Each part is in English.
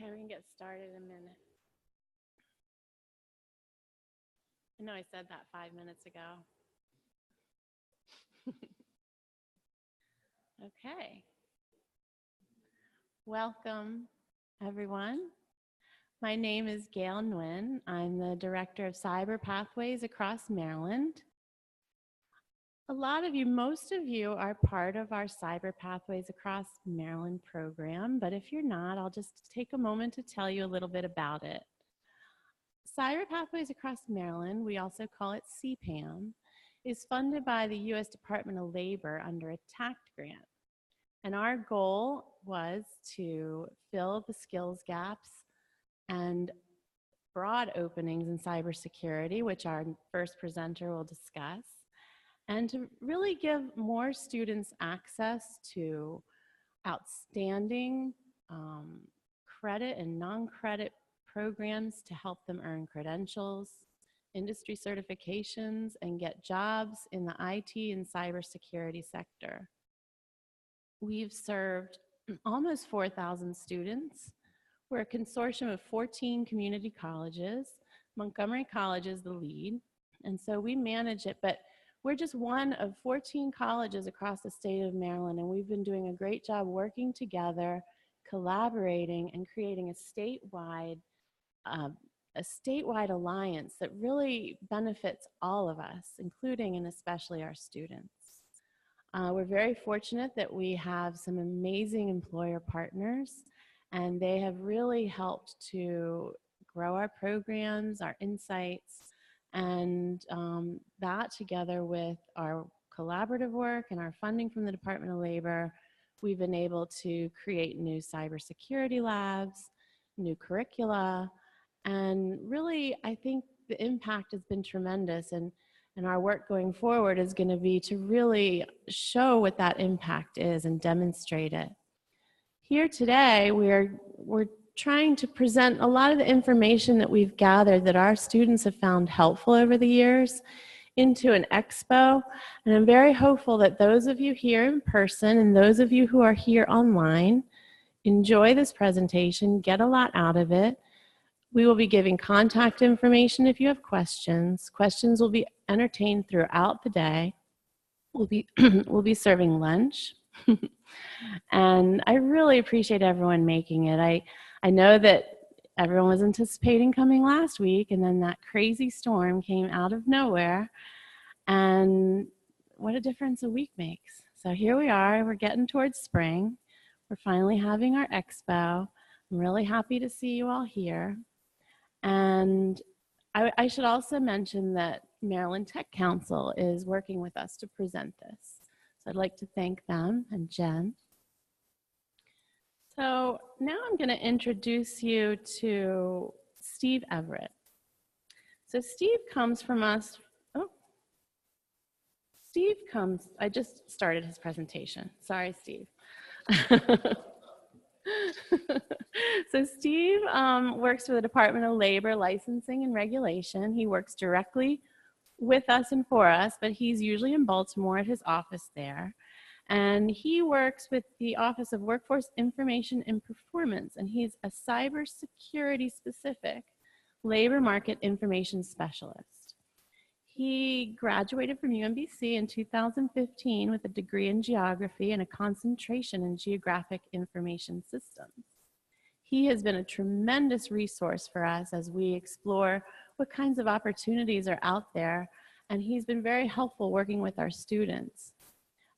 Okay, we can get started in a minute. I know I said that 5 minutes ago. Okay. Welcome, everyone. My name is Gayle Nguyen. I'm the Director of Cyber Pathways across Maryland. A lot of you, most of you are part of our Cyber Pathways Across Maryland program, but if you're not, I'll just take a moment to tell you a little bit about it. Cyber Pathways Across Maryland, we also call it CPAM, is funded by the U.S. Department of Labor under a TACT grant. And our goal was to fill the skills gaps and broad openings in cybersecurity, which our first presenter will discuss, and to really give more students access to outstanding credit and non-credit programs to help them earn credentials, industry certifications, and get jobs in the IT and cybersecurity sector. We've served almost 4,000 students. We're a consortium of 14 community colleges. Montgomery College is the lead, and so we manage it, but we're just one of 14 colleges across the state of Maryland, and we've been doing a great job working together, collaborating, and creating a statewide alliance that really benefits all of us, including and especially our students. We're very fortunate that we have some amazing employer partners, and they have really helped to grow our programs, our insights, and that together with our collaborative work and our funding from the Department of Labor, we've been able to create new cybersecurity labs, new curricula, and really I think the impact has been tremendous, and our work going forward is going to be to really show what that impact is and demonstrate it. Here today, we're trying to present a lot of the information that we've gathered that our students have found helpful over the years into an expo, and I'm very hopeful that those of you here in person and those of you who are here online enjoy this presentation, get a lot out of it. We will be giving contact information if you have questions. Questions will be entertained throughout the day. We'll be serving lunch. And I really appreciate everyone making it. I know that everyone was anticipating coming last week, and then that crazy storm came out of nowhere, and what a difference a week makes. So here we are, we're getting towards spring. We're finally having our expo. I'm really happy to see you all here. And I should also mention that Maryland Tech Council is working with us to present this. So I'd like to thank them and Jen. So now I'm going to introduce you to Steve Everett. So Steve comes from us. Oh, Steve comes. I just started his presentation. Sorry, Steve. So Steve works for the Department of Labor Licensing and Regulation. He works directly with us and for us, but he's usually in Baltimore at his office there. And he works with the Office of Workforce Information and Performance, and he's a cybersecurity specific labor market information specialist. He graduated from UMBC in 2015 with a degree in geography and a concentration in geographic information systems. He has been a tremendous resource for us as we explore what kinds of opportunities are out there, and he's been very helpful working with our students.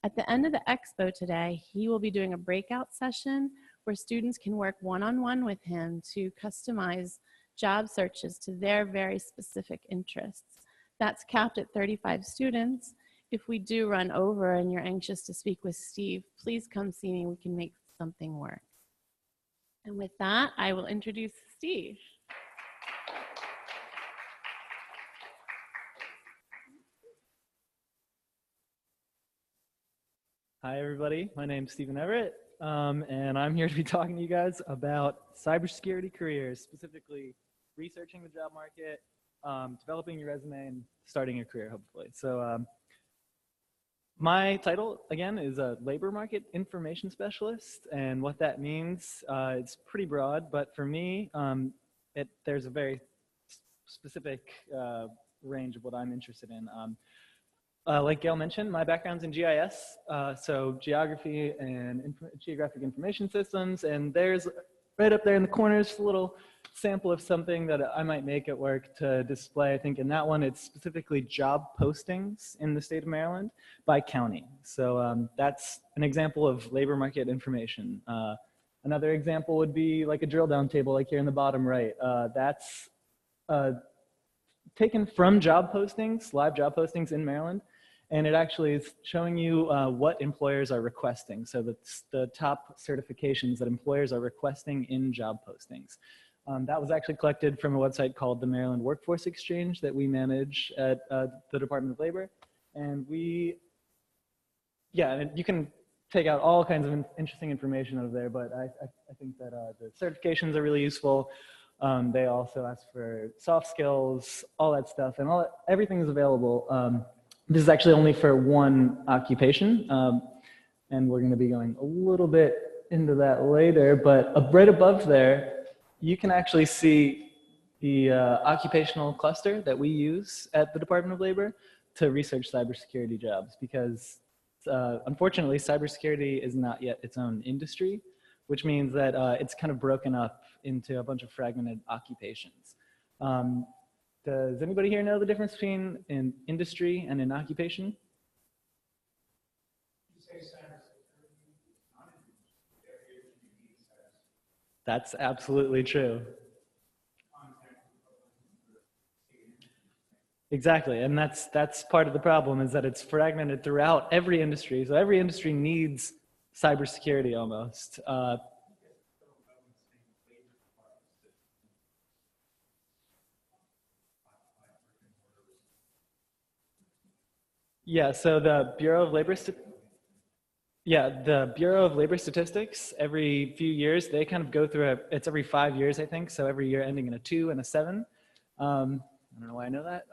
At the end of the expo today, he will be doing a breakout session where students can work one-on-one with him to customize job searches to their very specific interests. That's capped at 35 students. If we do run over and you're anxious to speak with Steve, please come see me. We can make something work. And with that, I will introduce Steve. Hi, everybody. My name's Stephen Everett, and I'm here to be talking to you guys about cybersecurity careers, specifically researching the job market, developing your resume, and starting your career, hopefully. So My title, again, is a labor market information specialist, and what that means, it's pretty broad, but for me, there's a very specific range of what I'm interested in. Like Gayle mentioned, my background's in GIS, so geography and geographic information systems, and there's right up there in the corner is a little sample of something that I might make at work to display. I think in that one, it's specifically job postings in the state of Maryland by county. So that's an example of labor market information. Another example would be like a drill down table, like here in the bottom right. That's taken from job postings, live job postings in Maryland, and it actually is showing you what employers are requesting. So that's the top certifications that employers are requesting in job postings. That was actually collected from a website called the Maryland Workforce Exchange that we manage at the Department of Labor. And and you can take out all kinds of interesting information out of there, but I think that the certifications are really useful. They also ask for soft skills, all that stuff, and everything is available. This is actually only for one occupation, and we're going to be going a little bit into that later, but right above there, you can actually see the occupational cluster that we use at the Department of Labor to research cybersecurity jobs, because unfortunately, cybersecurity is not yet its own industry, which means that it's kind of broken up into a bunch of fragmented occupations. Does anybody here know the difference between an industry and an occupation? That's absolutely true. Exactly, and that's part of the problem, is that it's fragmented throughout every industry. So every industry needs cybersecurity almost. Yeah, so the Bureau of Labor the Bureau of Labor Statistics, every few years, they kind of go through it's every 5 years, I think, so every year ending in a 2 and a 7. I don't know why I know that,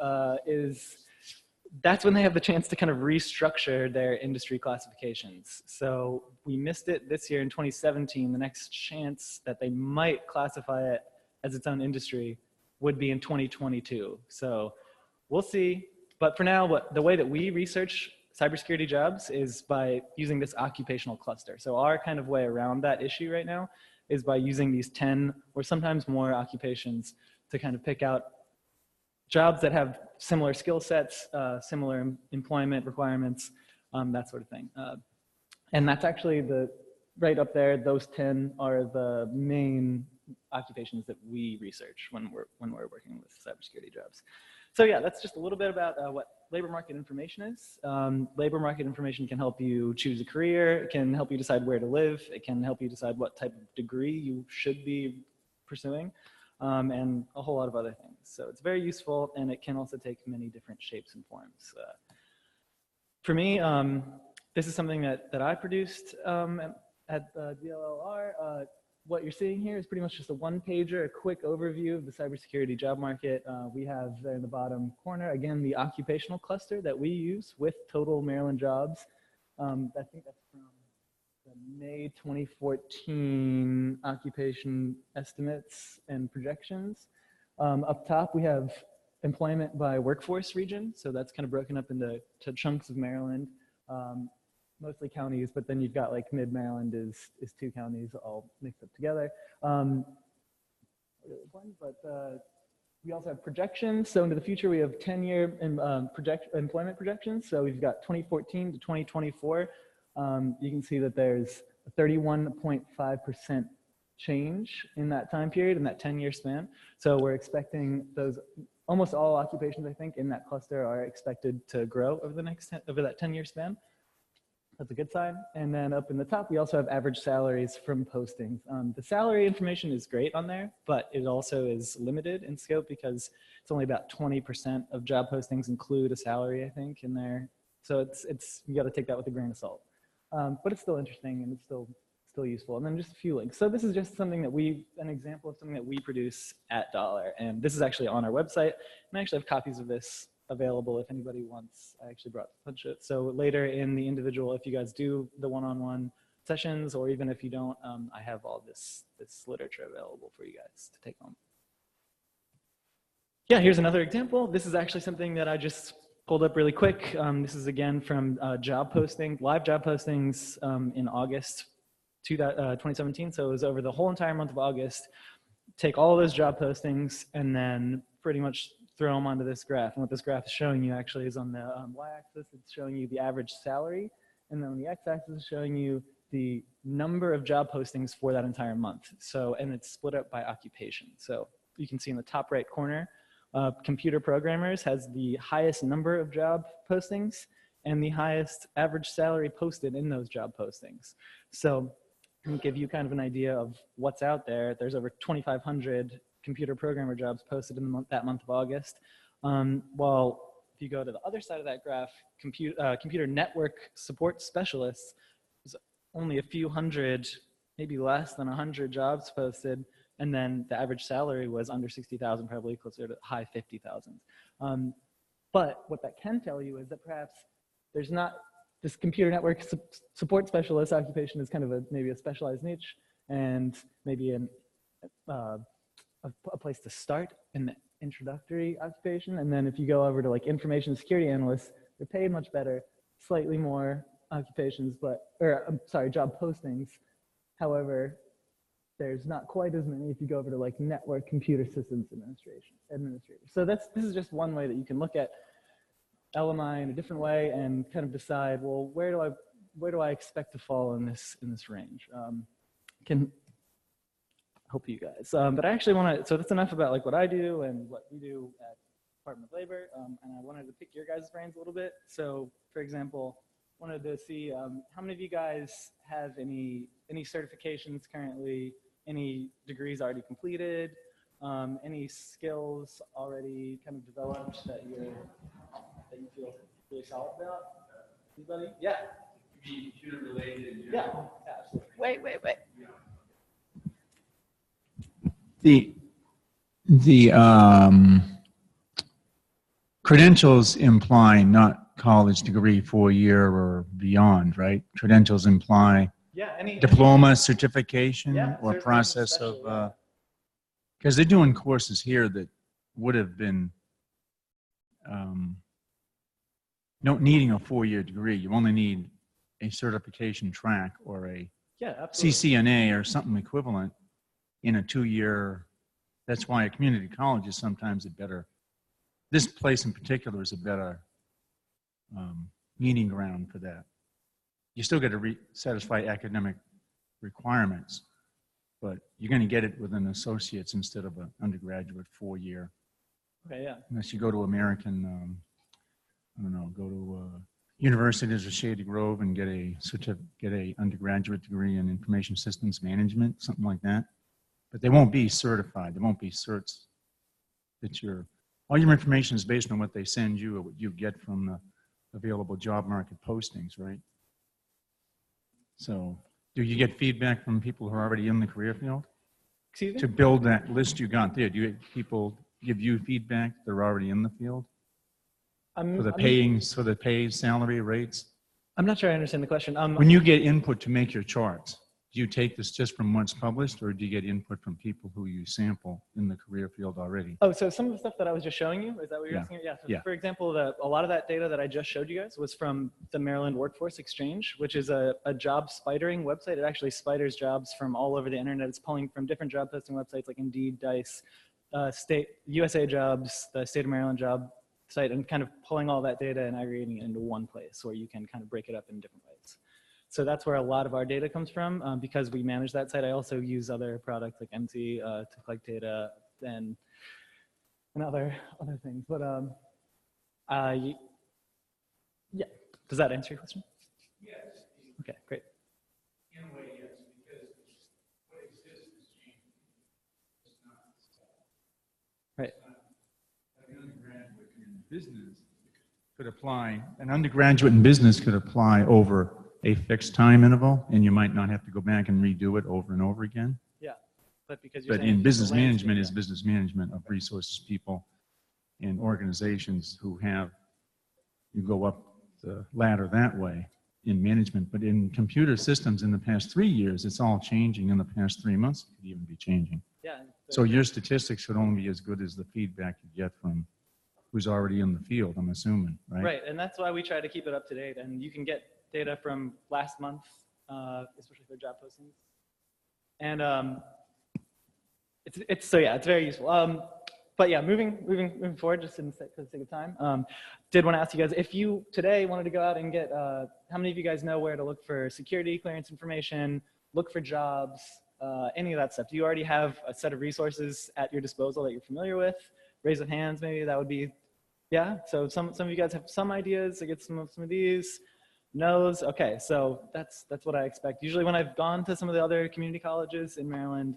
that's when they have the chance to kind of restructure their industry classifications. So we missed it this year in 2017. The next chance that they might classify it as its own industry would be in 2022. So we'll see. But for now, the way that we research cybersecurity jobs is by using this occupational cluster. So our kind of way around that issue right now is by using these 10 or sometimes more occupations to kind of pick out jobs that have similar skill sets, similar employment requirements, that sort of thing. And that's actually right up there, those 10 are the main occupations that we research when we're working with cybersecurity jobs. So yeah, that's just a little bit about what labor market information is. Labor market information can help you choose a career, it can help you decide where to live, it can help you decide what type of degree you should be pursuing, and a whole lot of other things. So it's very useful, and it can also take many different shapes and forms. For me, this is something that I produced at DLLR. What you're seeing here is pretty much just a one-pager, a quick overview of the cybersecurity job market. We have there in the bottom corner, again, the occupational cluster that we use with total Maryland jobs. I think that's from the May 2014 occupation estimates and projections. Up top, we have employment by workforce region. So that's kind of broken up into chunks of Maryland. Mostly counties, but then you've got like mid-Maryland is 2 counties all mixed up together. We also have projections. So into the future, we have 10-year employment projections. So we've got 2014 to 2024. You can see that there's a 31.5% change in that time period, in that 10-year span. So we're expecting almost all occupations, I think, in that cluster are expected to grow over that 10-year span. That's a good sign. And then up in the top, we also have average salaries from postings. The salary information is great on there, but it also is limited in scope because it's only about 20% of job postings include a salary, I think, in there. So you got to take that with a grain of salt. But it's still interesting, and it's still useful. And then just a few links. So this is just something that an example of something that we produce at Dollar. And this is actually on our website. And I actually have copies of this available if anybody wants. I actually brought a bunch of, so later in the individual, if you guys do the one-on-one sessions, or even if you don't, I have all this literature available for you guys to take home. Yeah, here's another example. This is actually something that I just pulled up really quick. This is again from job posting, live job postings in August 2017. So it was over the whole entire month of August. Take all of those job postings and then pretty much throw them onto this graph. And what this graph is showing you actually is on the y-axis, it's showing you the average salary. And then on the x-axis is showing you the number of job postings for that entire month. So, and it's split up by occupation. So you can see in the top right corner, computer programmers has the highest number of job postings and the highest average salary posted in those job postings. So to give you kind of an idea of what's out there, there's over 2,500 computer programmer jobs posted in that month of August. While if you go to the other side of that graph, computer network support specialists, there's only a few hundred, maybe less than 100 jobs posted. And then the average salary was under 60,000, probably closer to high 50,000. But what that can tell you is that perhaps there's not, this computer network support specialist occupation is kind of maybe a specialized niche and maybe a place to start in the introductory occupation. And then if you go over to like information security analysts, they're paid much better, slightly more occupations, job postings. However, there's not quite as many if you go over to like network computer systems administrator. So this is just one way that you can look at LMI in a different way and kind of decide, well, where do I expect to fall in this range? Can help you guys. But I actually want to, so that's enough about like what I do and what we do at Department of Labor. And I wanted to pick your guys' brains a little bit. So for example, wanted to see how many of you guys have any certifications currently, any degrees already completed, any skills already kind of developed that you feel really solid about? Anybody? Yeah. Computer related. Yeah, absolutely. Wait. The credentials imply not college degree 4-year or beyond, right? Credentials imply diploma, certification, or process of, because they're doing courses here that would have been not needing a 4-year degree. You only need a certification track or a CCNA or something equivalent in a 2-year. That's why a community college is sometimes a better, this place in particular is a better meeting ground for that. You still got to satisfy academic requirements, but you're going to get it with an associate's instead of an undergraduate 4-year. Okay, yeah. Unless you go to American, I don't know, go to universities of Shady Grove and get a undergraduate degree in information systems management, something like that. But they won't be certified. There won't be certs that all your information is based on what they send you or what you get from the available job market postings, right? So do you get feedback from people who are already in the career field? Excuse me? To build that list you got there, do you get people give you feedback that are already in the field? For the pay, salary, rates? I'm not sure I understand the question. When you get input to make your charts, do you take this just from what's published, or do you get input from people who you sample in the career field already? Oh, so some of the stuff that I was just showing you, is that what you're asking? Yeah. So for example, a lot of that data that I just showed you guys was from the Maryland Workforce Exchange, which is a job spidering website. It actually spiders jobs from all over the internet. It's pulling from different job posting websites like Indeed, Dice, USA Jobs, the State of Maryland job site, and kind of pulling all that data and aggregating it into one place where you can kind of break it up in different ways. So that's where a lot of our data comes from. Because we manage that site, I also use other products like MC to collect data and other things. But yeah, does that answer your question? Yes. Okay, great. In a way, yes, because what exists is changing. It's not. Right. An undergraduate in business could apply. An undergraduate in business could apply over a fixed time interval, and you might not have to go back and redo it over and over again. Yeah, but because in business management is business management of resources, people, and organizations who have, you go up the ladder that way in management. But in computer systems in the past 3 years, it's all changing. In the past 3 months, it could even be changing. Yeah. So your statistics should only be as good as the feedback you get from who's already in the field, I'm assuming, right? Right, and that's why we try to keep it up to date. And you can get data from last month, especially for job postings. And it's very useful. But yeah, moving forward, just for the sake of time, did want to ask you guys, if you today wanted to go out and get, how many of you guys know where to look for security clearance information, look for jobs, any of that stuff? Do you already have a set of resources at your disposal that you're familiar with? Raise of hands, maybe that would be, yeah. So some of you guys have some ideas. I get some of these. No's. Okay, so that's what I expect. Usually when I've gone to some of the other community colleges in Maryland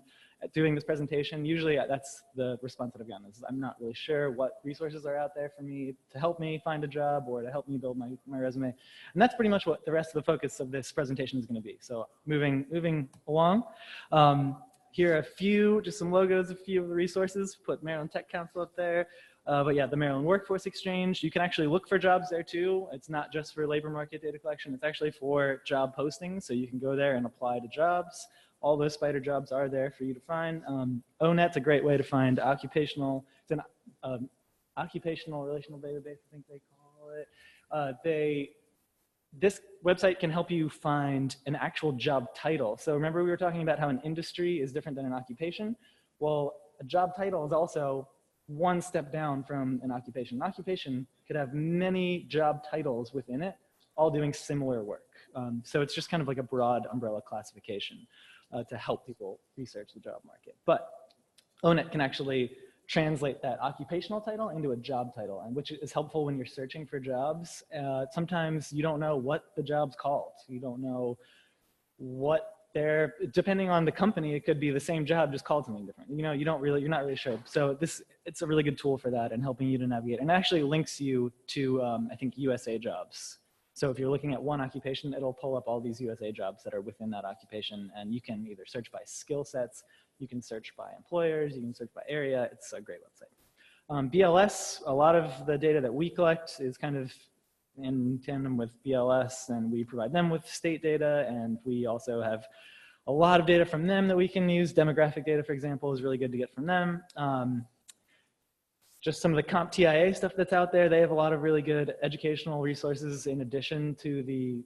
doing this presentation, usually that's the response that I've gotten is I'm not really sure what resources are out there for me to help me find a job or to help me build my resume. And that's pretty much what the rest of the focus of this presentation is going to be. So moving along. Here are a few, just some logos, a few of the resources. Put Maryland Tech Council up there. But yeah, the Maryland Workforce Exchange, you can actually look for jobs there too. It's not just for labor market data collection, it's actually for job postings. So you can go there and apply to jobs. All those spider jobs are there for you to find. ONET's a great way to find occupational, it's an occupational relational database, I think they call it. This website can help you find an actual job title. So remember we were talking about how an industry is different than an occupation? Well, a job title is also one step down from an occupation. An occupation could have many job titles within it, all doing similar work. So it's just kind of like a broad umbrella classification to help people research the job market. But ONET can actually translate that occupational title into a job title, and which is helpful when you're searching for jobs. Sometimes you don't know what the job's called. You don't know what depending on the company, it could be the same job, just called something different. You know, you're not really sure. So it's a really good tool for that and helping you to navigate. And it actually links you to, I think, USA jobs. So if you're looking at one occupation, it'll pull up all these USA jobs that are within that occupation. And you can either search by skill sets, you can search by employers, you can search by area. It's a great website. BLS, a lot of the data that we collect is kind of in tandem with BLS, and we provide them with state data, and we also have a lot of data from them that we can use. Demographic data, for example, is really good to get from them. Just some of the CompTIA stuff that's out there, they have a lot of really good educational resources in addition to the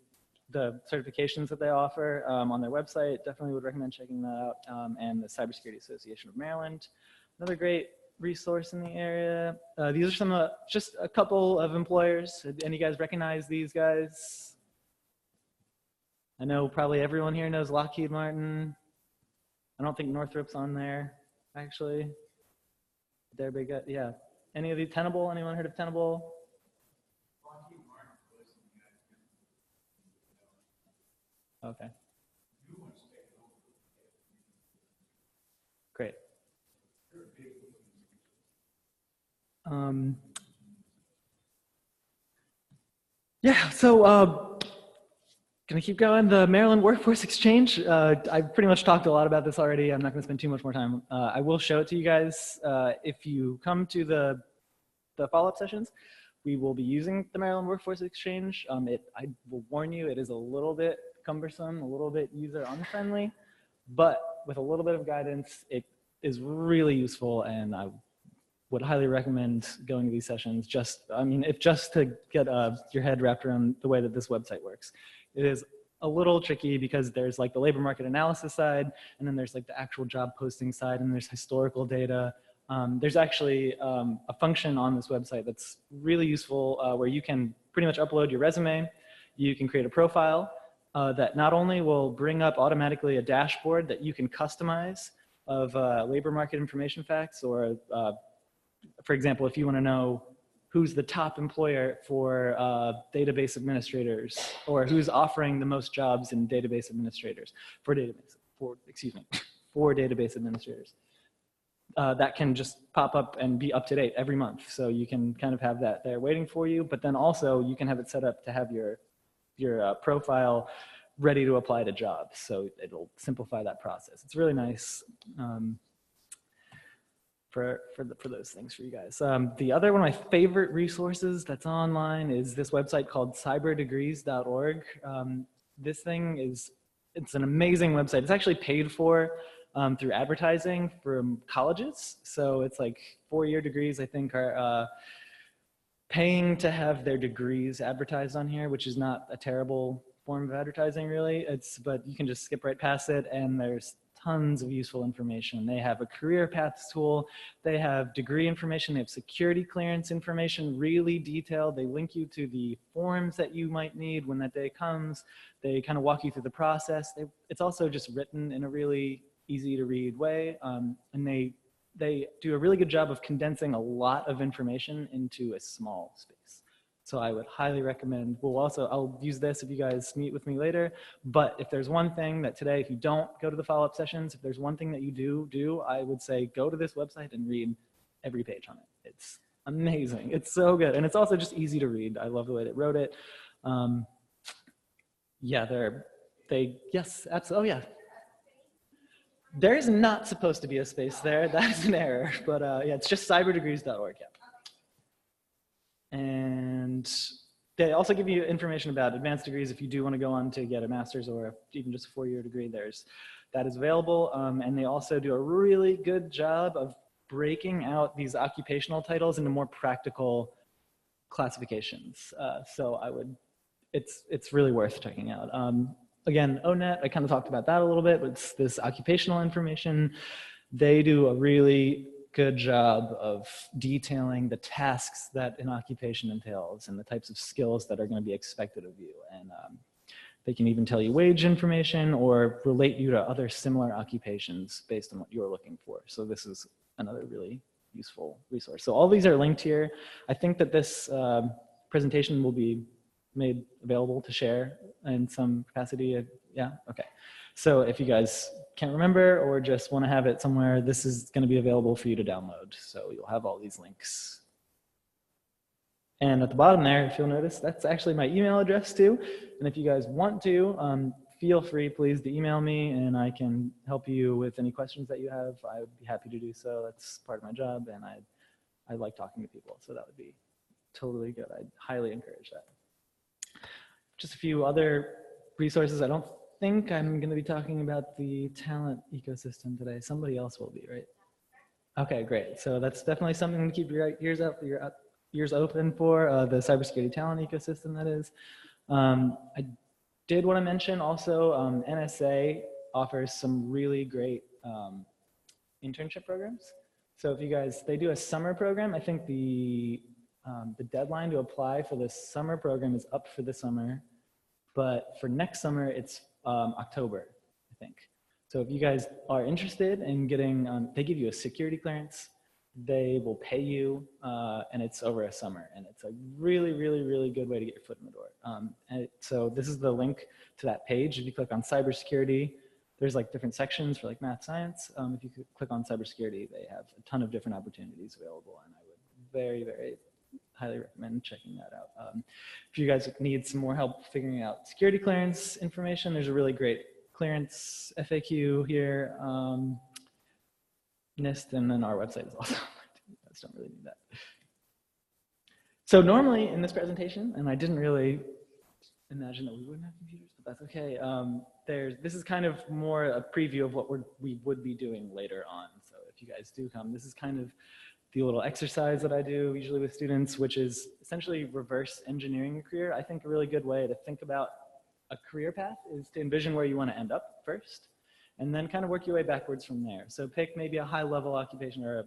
certifications that they offer on their website. Definitely would recommend checking that out. And the Cybersecurity Association of Maryland, another great resource in the area. These are some just a couple of employers. Any of you guys recognize these guys? I know probably everyone here knows Lockheed Martin. I don't think Northrop's on there, actually. They're big, yeah. Any of the Tenable? Anyone heard of Tenable? Okay. Great. Yeah, so gonna keep going. The Maryland Workforce Exchange, I've pretty much talked a lot about this already. I'm not gonna spend too much more time. I will show it to you guys. If you come to the follow-up sessions, we will be using the Maryland Workforce Exchange. I will warn you, it is a little bit cumbersome, a little bit user-unfriendly, but with a little bit of guidance, it is really useful, and I would highly recommend going to these sessions just to get your head wrapped around the way that this website works. It is a little tricky because there's like the labor market analysis side, and then there's like the actual job posting side, and there's historical data. There's actually a function on this website that's really useful where you can pretty much upload your resume. You can create a profile that not only will bring up automatically a dashboard that you can customize of labor market information facts, or for example, if you want to know who's the top employer for database administrators, or who's offering the most jobs in database administrators for database administrators. That can just pop up and be up to date every month. So you can kind of have that there waiting for you, but then also you can have it set up to have your profile ready to apply to jobs. So it'll simplify that process. It's really nice. for those things for you guys. The other one of my favorite resources that's online is this website called cyberdegrees.org. This thing it's an amazing website. It's actually paid for through advertising from colleges. So it's like 4-year degrees, I think, are paying to have their degrees advertised on here, which is not a terrible form of advertising, really. But you can just skip right past it, and there's tons of useful information. They have a career paths tool, they have degree information, they have security clearance information, really detailed. They link you to the forms that you might need when that day comes. They kind of walk you through the process. It's also just written in a really easy to read way, and they do a really good job of condensing a lot of information into a small space. So I would highly recommend, I'll use this if you guys meet with me later, but if there's one thing that today, if you don't go to the follow-up sessions, if there's one thing that you do, I would say go to this website and read every page on it. It's amazing. It's so good. And it's also just easy to read. I love the way they wrote it. Yes, absolutely. Oh yeah. There is not supposed to be a space there. That's an error. But yeah, it's just cyberdegrees.org. Yeah. And they also give you information about advanced degrees if you do want to go on to get a master's or even just a 4-year degree. That is available. And they also do a really good job of breaking out these occupational titles into more practical classifications. So it's really worth checking out. Again, ONET, I kind of talked about that a little bit, but it's this occupational information. They do a really good job of detailing the tasks that an occupation entails and the types of skills that are going to be expected of you. And they can even tell you wage information or relate you to other similar occupations based on what you're looking for. So this is another really useful resource. So all these are linked here. I think that this presentation will be made available to share in some capacity. Yeah, okay. So if you guys can't remember or just want to have it somewhere, this is going to be available for you to download. So you'll have all these links. And at the bottom there, if you'll notice, that's actually my email address too. And if you guys want to, feel free, please, to email me and I can help you with any questions that you have. I would be happy to do so. That's part of my job and I like talking to people. So that would be totally good. I'd highly encourage that. Just a few other resources. I don't think I'm going to be talking about the talent ecosystem today. Somebody else will be, right? Okay, great. So that's definitely something to keep your ears open for, the cybersecurity talent ecosystem, that is. I did want to mention also NSA offers some really great internship programs. So if you guys, they do a summer program. I think the deadline to apply for this summer program is up for the summer, but for next summer, it's October, I think. So if you guys are interested in getting, they give you a security clearance, they will pay you, and it's over a summer, and it's a really, really, really good way to get your foot in the door. So this is the link to that page. If you click on cybersecurity, there's like different sections for like math, science. If you click on cybersecurity, they have a ton of different opportunities available, and I would very, very highly recommend checking that out. If you guys need some more help figuring out security clearance information, there's a really great clearance FAQ here, NIST, and then our website is also. You guys don't really need that. So normally in this presentation, and I didn't really imagine that we wouldn't have computers, but that's okay. This is kind of more a preview of what we would be doing later on. So if you guys do come, this is kind of the little exercise that I do usually with students, which is essentially reverse engineering your career. I think a really good way to think about a career path is to envision where you want to end up first, and then kind of work your way backwards from there. So pick maybe a high-level occupation or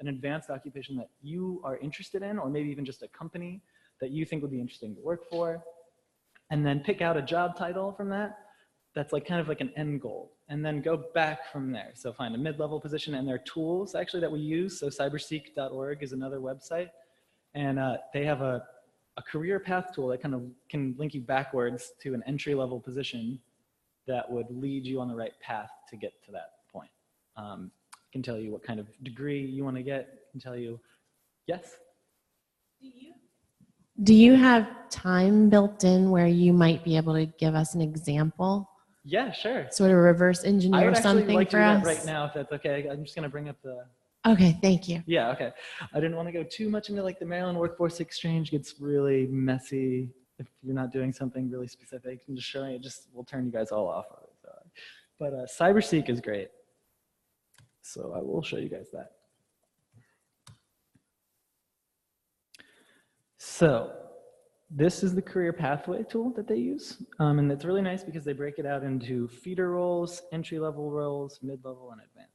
an advanced occupation that you are interested in, or maybe even just a company that you think would be interesting to work for, and then pick out a job title from that that's like kind of like an end goal, and then go back from there. So find a mid-level position, and there are tools actually that we use. So cyberseek.org is another website, and they have a career path tool that kind of can link you backwards to an entry-level position that would lead you on the right path to get to that point. Can tell you what kind of degree you want to get, can tell you, yes? Do you have time built in where you might be able to give us an example? Yeah, sure. Sort of reverse engineer something like for to do us? that right now, if that's okay. I'm just going to bring up the Okay, thank you. Yeah, okay. I didn't want to go too much into like the Maryland Workforce Exchange. Gets really messy if you're not doing something really specific. And just showing it just will turn you guys all off of it. So. But CyberSeek is great. So I will show you guys that. So this is the career pathway tool that they use. And it's really nice because they break it out into feeder roles, entry-level roles, mid-level, and advanced.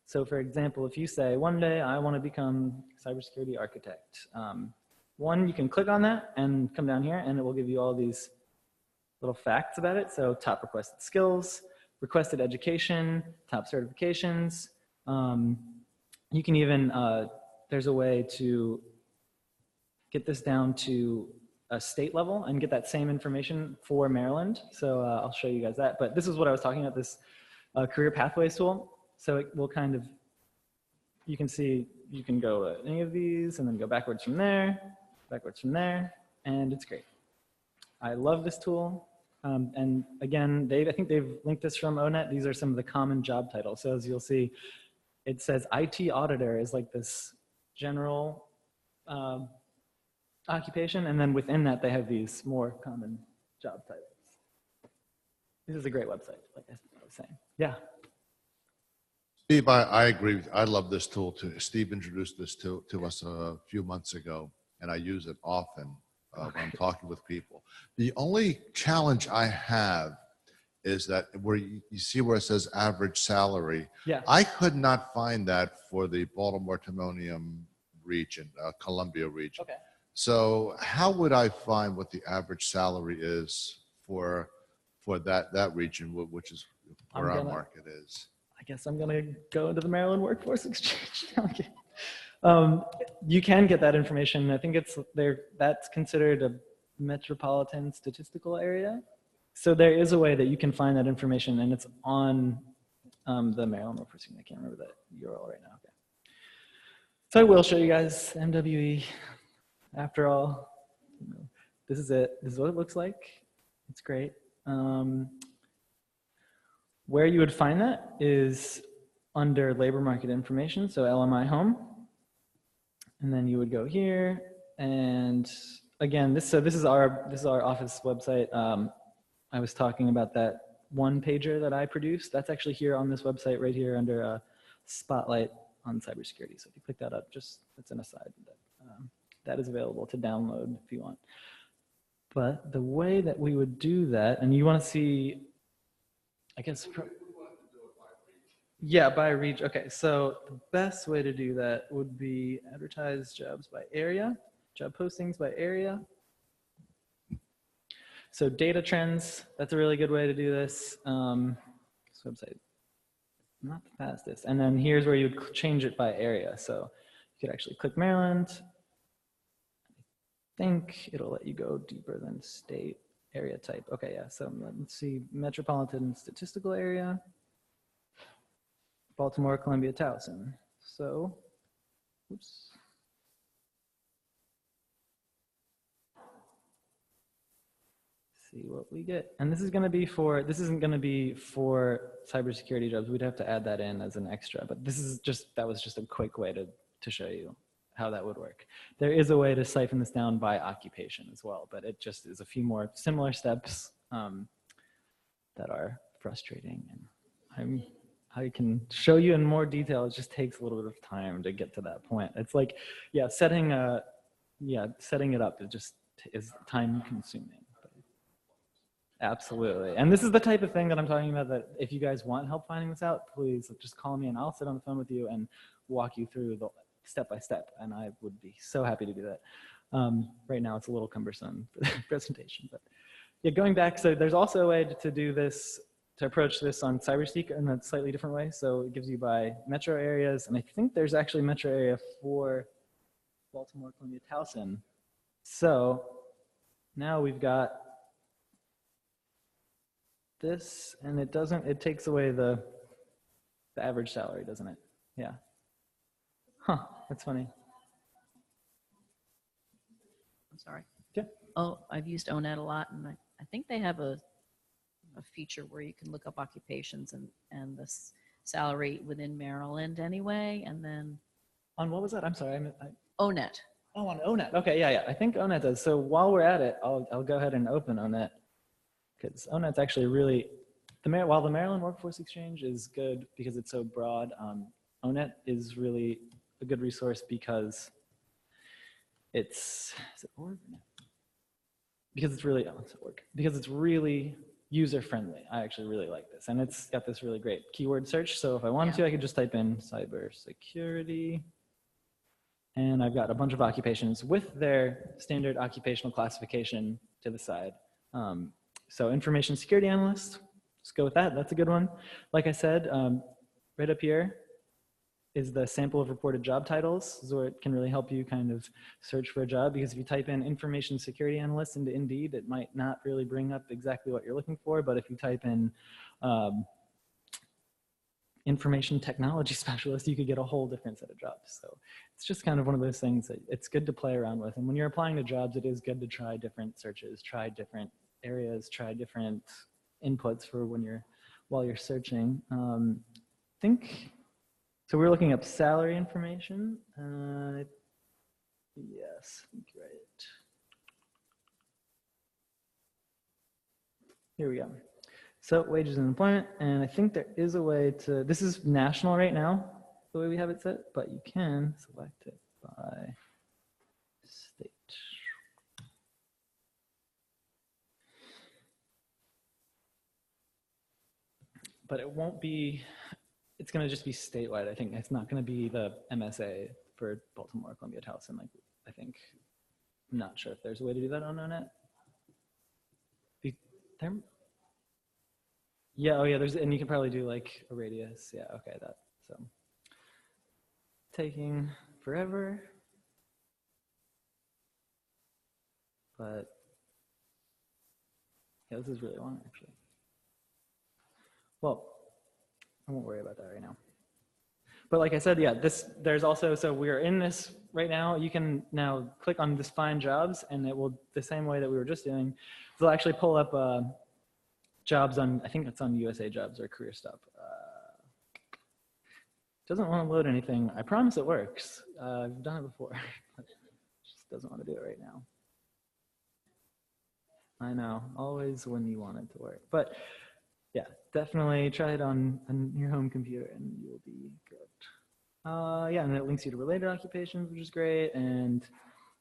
So for example, if you say, one day I want to become cybersecurity architect, you can click on that and come down here and it will give you all these little facts about it. So top requested skills, requested education, top certifications. You can even, there's a way to get this down to a state level and get that same information for Maryland. So I'll show you guys that. But this is what I was talking about, this career pathways tool. So it will kind of, you can see, you can go any of these and then go backwards from there, and it's great. I love this tool. And again, I think they've linked this from ONET. These are some of the common job titles. So as you'll see, it says IT auditor is like this general occupation, and then within that they have these more common job titles. This is a great website, like I was saying. Yeah. Steve, I agree. I love this tool too. Steve introduced this to us a few months ago, and I use it often when I'm talking with people. The only challenge I have is that where you see where it says average salary. Yeah. I could not find that for the Baltimore-Timonium region, Columbia region. Okay. So how would I find what the average salary is for that region, which is where our market is? I guess I'm gonna go into the Maryland Workforce Exchange. Okay. You can get that information. I think that's considered a metropolitan statistical area. So there is a way that you can find that information, and it's on the Maryland Workforce Exchange. I can't remember that URL right now. Okay. So I will show you guys MWE. After all, this is it. This is what it looks like. It's great. Where you would find that is under labor market information, so LMI home. And then you would go here, and again, this is our office website. I was talking about that one pager that I produced. That's actually here on this website right here under Spotlight on Cybersecurity. So if you click that up, it's an aside. That is available to download if you want. But the way that we would do that, and you want to see, I guess, yeah, by region. Okay, so the best way to do that would be advertise jobs by area, job postings by area. So data trends, that's a really good way to do this. This website, not the fastest. And then here's where you would change it by area. So you could actually click Maryland. I think it'll let you go deeper than state area type. Okay, yeah, so let's see, metropolitan statistical area, Baltimore, Columbia, Towson. So, oops. See what we get. And this is going to be this isn't going to be for cybersecurity jobs. We'd have to add that in as an extra, but that was just a quick way to show you how that would work. There is a way to siphon this down by occupation as well, but it just is a few more similar steps that are frustrating. And I can show you in more detail. It just takes a little bit of time to get to that point. It's like, yeah, setting it up is time consuming. Absolutely. And this is the type of thing that I'm talking about, that if you guys want help finding this out, please just call me and I'll sit on the phone with you and walk you through the step by step, and I would be so happy to do that. Right now it's a little cumbersome for the presentation, but yeah, going back, so there's also a way to do this, to approach this on CyberSeek in a slightly different way. So it gives you by metro areas, and I think there's actually metro area for Baltimore, Columbia, Towson. So now we've got this, and it takes away the average salary, doesn't it? Yeah. Huh, that's funny. I'm sorry. Yeah. Oh, I've used ONET a lot, and I think they have a feature where you can look up occupations, and the salary within Maryland anyway, and then On what was that? I'm sorry. ONET. Oh, on ONET. Okay, yeah. I think ONET does. So while we're at it, I'll go ahead and open ONET, because ONET's actually really, while the Maryland Workforce Exchange is good because it's so broad, ONET is really a good resource because is it org? Because it's really, because it's really user friendly. I actually really like this, and it's got this really great keyword search. So if I wanted to, I could just type in cybersecurity, and I've got a bunch of occupations with their standard occupational classification to the side. So information security analyst, let's go with that. That's a good one. Like I said, right up here is the sample of reported job titles. This is where it can really help you kind of search for a job, because if you type in information security analyst into Indeed, it might not really bring up exactly what you're looking for. But if you type in information technology specialist, you could get a whole different set of jobs. So it's just kind of one of those things that it's good to play around with. And when you're applying to jobs, it is good to try different searches, try different areas, try different inputs for while you're searching. So we're looking up salary information. Yes, I think you're right. Here we go. So wages and employment, and I think there is a way to, this is national right now, the way we have it set, but you can select it by state. But it won't be, it's going to just be statewide. I think it's not going to be the MSA for Baltimore, Columbia, Towson. Like, I think, I'm not sure if there's a way to do that on ONET. Yeah, oh yeah, and you can probably do like a radius. Yeah, okay, so. Taking forever. But, yeah, this is really long actually. Well, I won't worry about that right now. But like I said, yeah, there's also, so we're in this right now. You can now click on this find jobs, and it will, the same way that we were just doing, they'll actually pull up jobs on, I think it's on USA Jobs or Career Stop. Doesn't want to load anything. I promise it works. I've done it before. Just doesn't want to do it right now. I know, always when you want it to work. But yeah, definitely try it on your home computer and you'll be good. Yeah, and it links you to related occupations, which is great, and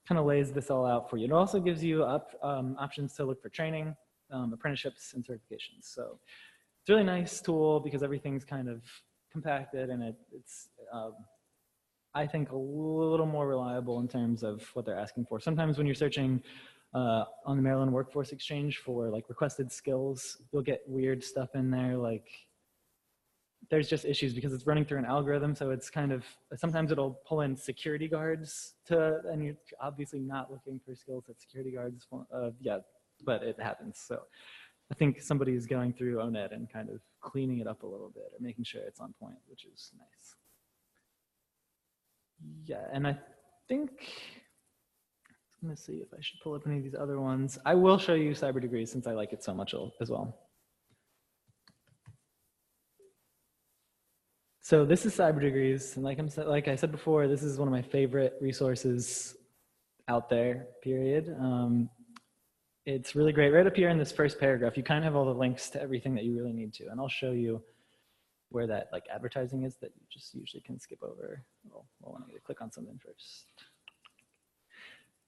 kind of lays this all out for you. It also gives you options to look for training, apprenticeships, and certifications. So it's a really nice tool because everything's kind of compacted, and it's I think a little more reliable in terms of what they're asking for. Sometimes when you're searching on the Maryland Workforce Exchange for like requested skills, you'll get weird stuff in there, like there's just issues because it's running through an algorithm. So it's kind of, sometimes it'll pull in security guards and you're obviously not looking for skills that security guards, yeah, but it happens. So I think somebody's going through ONET and kind of cleaning it up a little bit or making sure it's on point, which is nice. Yeah, and I think, I'm gonna see if I should pull up any of these other ones. I will show you Cyber Degrees since I like it so much as well. So this is Cyber Degrees, and like I said before, this is one of my favorite resources out there, period. It's really great. Right up here in this first paragraph, you kind of have all the links to everything that you really need to, and I'll show you where that like advertising is that you just usually can skip over. Well, I need to click on something first.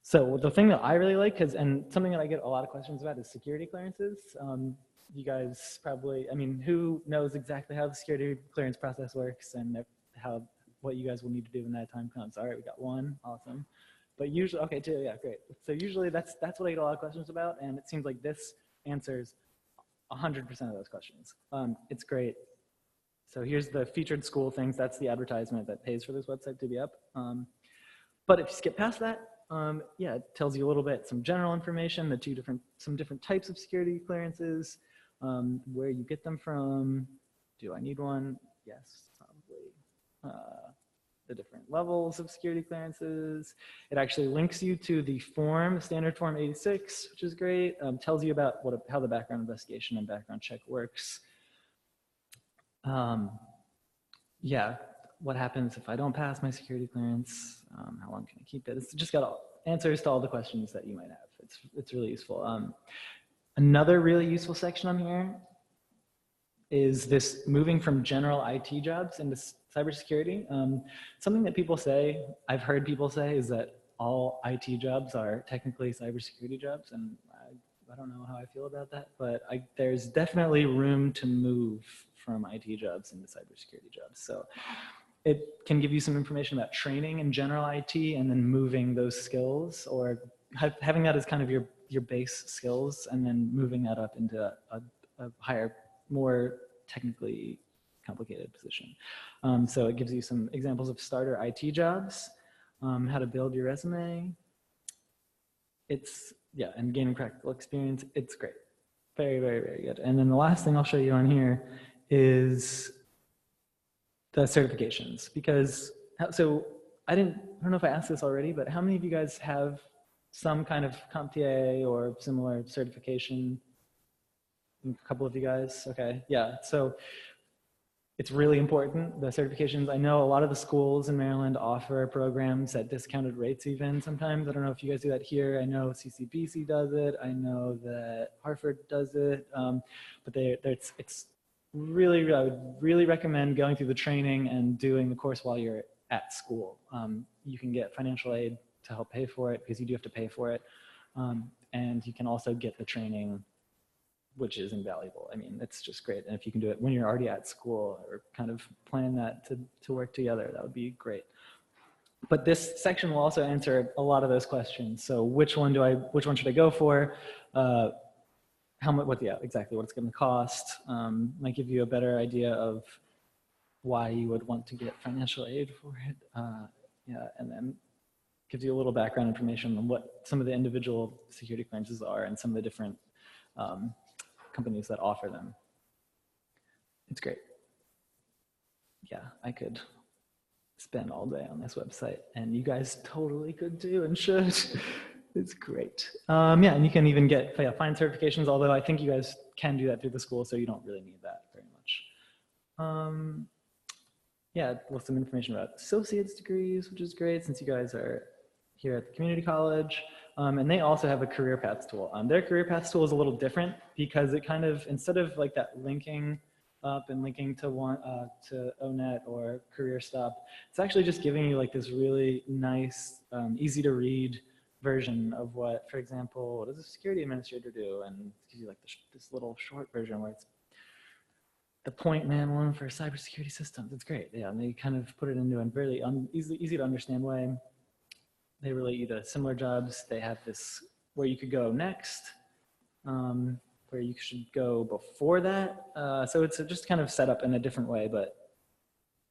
So the thing that I really like, and something that I get a lot of questions about, is security clearances. You guys probably, I mean, who knows exactly how the security clearance process works and what you guys will need to do when that time comes? All right, we got one, awesome. But usually, okay, two, yeah, great. So usually that's what I get a lot of questions about, and it seems like this answers 100% of those questions. It's great. So here's the featured school things. That's the advertisement that pays for this website to be up. But if you skip past that, yeah, it tells you a little bit, some general information, some different types of security clearances, where you get them from. Do I need one? Yes, probably. The different levels of security clearances. It actually links you to the form, standard form 86, which is great. Tells you about how the background investigation and background check works. yeah, what happens if I don't pass my security clearance? How long can I keep it? It's just got answers to all the questions that you might have. It's really useful. Another really useful section on here is this moving from general IT jobs into cybersecurity. Something that people say, I've heard people say, is that all IT jobs are technically cybersecurity jobs, and I don't know how I feel about that, but there's definitely room to move from IT jobs into cybersecurity jobs. So it can give you some information about training in general IT and then moving those skills, or having that as kind of your base skills and then moving that up into a higher, more technically complicated position. So it gives you some examples of starter IT jobs, how to build your resume. Yeah, and gaining practical experience. It's great. Very, very, very good. And then the last thing I'll show you on here is the certifications, because, so I don't know if I asked this already, but how many of you guys have some kind of CompTIA or similar certification? A couple of you guys, okay, yeah. So it's really important, the certifications. I know a lot of the schools in Maryland offer programs at discounted rates even sometimes. I don't know if you guys do that here. I know CCBC does it. I know that Harvard does it. But it's really, I would really recommend going through the training and doing the course while you're at school. You can get financial aid to help pay for it, because you do have to pay for it. And you can also get the training, which is invaluable. I mean, it's just great. And if you can do it when you're already at school, or kind of plan that to work together, that would be great. But this section will also answer a lot of those questions. So which one should I go for? How much, exactly what it's gonna cost. Might give you a better idea of why you would want to get financial aid for it. Yeah, and then gives you a little background information on what some of the individual security clearances are and some of the different companies that offer them. It's great. Yeah, I could spend all day on this website, and you guys totally could too and should. It's great. Yeah, and you can even get fine certifications, although I think you guys can do that through the school, so you don't really need that very much. Yeah, with some information about associate's degrees, which is great since you guys are here at the community college. And they also have a career paths tool. Their career paths tool is a little different, because it kind of, instead of like that linking up and linking to ONET or CareerStop, it's actually just giving you like this really nice, easy to read version of what, for example, what does a security administrator do? And it gives you like this little short version where it's the point man one for cybersecurity systems. It's great. Yeah, and they kind of put it into a very easy to understand way. They relate you to similar jobs. They have this where you could go next, where you should go before that. So it's just kind of set up in a different way, but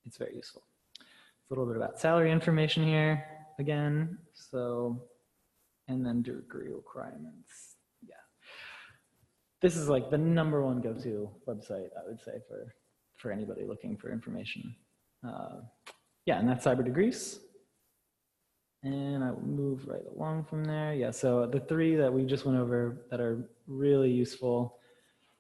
it's very useful. A little bit about salary information here again. So, and then degree requirements. Yeah. This is like the #1 go-to website, I would say, for anybody looking for information. Yeah, and that's Cyber Degrees. And I will move right along from there. Yeah, so the 3 that we just went over that are really useful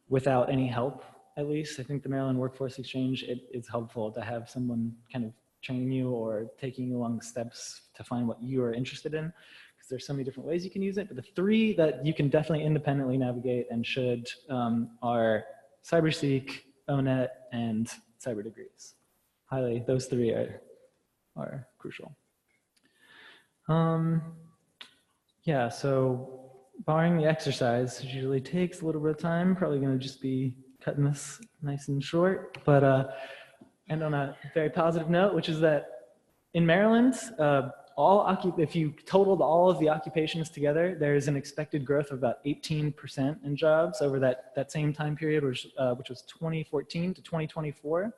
without any help, at least. I think the Maryland Workforce Exchange, it's helpful to have someone kind of training you or taking you along steps to find what you are interested in, because there's so many different ways you can use it. But the 3 that you can definitely independently navigate and should are CyberSeek, ONET, and Cyber Degrees. Those 3 are crucial. Yeah, so barring the exercise, which usually takes a little bit of time, probably going to just be cutting this nice and short, but and on a very positive note, which is that in Maryland, if you totaled all of the occupations together, there's an expected growth of about 18% in jobs over that same time period, which was 2014 to 2024.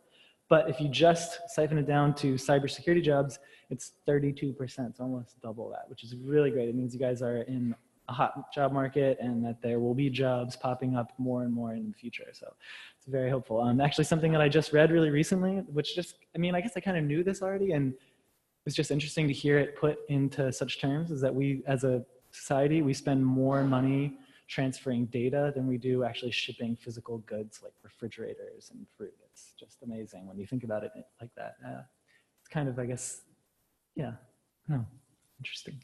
But if you just siphon it down to cybersecurity jobs, it's 32%, it's almost double that, which is really great. It means you guys are in a hot job market and that there will be jobs popping up more and more in the future. So it's very hopeful. Actually, something that I just read really recently, which just, I mean, I guess I kind of knew this already, and it's just interesting to hear it put into such terms, is that we, as a society, we spend more money transferring data than we do actually shipping physical goods like refrigerators and fruit. It's just amazing when you think about it like that. It's kind of, I guess, yeah, no, interesting.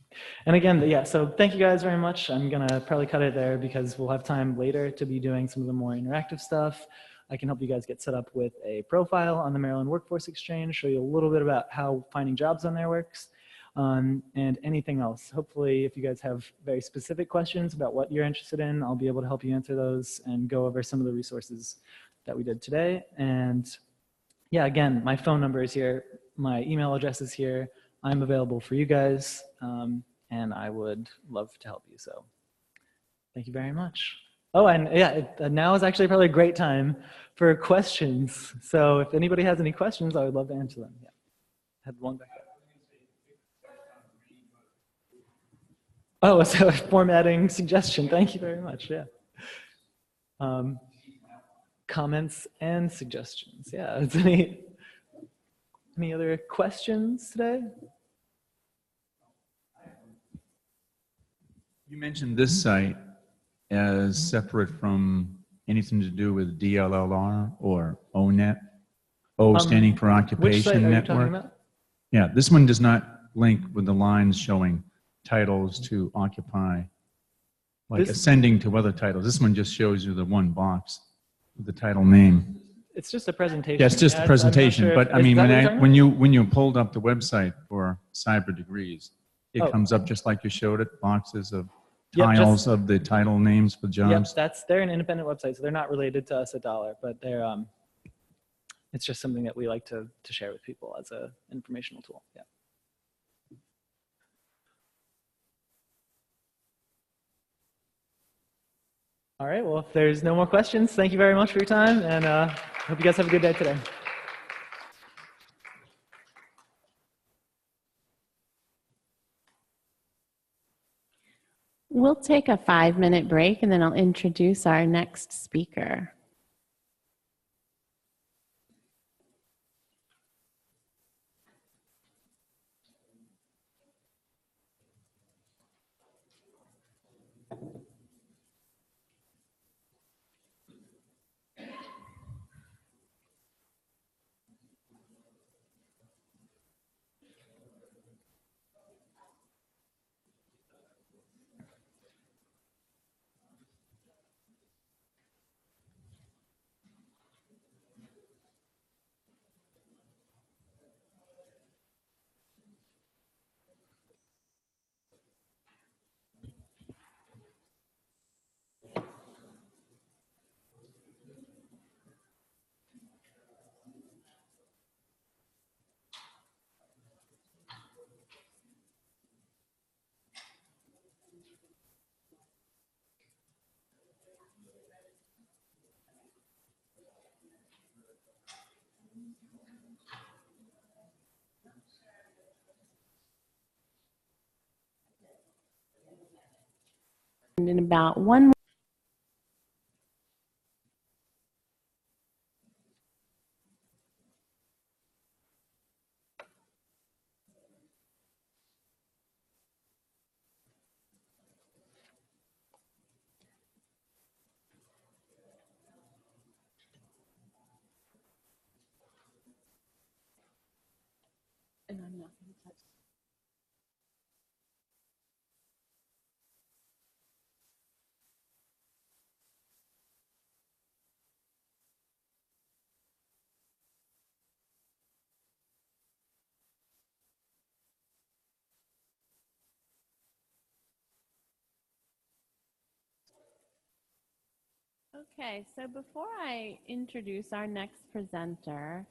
And again, yeah, so thank you guys very much. I'm gonna probably cut it there because we'll have time later to be doing some of the more interactive stuff. I can help you guys get set up with a profile on the Maryland Workforce Exchange, show you a little bit about how finding jobs on there works, and anything else. Hopefully, if you guys have very specific questions about what you're interested in, I'll be able to help you answer those and go over some of the resources that we did today. And yeah, again, my phone number is here, my email address is here. I'm available for you guys, and I would love to help you. So thank you very much. Oh, and yeah, now is actually probably a great time for questions. So if anybody has any questions, I would love to answer them. Yeah, I had one back there. Oh, so formatting suggestion. Thank you very much. Yeah. Comments and suggestions. Yeah. Is any other questions today? You mentioned this site as separate from anything to do with DLLR or ONET, O standing for Which site Occupation are you talking Network. about? Yeah, this one does not link with the lines showing titles to occupy, like This- ascending to other titles. This one just shows you the one box with the title name. It's just a presentation. Yeah, it's just Yeah, a presentation, I'm not sure but I mean, is that what you're talking about? when you pulled up the website for cyber degrees, it Oh. comes up just like you showed it, boxes of Yep, just- tiles of the title names for jobs. Yep, they're an independent website, so they're not related to us at Dollar, but they're it's just something that we like to share with people as an informational tool. Yeah. All right. Well, if there's no more questions, thank you very much for your time, and hope you guys have a good day today. We'll take a 5-minute break and then I'll introduce our next speaker. And in about one and I'm not going to touch. Okay, so before I introduce our next presenter,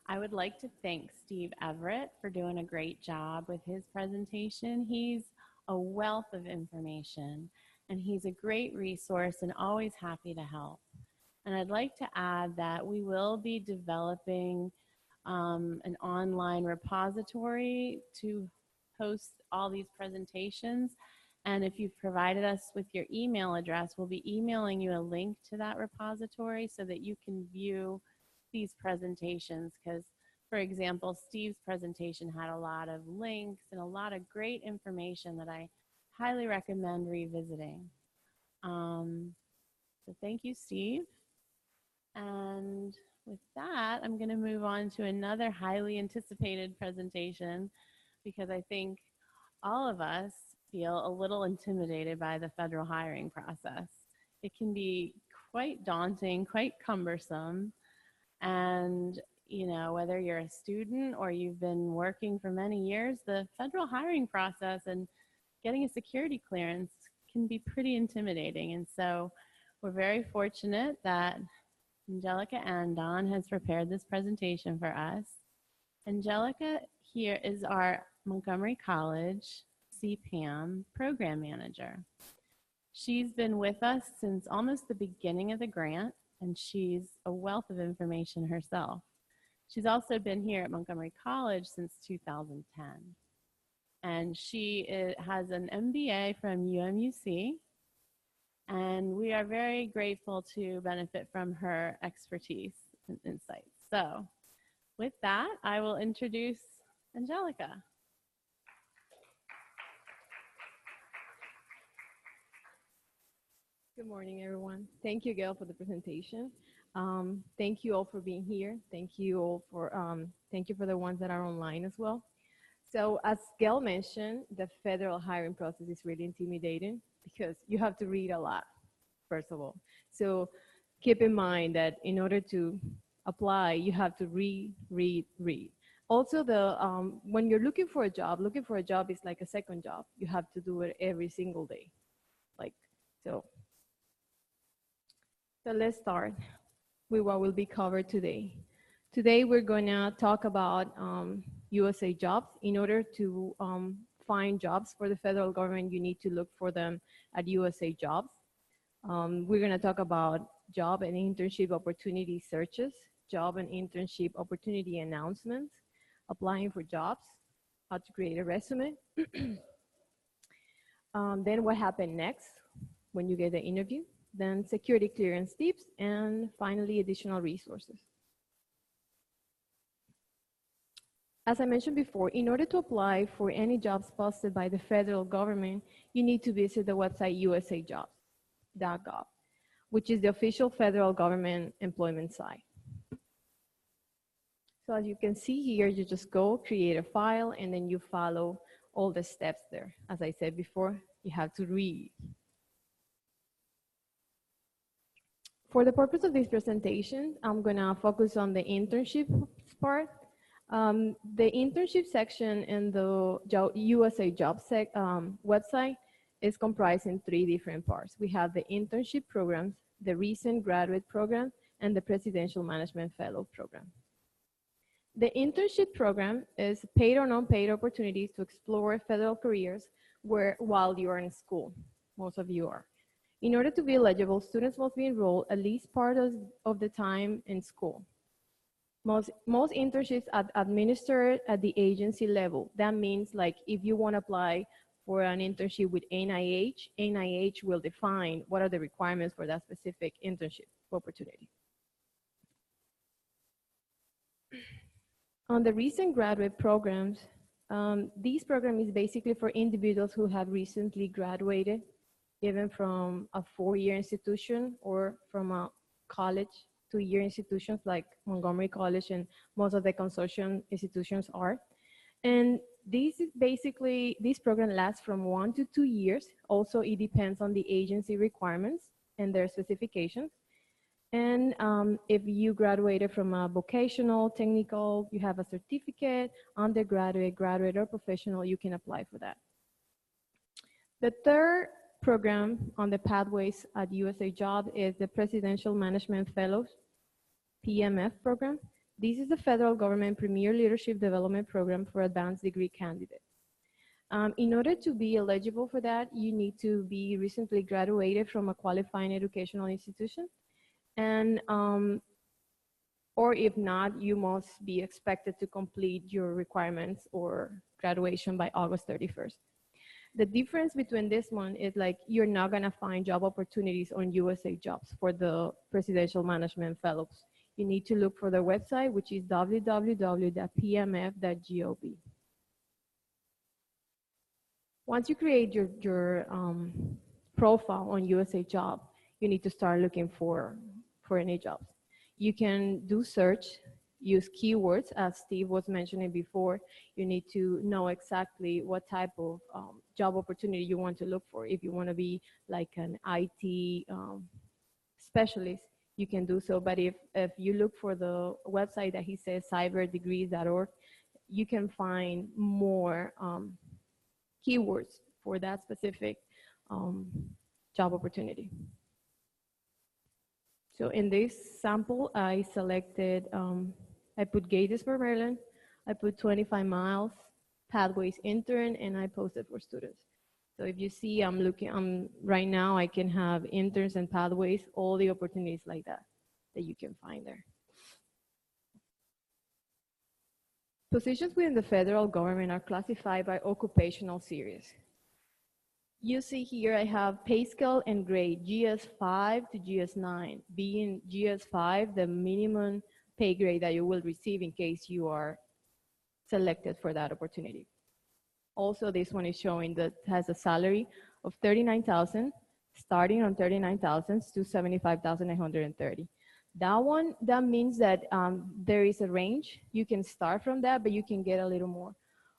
I would like to thank Steve Everett for doing a great job with his presentation. He's a wealth of information and he's a great resource and always happy to help. And I'd like to add that we will be developing an online repository to host all these presentations. And if you've provided us with your email address, we'll be emailing you a link to that repository so that you can view these presentations. Because, for example, Steve's presentation had a lot of links and a lot of great information that I highly recommend revisiting. So thank you, Steve. And with that, I'm going to move on to another highly anticipated presentation because I think all of us feel a little intimidated by the federal hiring process. It can be quite daunting, quite cumbersome, and whether you're a student or you've been working for many years, the federal hiring process and getting a security clearance can be pretty intimidating. And so we're very fortunate that Angelica Andon has prepared this presentation for us. Angelica here is our Montgomery College CPAM program manager. She's been with us since almost the beginning of the grant, and she's a wealth of information herself. She's also been here at Montgomery College since 2010. And she has an MBA from UMUC, and we are very grateful to benefit from her expertise and insights. So with that, I will introduce Angelica. Good morning, everyone. Thank you, Gayle, for the presentation. Thank you all for being here. Thank you all for the ones that are online as well. So as Gayle mentioned, the federal hiring process is really intimidating because you have to read a lot, first of all. So keep in mind that in order to apply, you have to read. Also, when you're looking for a job is like a second job. You have to do it every single day. So let's start with what will be covered today. Today, we're going to talk about Usajobs. In order to find jobs for the federal government, you need to look for them at Usajobs. We're going to talk about job and internship opportunity searches, job and internship opportunity announcements, applying for jobs, how to create a resume. Then what happened next when you get the interview, then security clearance tips, and finally additional resources. As I mentioned before, in order to apply for any jobs posted by the federal government, you need to visit the website usajobs.gov, which is the official federal government employment site. So as you can see here, you just go create a file and then you follow all the steps there. As I said before, you have to read. For the purpose of this presentation, I'm gonna focus on the internship part. The internship section in the Usajobs website is comprised in 3 different parts. We have the internship programs, the recent graduate program, and the presidential management fellow program. The internship program is paid or non-paid opportunities to explore federal careers while you are in school. Most of you are. In order to be eligible, students must be enrolled at least part of the time in school. Most internships are administered at the agency level. That means like if you want to apply for an internship with NIH will define what are the requirements for that specific internship opportunity. On the recent graduate programs, this program is basically for individuals who have recently graduated, even from a 4-year institution or from a college, 2-year institutions like Montgomery College and most of the consortium institutions are. And this program lasts from 1 to 2 years. Also, it depends on the agency requirements and their specifications. And if you graduated from a vocational, technical, you have a certificate, undergraduate, graduate, or professional, you can apply for that. The third program on the pathways at Usajobs is the Presidential Management Fellows, PMF program. This is the federal government premier leadership development program for advanced degree candidates. In order to be eligible for that, you need to be recently graduated from a qualifying educational institution. And, or if not, you must be expected to complete your requirements or graduation by August 31st. The difference between this one is like you're not gonna find job opportunities on Usajobs for the Presidential Management Fellows. You need to look for their website, which is www.pmf.gov. Once you create your profile on USA Job, you need to start looking for any jobs. You can do search, use keywords, as Steve was mentioning before. You need to know exactly what type of job opportunity you want to look for. If you want to be like an IT specialist, you can do so. But if you look for the website that he says, cyberdegrees.org, you can find more keywords for that specific job opportunity. So in this sample, I selected, I put Gatesburg, Maryland, I put 25 miles, pathways intern, and I posted for students. So if you see, I'm right now, I can have interns and pathways, all the opportunities like that you can find there. Positions within the federal government are classified by occupational series. You see here I have pay scale and grade, GS5 to GS9, being GS5 the minimum pay grade that you will receive in case you are selected for that opportunity. Also, this one is showing that has a salary of $39,000, starting on $39,000 to $75,930. That one, that means that there is a range. You can start from that, but you can get a little more.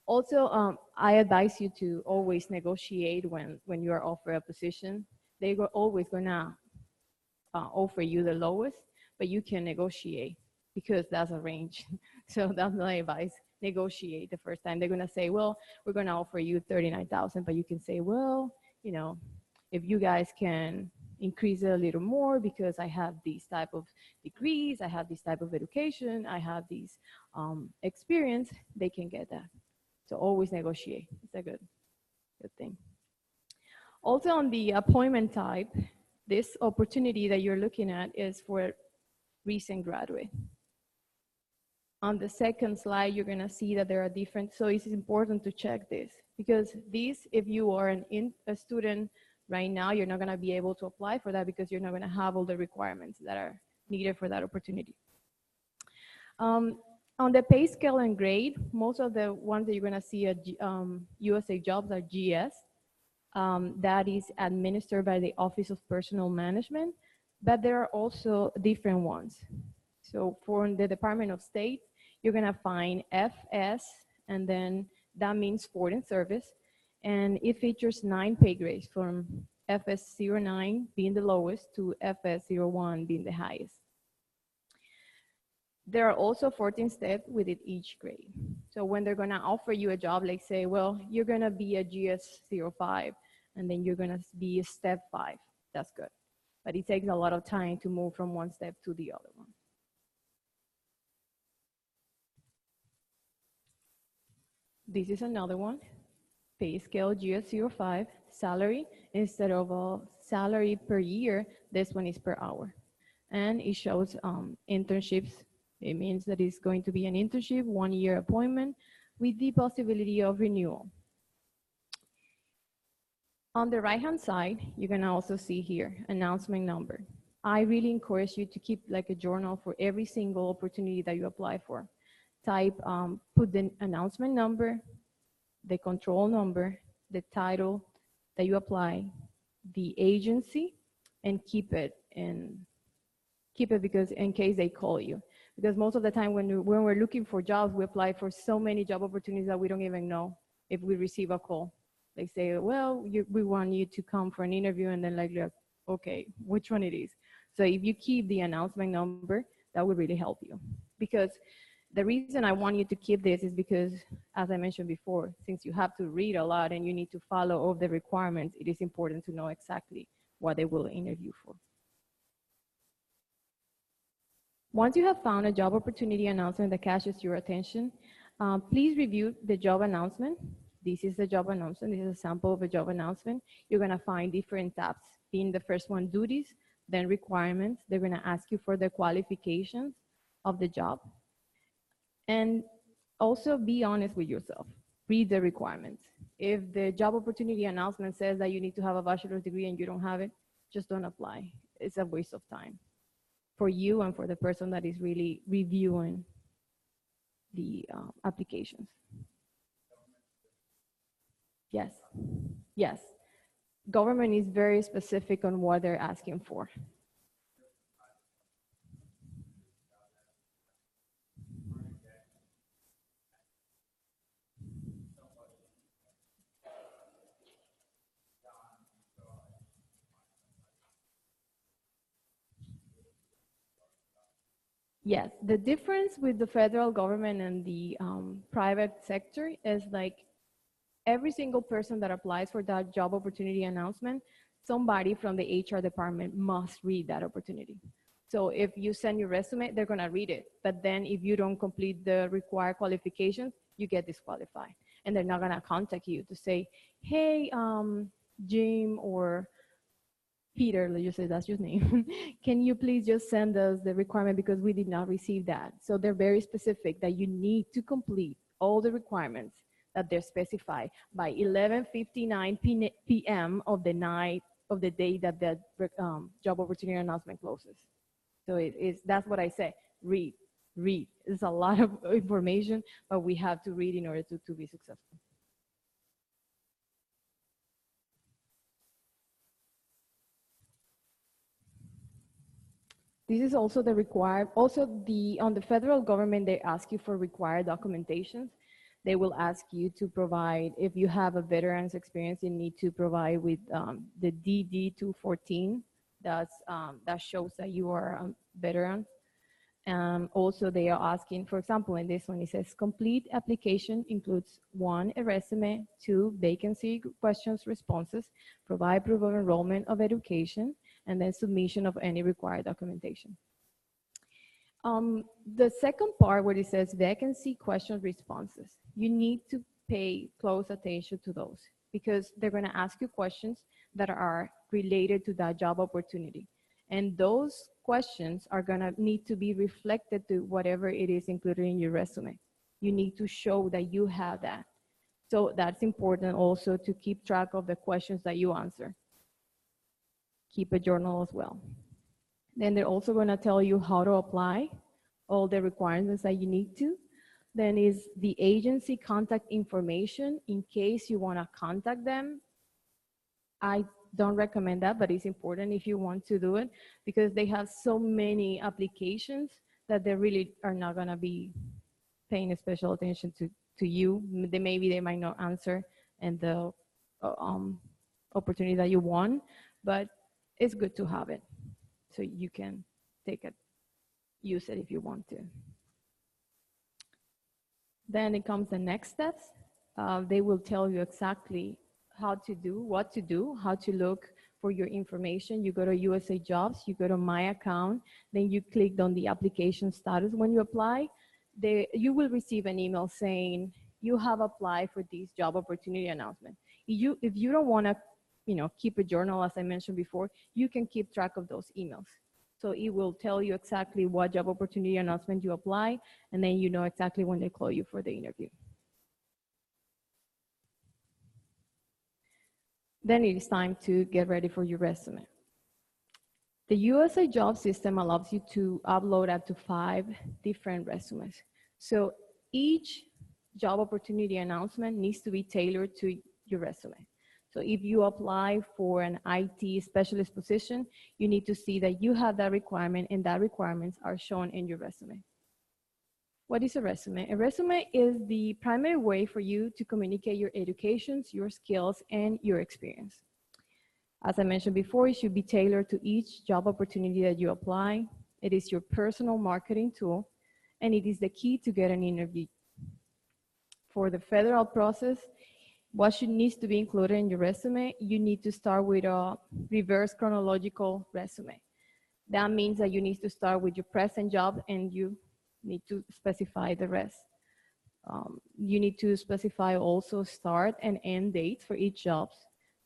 Also, I advise you to always negotiate when you are offered a position. They're always gonna offer you the lowest, but you can negotiate because that's a range. So that's my advice. Negotiate the first time. They're gonna say, well, we're gonna offer you $39,000, but you can say, well, you know, if you guys can increase it a little more because I have these type of degrees, I have this type of education, I have these experience, they can get that. So always negotiate. It's a good thing. Also on the appointment type, this opportunity that you're looking at is for recent graduate. On the second slide, you're gonna see that there are different, so it's important to check this because this, if you are a student right now, you're not gonna be able to apply for that because you're not gonna have all the requirements that are needed for that opportunity. On the pay scale and grade, most of the ones that you're gonna see at USA Jobs are GS. That is administered by the Office of Personnel Management, but there are also different ones. So for the Department of State, you're gonna find FS, and then that means foreign service, and it features 9 pay grades from FS09 being the lowest to FS01 being the highest. There are also 14 steps within each grade. So when they're gonna offer you a job, like say, well, you're gonna be a GS05, and then you're gonna be a step 5, that's good. But it takes a lot of time to move from one step to the other one. This is another one, pay scale GS05, salary, instead of a salary per year, this one is per hour. And it shows internships. It means that it's going to be an internship, 1-year appointment with the possibility of renewal. On the right-hand side, you're gonna also see here, announcement number. I really encourage you to keep like a journal for every single opportunity that you apply for. Type, put the announcement number, the control number, the title that you apply, the agency, and keep it because in case they call you. Because most of the time when we're looking for jobs, we apply for so many job opportunities that we don't even know if we receive a call. They say, well, we want you to come for an interview, and then like, okay, which one it is? So if you keep the announcement number, that would really help you. Because the reason I want you to keep this is because, as I mentioned before, since you have to read a lot and you need to follow all the requirements, it is important to know exactly what they will interview for. Once you have found a job opportunity announcement that catches your attention, please review the job announcement. This is the job announcement. This is a sample of a job announcement. You're gonna find different tabs. Being the first one, duties, then requirements. They're gonna ask you for the qualifications of the job. And also be honest with yourself. Read the requirements. If the job opportunity announcement says that you need to have a bachelor's degree and you don't have it, just don't apply. It's a waste of time for you and for the person that is really reviewing the applications. Yes, yes. government is very specific on what they're asking for. Yes, the difference with the federal government and the private sector is like every single person that applies for that job opportunity announcement, somebody from the HR department must read that opportunity. So if you send your resume, they're gonna read it. But then if you don't complete the required qualifications, you get disqualified. And they're not gonna contact you to say, hey, Jim or Peter, let's just say that's your name. Can you please just send us the requirement because we did not receive that? So they're very specific that you need to complete all the requirements that they're specified by 11:59 p.m. of the night of the day that the job opportunity announcement closes. So that's what I say, read. It's a lot of information, but we have to read in order to be successful. This is also the required, on the federal government, they ask you for required documentations. They will ask you to provide, if you have a veteran's experience, you need to provide with the DD-214. That shows that you are a veteran. Also, they are asking, for example, in this one, it says complete application includes 1, a resume, 2, vacancy questions, responses, provide proof of enrollment of education, and then submission of any required documentation. The second part where it says vacancy questions, responses, you need to pay close attention to those because they're gonna ask you questions that are related to that job opportunity. And those questions are gonna need to be reflected to whatever it is included in your resume. You need to show that you have that. So that's important also to keep track of the questions that you answer. Keep a journal as well. Then they're also gonna tell you how to apply, all the requirements that you need to. Then is the agency contact information in case you wanna contact them. I don't recommend that, but it's important if you want to do it because they have so many applications that they really are not gonna be paying special attention to you. Maybe they might not answer and the opportunity that you want, but it's good to have it so you can use it if you want to. Then it comes the next steps. They will tell you exactly how to do, what to do, how to look for your information. You go to Usajobs, you go to My Account, then you click on the application status. When you apply, you will receive an email saying you have applied for this job opportunity announcement. If you don't want to keep a journal, as I mentioned before, you can keep track of those emails. So it will tell you exactly what job opportunity announcement you apply, and then you know exactly when they call you for the interview. Then it is time to get ready for your resume. The Usajobs system allows you to upload up to 5 different resumes. So each job opportunity announcement needs to be tailored to your resume. So if you apply for an IT specialist position, you need to see that you have that requirement and that requirements are shown in your resume. What is a resume? A resume is the primary way for you to communicate your educations, your skills, and your experience. As I mentioned before, it should be tailored to each job opportunity that you apply. It is your personal marketing tool, and it is the key to get an interview. For the federal process, what needs to be included in your resume, you need to start with a reverse chronological resume. That means that you need to start with your present job and you need to specify the rest. You need to specify also start and end dates for each job,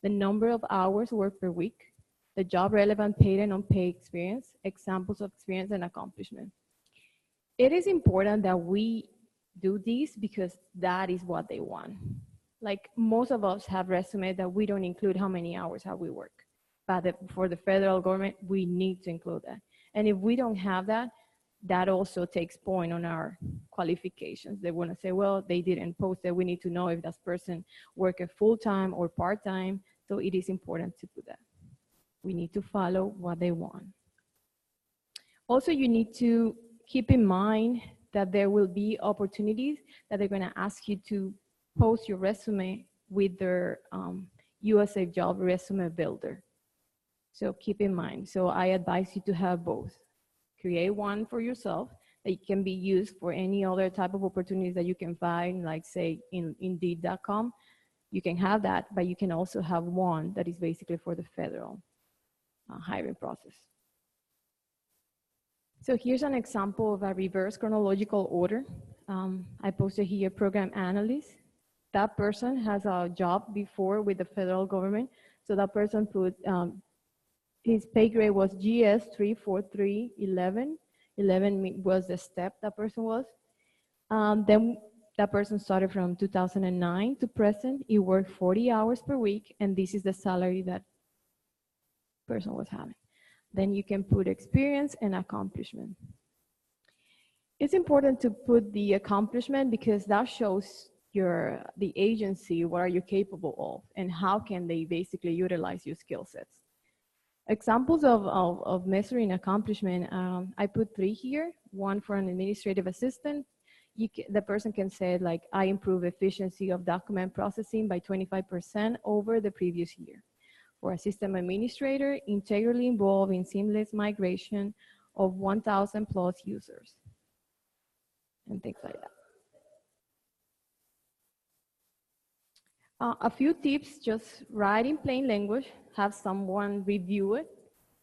the number of hours worked per week, the job relevant paid and unpaid experience, examples of experience and accomplishment. It is important that we do this because that is what they want. Like most of us have resumes that we don't include how many hours have we worked. But for the federal government, we need to include that. And if we don't have that, that also takes point on our qualifications. They want to say, well, they didn't post it. We need to know if that person working full-time or part-time. So it is important to do that. We need to follow what they want. Also, you need to keep in mind that there will be opportunities that they're going to ask you to post your resume with their Usajobs resume builder. So keep in mind. So I advise you to have both. Create one for yourself that can be used for any other type of opportunities that you can find, like say in Indeed.com. You can have that, but you can also have one that is basically for the federal hiring process. So here's an example of a reverse chronological order. I posted here program analyst. That person has a job before with the federal government. So that person put, his pay grade was GS 34311. 11 was the step that person was. Then that person started from 2009 to present. He worked 40 hours per week, and this is the salary that person was having. Then you can put experience and accomplishment. It's important to put the accomplishment because that shows the agency what are you capable of and how can they basically utilize your skill sets. Examples of measuring accomplishment, I put 3 here. One for an administrative assistant. The person can say like, I improve efficiency of document processing by 25% over the previous year. For a system administrator, integrally involved in seamless migration of 1,000 plus users, and things like that. A few tips, just write in plain language, have someone review it.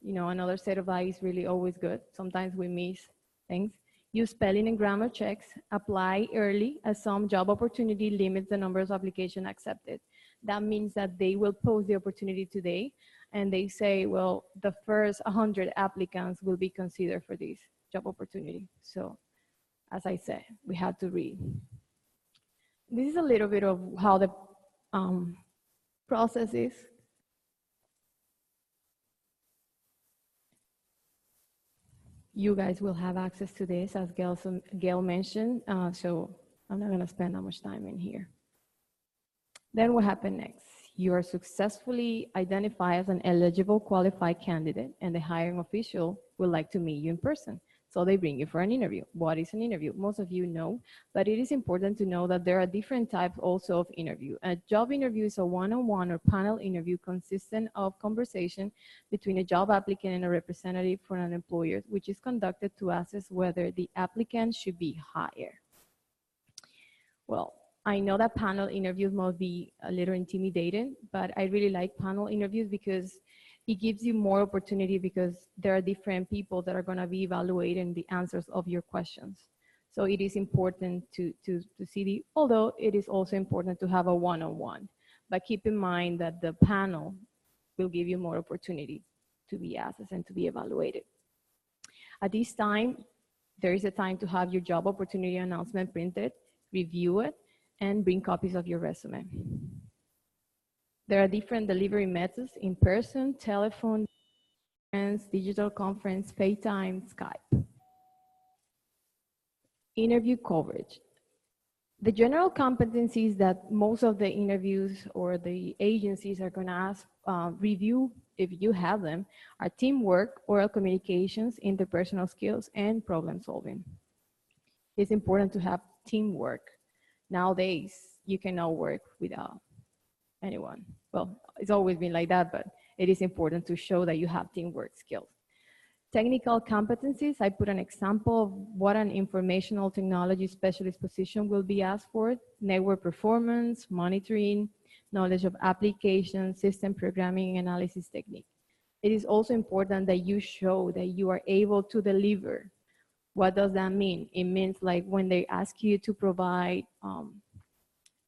You know, another set of eyes is really always good. Sometimes we miss things. Use spelling and grammar checks. Apply early, as some job opportunity limits the number of applications accepted. That means that they will post the opportunity today, and they say, well, the first 100 applicants will be considered for this job opportunity. So, as I said, we have to read. This is a little bit of how the process is. You guys will have access to this, as Gayle mentioned, so I'm not gonna spend that much time in here. Then what happened next? You are successfully identified as an eligible qualified candidate, and the hiring official would like to meet you in person. So they bring you for an interview. What is an interview? Most of you know, but it is important to know that there are different types also of interview. A job interview is a one-on-one or panel interview consisting of conversation between a job applicant and a representative for an employer, which is conducted to assess whether the applicant should be hired. Well, I know that panel interviews must be a little intimidating, but I really like panel interviews because it gives you more opportunity because there are different people that are going to be evaluating the answers of your questions. So it is important to see although it is also important to have a one-on-one, but keep in mind that the panel will give you more opportunity to be asked and to be evaluated. At this time, there is a time to have your job opportunity announcement printed, review it, and bring copies of your resume. There are different delivery methods: in person, telephone, digital conference, FaceTime, Skype. Interview coverage. The general competencies that most of the interviews or the agencies are going to ask, review if you have them, are teamwork, oral communications, interpersonal skills, and problem solving. It's important to have teamwork. Nowadays, you cannot work without anyone. Well, it's always been like that, but it is important to show that you have teamwork skills. Technical competencies, I put an example of what an informational technology specialist position will be asked for: network performance, monitoring, knowledge of application, system programming, analysis technique. It is also important that you show that you are able to deliver. What does that mean? It means like when they ask you to provide,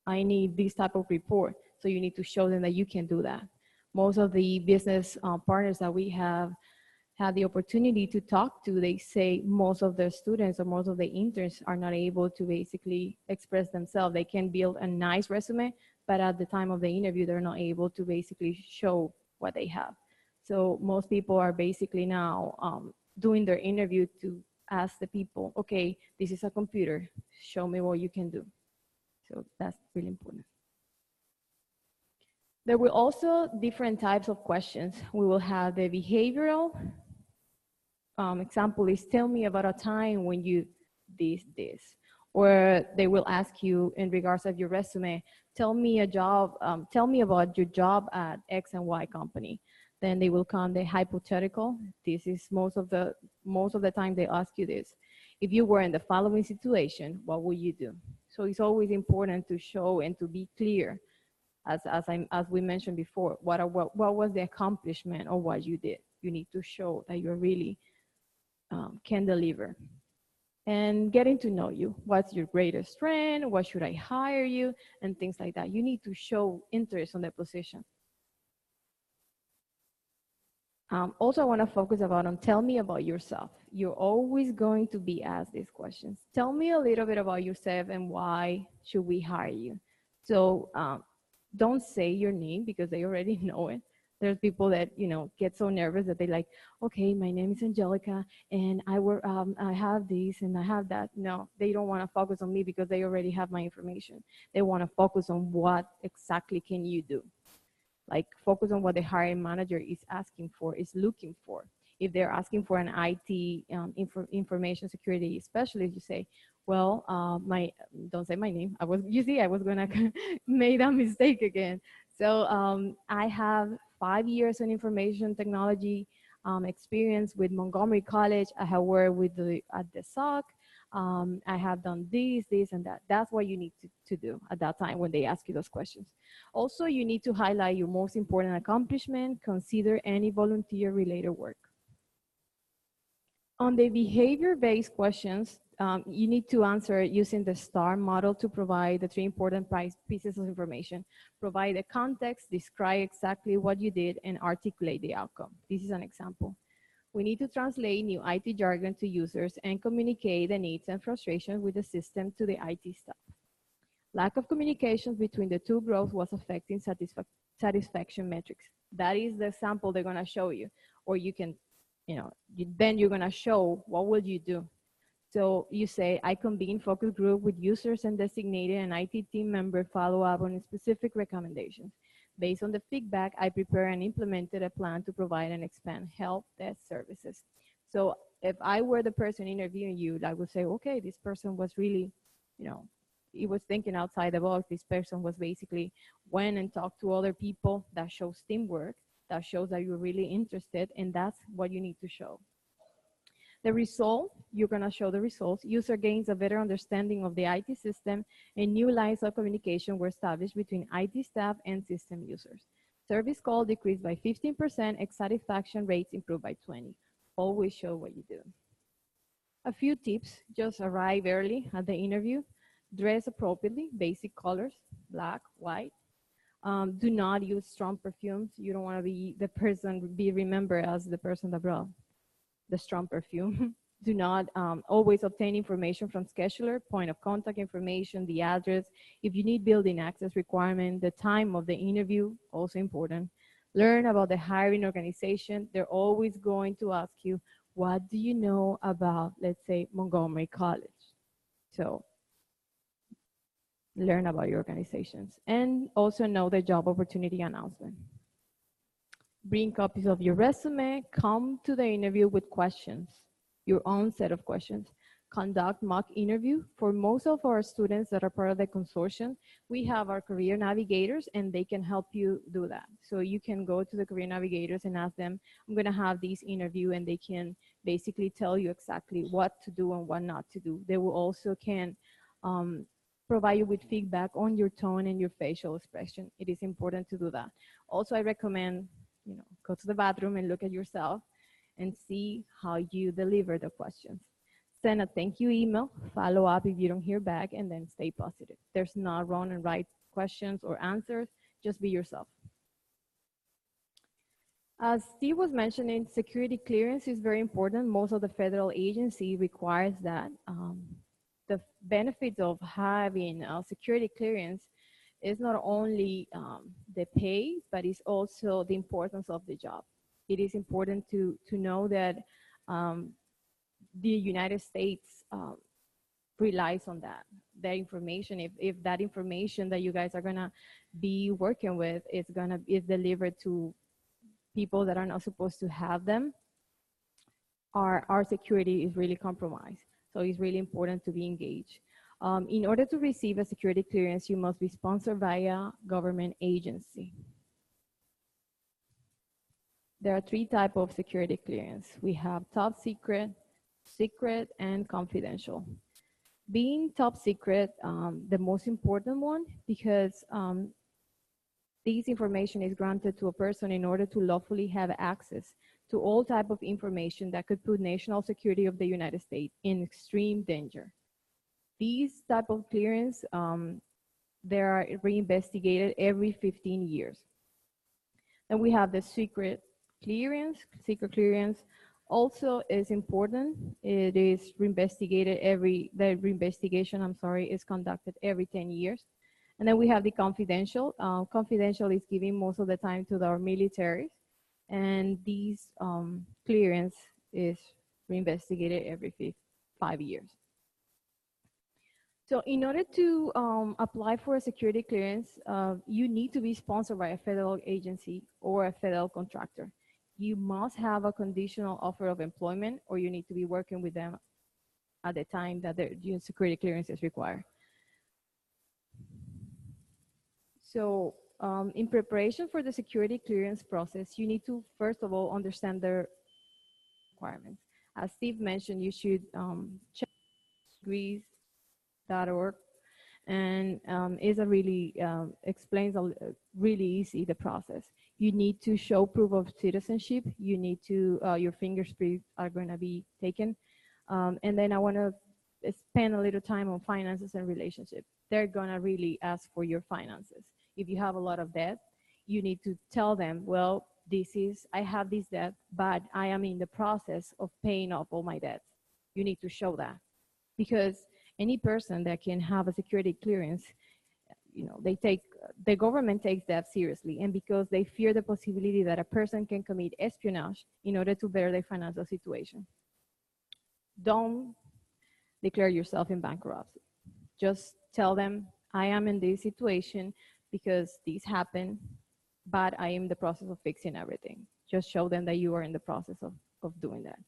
I need this type of report, so you need to show them that you can do that. Most of the business partners that we have had the opportunity to talk to, they say most of their students or most of the interns are not able to basically express themselves. They can build a nice resume, but at the time of the interview, they're not able to basically show what they have. So most people are basically now doing their interview to ask the people, okay, this is a computer, show me what you can do. So that's really important. There will also different types of questions. We will have the behavioral. Example is, tell me about a time when you did this. Or they will ask you in regards of your resume, tell me about your job at X and Y company. Then they will come the hypothetical. This is most of the time they ask you this. If you were in the following situation, what would you do? So it's always important to show and to be clear, as we mentioned before, what was the accomplishment of what you did. You need to show that you really can deliver. And getting to know you. What's your greatest strength? What should I hire you? And things like that. You need to show interest on the position. Also, I want to focus on tell me about yourself. You're always going to be asked these questions. Tell me a little bit about yourself and why should we hire you? So don't say your name because they already know it. There's people that, get so nervous that they like, okay, my name is Angelica and I have this and I have that. No, they don't want to focus on me because they already have my information. They want to focus on what exactly can you do. Like focus on what the hiring manager is asking for, is looking for. If they're asking for an IT information security specialist, you say, well, don't say my name. I was gonna make that mistake again. So I have 5 years in information technology experience with Montgomery College. I have worked at the SOC. I have done this, and that. That's what you need to do at that time when they ask you those questions. Also, you need to highlight your most important accomplishment. Consider any volunteer-related work. On the behavior-based questions, you need to answer using the STAR model to provide the 3 important pieces of information. Provide the context, describe exactly what you did, and articulate the outcome. This is an example. We need to translate new IT jargon to users and communicate the needs and frustrations with the system to the IT staff. Lack of communication between the 2 groups was affecting satisfaction metrics. That is the example they're going to show you. Or you can, then you're going to show what will you do. So you say, I convene focus group with users and designated an IT team member follow up on specific recommendations. Based on the feedback, I prepared and implemented a plan to provide and expand help desk services. So if I were the person interviewing you, I would say, okay, this person was really, he was thinking outside the box. This person was basically went and talked to other people. That shows teamwork. That shows that you're really interested, and that's what you need to show. The result, you're going to show the results. User gains a better understanding of the IT system, and new lines of communication were established between IT staff and system users. Service call decreased by 15%, and satisfaction rates improved by 20%. Always show what you do. A few tips: just arrive early at the interview. Dress appropriately, basic colors, black, white. Do not use strong perfumes. You don't want to be remembered as the person that brought the strong perfume. Do not always obtain information from scheduler, point of contact information, the address. If you need building access requirement, the time of the interview, also important. Learn about the hiring organization. They're always going to ask you, what do you know about, let's say, Montgomery College? So learn about your organizations. And also know the job opportunity announcement. Bring copies of your resume. Come to the interview with questions, your own set of questions. Conduct mock interview. For most of our students that are part of the consortium, we have our career navigators, and they can help you do that. So you can go to the career navigators and ask them, I'm going to have this interview, and they can basically tell you exactly what to do and what not to do. They will also can provide you with feedback on your tone and your facial expression. It is important to do that. Also, I recommend go to the bathroom and look at yourself and see how you deliver the questions. Send a thank you email, follow up if you don't hear back, and then stay positive. There's no wrong and right questions or answers. Just be yourself. As Steve was mentioning, security clearance is very important. Most of the federal agency requires that. The benefits of having a security clearance is not only the pay, but it's also the importance of the job. It is important to know that the United States relies on that information. If that information that you guys are gonna be working with is delivered to people that are not supposed to have them, our security is really compromised. So it's really important to be engaged. In order to receive a security clearance, you must be sponsored by a government agency. There are 3 types of security clearance. We have top secret, secret, and confidential. Being top secret, the most important one, because this information is granted to a person in order to lawfully have access to all type of information that could put national security of the United States in extreme danger. These type of clearance, they are reinvestigated every 15 years. Then we have the secret clearance. Secret clearance also is important. It is reinvestigated the reinvestigation, is conducted every 10 years. And then we have the confidential. Confidential is given most of the time to our militaries. And these clearance is reinvestigated every 5 years. So in order to apply for a security clearance, you need to be sponsored by a federal agency or a federal contractor. You must have a conditional offer of employment, or you need to be working with them at the time that the security clearance is required. So in preparation for the security clearance process, you need to, first of all, understand their requirements. As Steve mentioned, you should check degrees.org, and is a really explains really easy the process. You need to show proof of citizenship. You need to your fingerprints are going to be taken, and then I want to spend a little time on finances and relationship. They're going to really ask for your finances. If you have a lot of debt, you need to tell them, well, I have this debt, but I am in the process of paying off all my debts. You need to show that, because any person that can have a security clearance, the government takes that seriously, and because they fear the possibility that a person can commit espionage in order to better their financial situation. Don't declare yourself in bankruptcy. Just tell them, I am in this situation because this happened, but I am in the process of fixing everything. Just show them that you are in the process of doing that.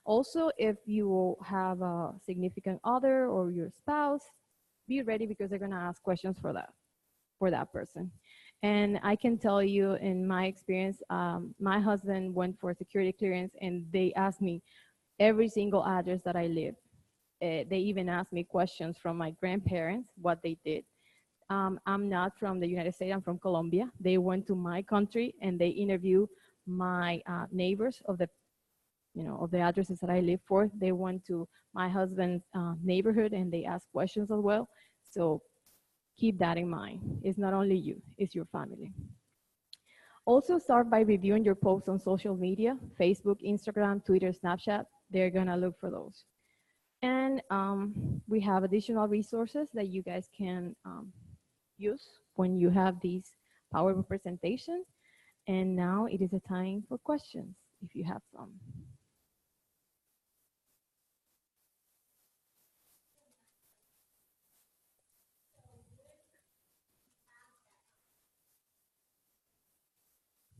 Also, if you have a significant other or your spouse, be ready, because they're going to ask questions for that person. And I can tell you, in my experience, my husband went for security clearance, and they asked me every single address that I live. They even asked me questions from my grandparents, what they did. I'm not from the United States, I'm from Colombia. They went to my country and they interviewed my neighbors of the addresses that I live for. They went to my husband's neighborhood and they asked questions as well. So keep that in mind. It's not only you, it's your family. Also start by reviewing your posts on social media, Facebook, Instagram, Twitter, Snapchat. They're gonna look for those. And we have additional resources that you guys can use when you have these PowerPoint presentations. And now it is a time for questions, if you have some.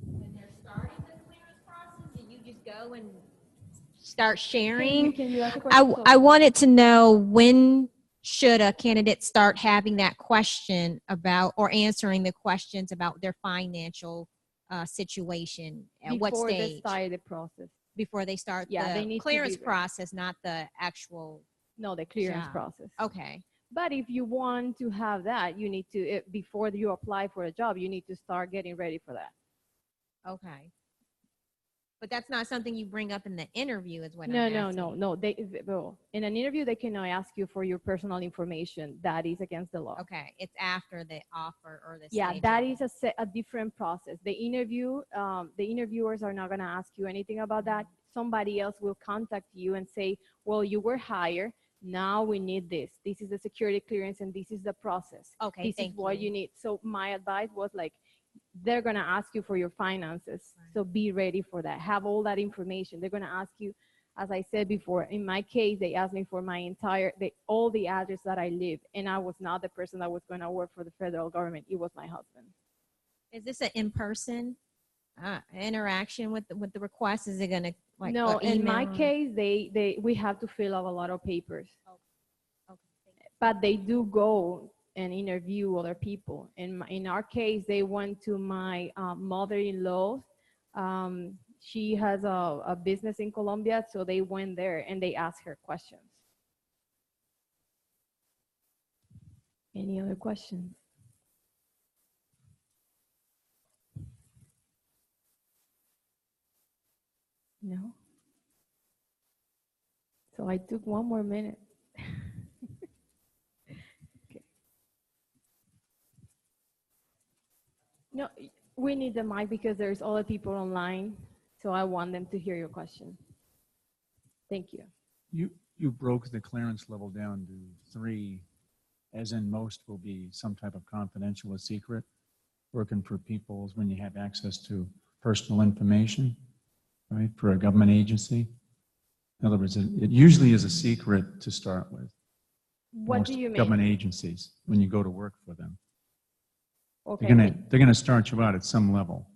When they're starting the clearance process, did you just go and start sharing? Can you ask a question? I wanted to know, when should a candidate start having that question about, or answering the questions about their financial situation? At what Before they stage? start the process. Before they start Yeah, they the need to clearance be ready. process, not the actual. No, the clearance job. process. Okay. But if you want to have that, you need to, before you apply for a job, you need to start getting ready for that. Okay. But that's not something you bring up in the interview, is what No, I'm no, asking. no, no. Well, in an interview, they cannot ask you for your personal information. That is against the law. Okay, it's after the offer or the Yeah, stage that of- is a different process. The interviewers are not going to ask you anything about that. Somebody else will contact you and say, well, you were hired. Now we need this. This is the security clearance and this is the process. Okay, This is what you need. So my advice was like, they're going to ask you for your finances. Right. So be ready for that. Have all that information. They're going to ask you As I said before, in my case, they asked me for my all the address that I live, and I was not the person that was going to work for the federal government. It was my husband. Is this an in-person interaction with the request? Is it going to like No, in my email? case, we have to fill out a lot of papers. Okay. But they do go and interview other people. In our case, they went to my mother-in-law. She has a business in Colombia, so they went there and they asked her questions. Any other questions? No? So I took one more minute. Okay. No, we need the mic because there's other people online, so I want them to hear your question. Thank you. You broke the clearance level down to 3, as in most will be some type of confidential or secret. Working for people is when you have access to personal information, right, for a government agency. In other words, it usually is a secret to start with. What Most do you mean? government agencies, when you go to work for them. Okay. They're gonna start you out at some level.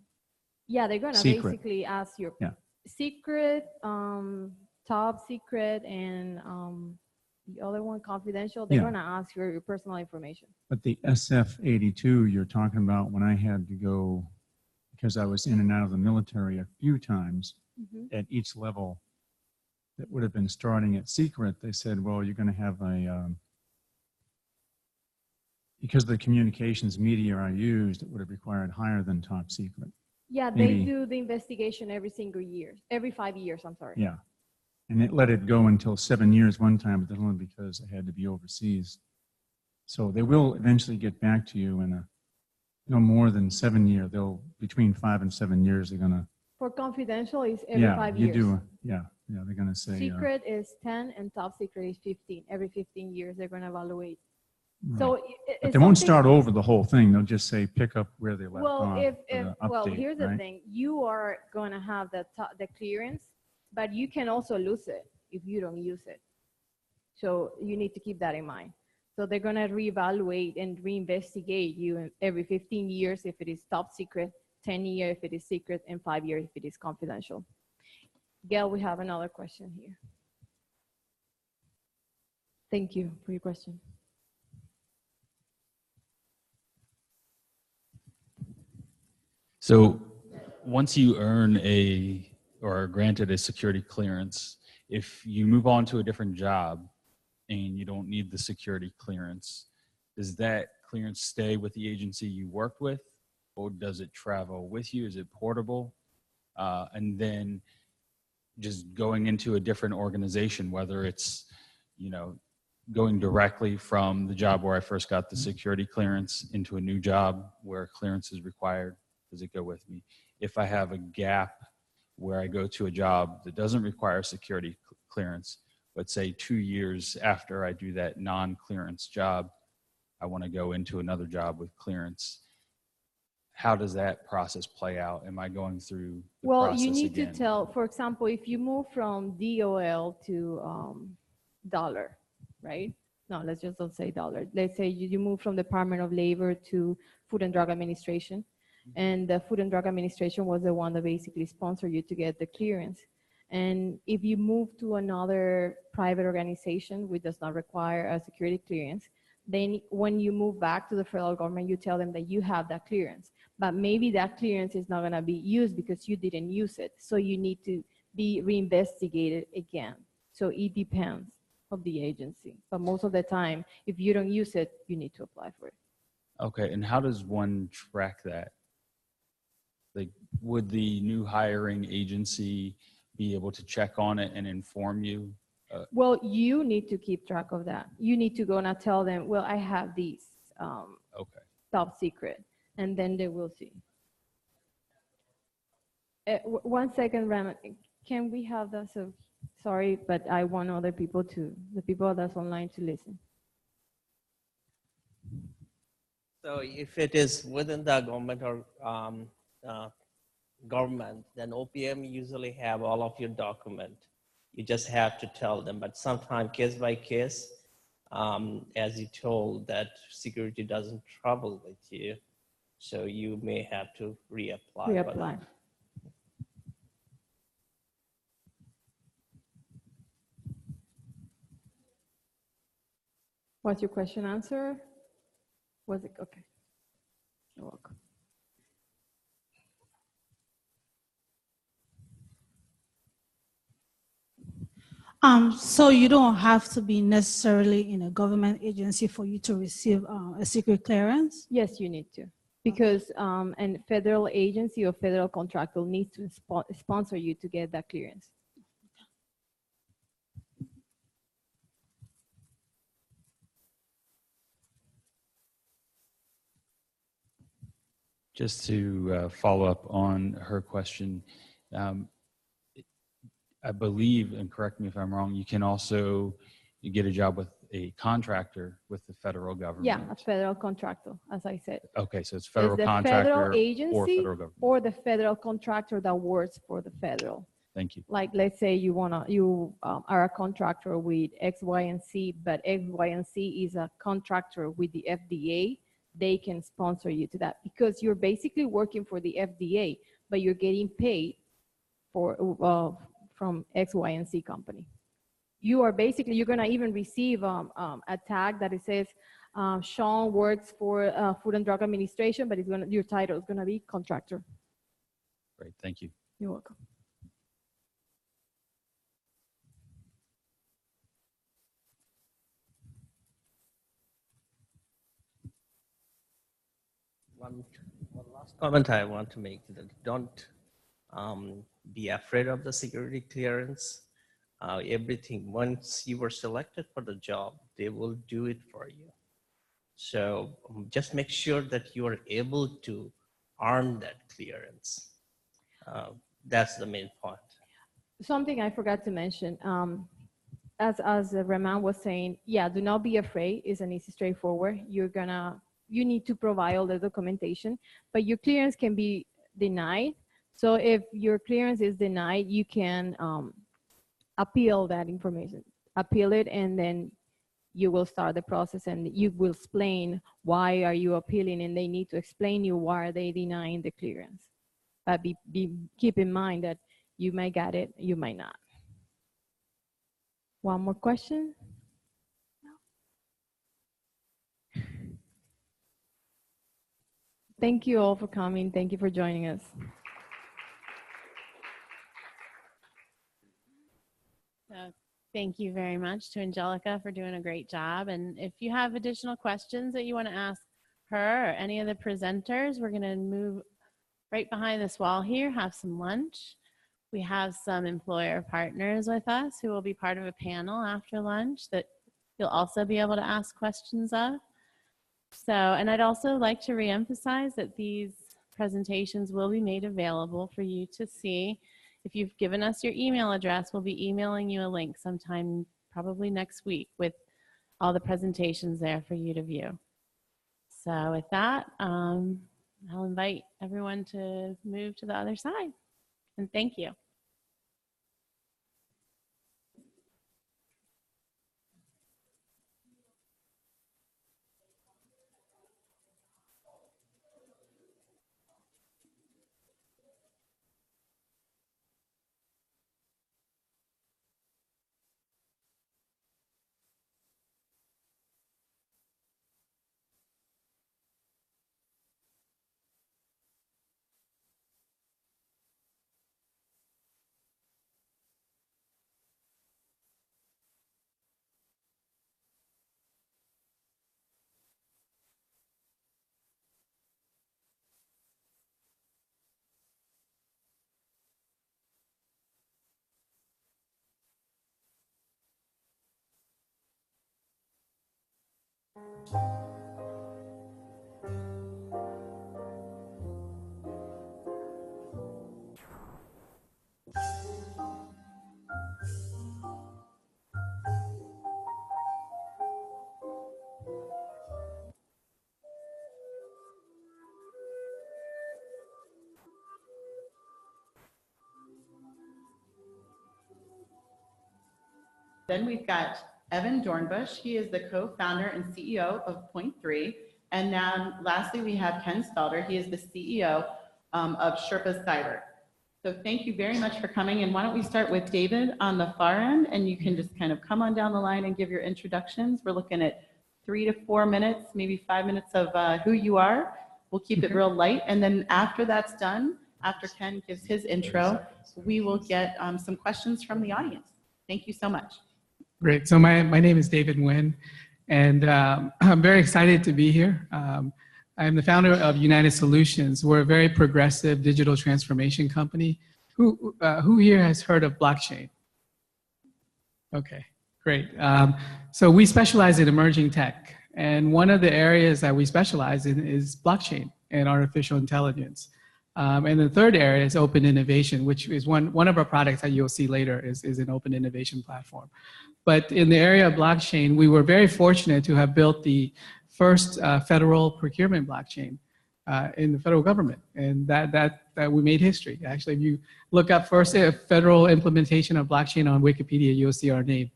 Yeah, they're gonna Secret. basically ask your Yeah. secret, top secret, and the other one confidential. They're Yeah. gonna ask your personal information. But the SF-82 you're talking about, when I had to go, because I was in and out of the military a few times, at each level that would have been starting at secret, they said, well, you're going to have a, because the communications media I used, it would have required higher than top secret. Yeah, Maybe. they do the investigation every single year, every 5 years, I'm sorry. Yeah. And it let it go until 7 years one time, but that's only because I had to be overseas. So they will eventually get back to you in no more than 7 years. Between 5 and 7 years, they're going to. For confidential, it's every 5 years. Yeah, they're going to say. Secret is 10 and top secret is 15. Every 15 years, they're going to evaluate. Right. So But they won't start over the whole thing. They'll just say pick up where they left well, off. well, here's the right? thing: you are going to have the clearance, but you can also lose it if you don't use it. So you need to keep that in mind. So they're going to reevaluate and reinvestigate you every 15 years if it is top secret, 10 years if it is secret, and 5 years if it is confidential. Gail, we have another question here. Thank you for your question. So once you earn or are granted a security clearance, if you move on to a different job and you don't need the security clearance, does that clearance stay with the agency you worked with, or does it travel with you? Is it portable? And then just going into a different organization, whether it's, going directly from the job where I first got the security clearance into a new job where clearance is required, does it go with me? If I have a gap where I go to a job that doesn't require security clearance, but say 2 years after I do that non-clearance job, I want to go into another job with clearance, how does that process play out? Am I going through the process you need again? to tell, for example, if you move from DOL to dollar, right? No, let's just don't say dollar. Let's say you move from Department of Labor to Food and Drug Administration, and the Food and Drug Administration was the one that basically sponsored you to get the clearance. And if you move to another private organization which does not require a security clearance, then when you move back to the federal government, you tell them that you have that clearance. But maybe that clearance is not going to be used because you didn't use it. So you need to be reinvestigated again. So it depends of the agency. But most of the time, if you don't use it, you need to apply for it. Okay, and how does one track that? Like, would the new hiring agency be able to check on it and inform you? Well, you need to keep track of that. You need to go and tell them, well, I have these Okay. top secret, and then they will see. 1 second, Ram. Can we have that? So sorry, but I want other people the people that's online to listen. So if it is within the government or government, then OPM usually have all of your document. You just have to tell them, but sometimes case by case, as you told that security doesn't trouble with you, so you may have to reapply. Reapply. Was your question answered? Was it okay? You're welcome. So you don't have to be necessarily in a government agency for you to receive a secret clearance? Yes, you need to, because a federal agency or federal contractor needs to sponsor you to get that clearance. Just to follow up on her question, I believe, and correct me if I'm wrong, you can also get a job with a contractor with the federal government. Yeah, a federal contractor, as I said. Okay, so it's federal the contractor federal agency or federal government. or the federal contractor that works for the federal. Thank you. Like, let's say you are a contractor with X, Y, and Z, but X, Y, and Z is a contractor with the FDA. They can sponsor you to that because you're basically working for the FDA, but you're getting paid for from X, Y, and Z company. You are basically, you're gonna even receive a tag that it says Sean works for Food and Drug Administration, but your title is gonna be contractor. Great, thank you. You're welcome. One last comment I want to make, that don't be afraid of the security clearance. Everything, once you were selected for the job, they will do it for you. So just make sure that you are able to earn that clearance. That's the main point. Something I forgot to mention, as Raman was saying, yeah, do not be afraid. It's an easy, straightforward. You need to provide all the documentation, but your clearance can be denied. So if your clearance is denied, you can appeal that information, appeal it, and then you will start the process and you will explain why are you appealing, and they need to explain you why are they denying the clearance. But keep in mind that you might get it, you might not. One more question? Thank you all for coming. Thank you for joining us. Thank you very much to Angelica for doing a great job. And if you have additional questions that you want to ask her or any of the presenters, we're going to move right behind this wall here, have some lunch. We have some employer partners with us who will be part of a panel after lunch that you'll also be able to ask questions of. So, and I'd also like to reemphasize that these presentations will be made available for you to see. If you've given us your email address, we'll be emailing you a link sometime probably next week with all the presentations there for you to view. So with that, I'll invite everyone to move to the other side. And thank you. Then we've got Evan Dornbush. He is the co-founder and CEO of Point3. And now lastly, we have Ken Stalder. He is the CEO of Sherpa Cyber. So thank you very much for coming. And why don't we start with David on the far end, and you can just kind of come on down the line and give your introductions. We're looking at 3 to 4 minutes, maybe 5 minutes of who you are. We'll keep it real light. And then after that's done, after Ken gives his intro, we will get some questions from the audience. Thank you so much. Great. So my name is David Nguyen, and I'm very excited to be here. I'm the founder of United Solutions. We're a very progressive digital transformation company. Who here has heard of blockchain? Okay, great. So we specialize in emerging tech, and one of the areas that we specialize in is blockchain and artificial intelligence. And the third area is open innovation, which is one of our products that you'll see later is an open innovation platform. But in the area of blockchain, we were very fortunate to have built the first federal procurement blockchain in the federal government, and that we made history. Actually, if you look up first federal implementation of blockchain on Wikipedia, you'll see our name.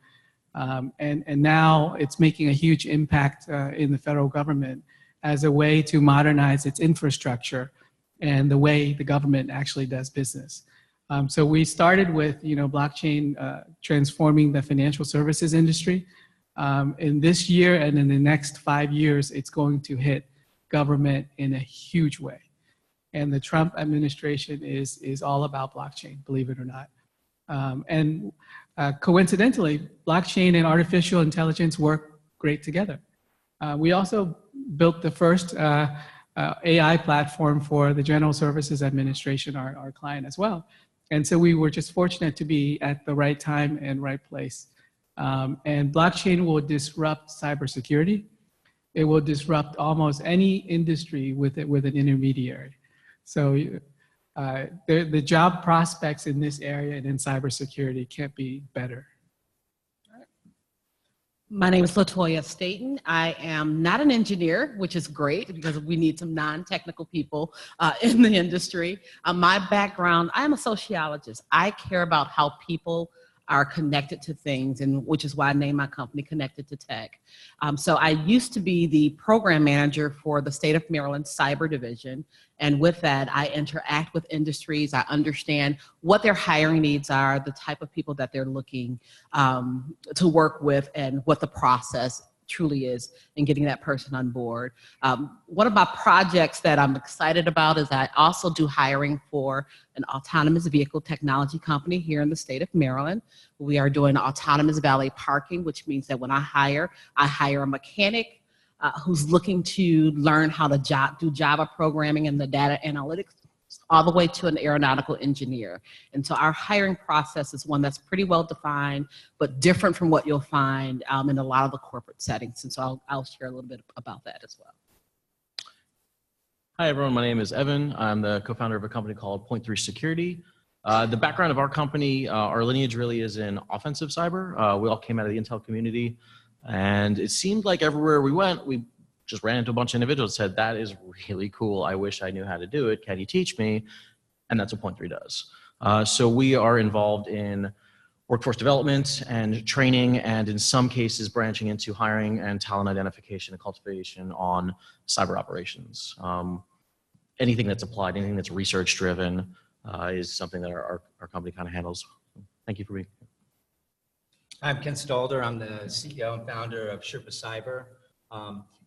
And now it's making a huge impact in the federal government as a way to modernize its infrastructure and the way the government actually does business. So we started with blockchain transforming the financial services industry. In this year and in the next 5 years, it's going to hit government in a huge way. And the Trump administration is all about blockchain, believe it or not. Coincidentally, blockchain and artificial intelligence work great together. We also built the first AI platform for the General Services Administration, our client as well. And so we were just fortunate to be at the right time and right place. And blockchain will disrupt cybersecurity. It will disrupt almost any industry with an intermediary. So the job prospects in this area and in cybersecurity can't be better. My name is Latoya Staton. I am not an engineer, which is great because we need some non-technical people in the industry. My background, I am a sociologist. I care about how people are connected to things, and which is why I named my company Connected to Tech. So I used to be the program manager for the state of Maryland Cyber Division. And with that, I interact with industries. I understand what their hiring needs are, the type of people that they're looking to work with, and what the process truly is in getting that person on board. One of my projects that I'm excited about is I also do hiring for an autonomous vehicle technology company here in the state of Maryland. We are doing autonomous valet parking, which means that when I hire a mechanic who's looking to learn how to do Java programming and the data analytics, all the way to an aeronautical engineer. And so our hiring process is one that's pretty well defined, but different from what you'll find in a lot of the corporate settings. And so I'll share a little bit about that as well. Hi everyone, my name is Evan. I'm the co-founder of a company called Point3 Security. The background of our company, our lineage really is in offensive cyber. We all came out of the Intel community, and it seemed like everywhere we went, we just ran into a bunch of individuals that said, that is really cool. I wish I knew how to do it. Can you teach me? And that's what Point3 does. So we are involved in workforce development and training, and in some cases branching into hiring and talent identification and cultivation on cyber operations. Anything that's applied, anything that's research driven is something that our company kind of handles. Thank you for being here. I'm Ken Stalder. I'm the CEO and founder of Sherpa Cyber.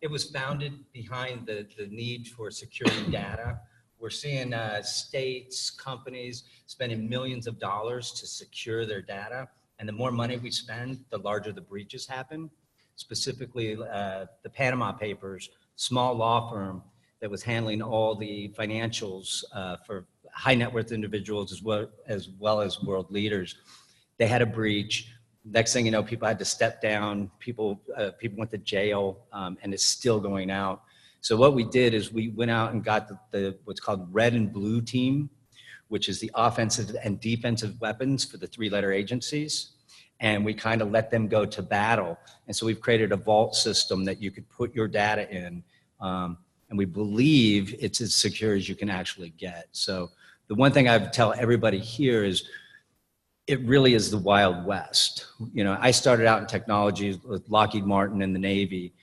It was founded behind the need for security data. We're seeing states, companies spending millions of dollars to secure their data. And the more money we spend, the larger the breaches happen. Specifically, the Panama Papers, small law firm that was handling all the financials for high net worth individuals as well as world leaders. They had a breach. Next thing you know, people had to step down, people went to jail, and it's still going out. So what we did is we went out and got the what's called red and blue team, which is the offensive and defensive weapons for the 3-letter agencies. And we kind of let them go to battle. And so we've created a vault system that you could put your data in. And we believe it's as secure as you can actually get. So the one thing I would tell everybody here is, it really is the Wild West. You know, I started out in technology with Lockheed Martin and the Navy,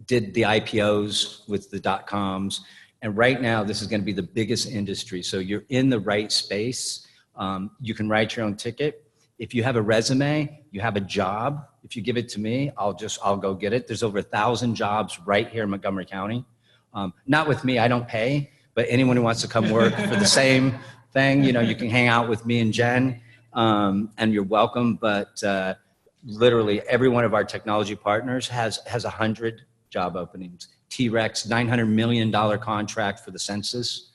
did the IPOs with the .coms, and right now this is going to be the biggest industry. So you're in the right space. You can write your own ticket. If you have a resume, you have a job. If you give it to me, I'll go get it. There's over 1,000 jobs right here in Montgomery County. Not with me, I don't pay, but anyone who wants to come work for the same thing, you know, you can hang out with me and Jen, and you're welcome. But literally every one of our technology partners has 100 job openings. T-Rex, $900 million contract for the census,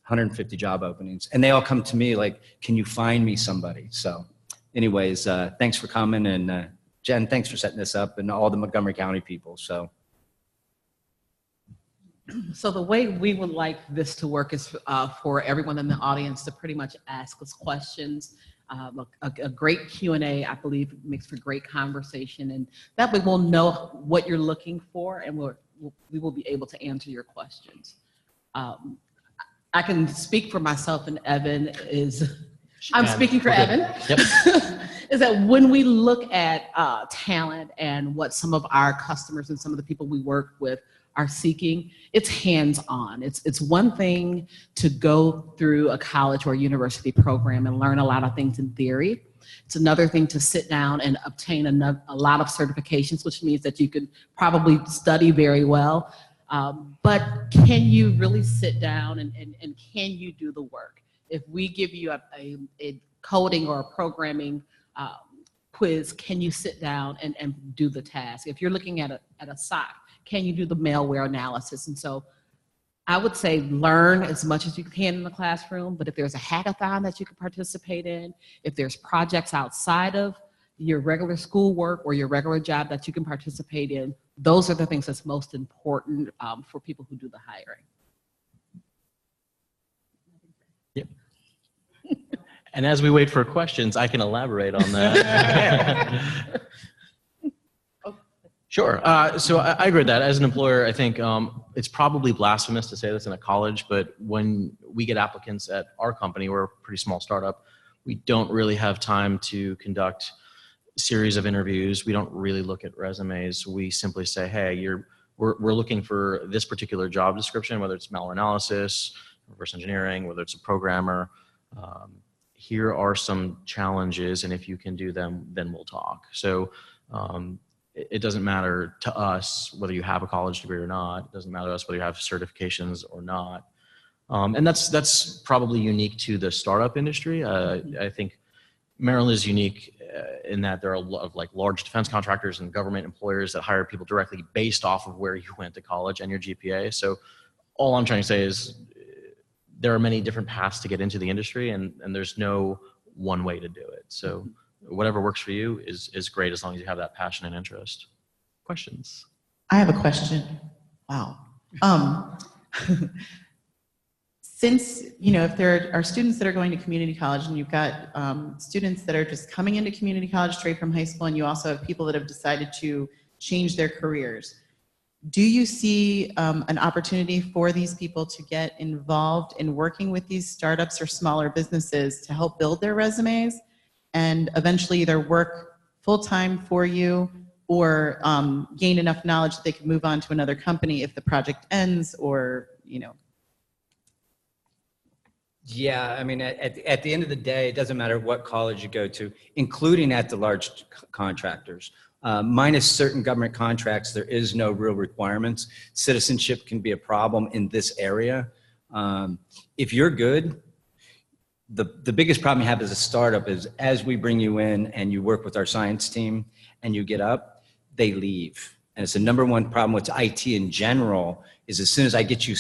150 job openings. And they all come to me like, can you find me somebody? So anyways, thanks for coming. And Jen, thanks for setting this up, and all the Montgomery County people. So the way we would like this to work is for everyone in the audience to pretty much ask us questions. A great Q&A, I believe, makes for great conversation, and that way we'll know what you're looking for, and we will be able to answer your questions. I can speak for myself, and Evan is, I'm speaking for Evan, yep. Is that when we look at talent and what some of our customers and some of the people we work with are seeking, it's hands-on. It's one thing to go through a college or university program and learn a lot of things in theory. It's another thing to sit down and obtain a lot of certifications, which means that you could probably study very well. But can you really sit down and can you do the work? If we give you a coding or a programming quiz, can you sit down and do the task? If you're looking at a SOC, can you do the malware analysis? And so I would say learn as much as you can in the classroom, but if there's a hackathon that you can participate in, if there's projects outside of your regular schoolwork or your regular job that you can participate in, those are the things that's most important for people who do the hiring. Yep. And as we wait for questions, I can elaborate on that. Sure. So I agree with that. As an employer, I think it's probably blasphemous to say this in a college, but when we get applicants at our company, we're a pretty small startup, we don't really have time to conduct a series of interviews. We don't really look at resumes. We simply say, hey, we're looking for this particular job description, whether it's malware analysis, reverse engineering, whether it's a programmer. Here are some challenges, and if you can do them, then we'll talk. So it doesn't matter to us whether you have a college degree or not. It doesn't matter to us whether you have certifications or not. And that's probably unique to the startup industry. I think Maryland is unique in that there are a lot of like large defense contractors and government employers that hire people directly based off of where you went to college and your GPA. So all I'm trying to say is there are many different paths to get into the industry, and there's no one way to do it. So whatever works for you is great as long as you have that passion and interest. Questions? I have a question. Wow. Since, you know, if there are students that are going to community college, and you've got students that are just coming into community college straight from high school, and you also have people that have decided to change their careers, do you see an opportunity for these people to get involved in working with these startups or smaller businesses to help build their resumes and eventually either work full-time for you or gain enough knowledge that they can move on to another company if the project ends, or, you know? Yeah, I mean, at the end of the day, it doesn't matter what college you go to, including at the large contractors. Minus certain government contracts, there is no real requirements. Citizenship can be a problem in this area. If you're good, the biggest problem you have as a startup is as we bring you in and you work with our science team and you get up, they leave. And it's the #1 problem with IT in general is as soon as I get you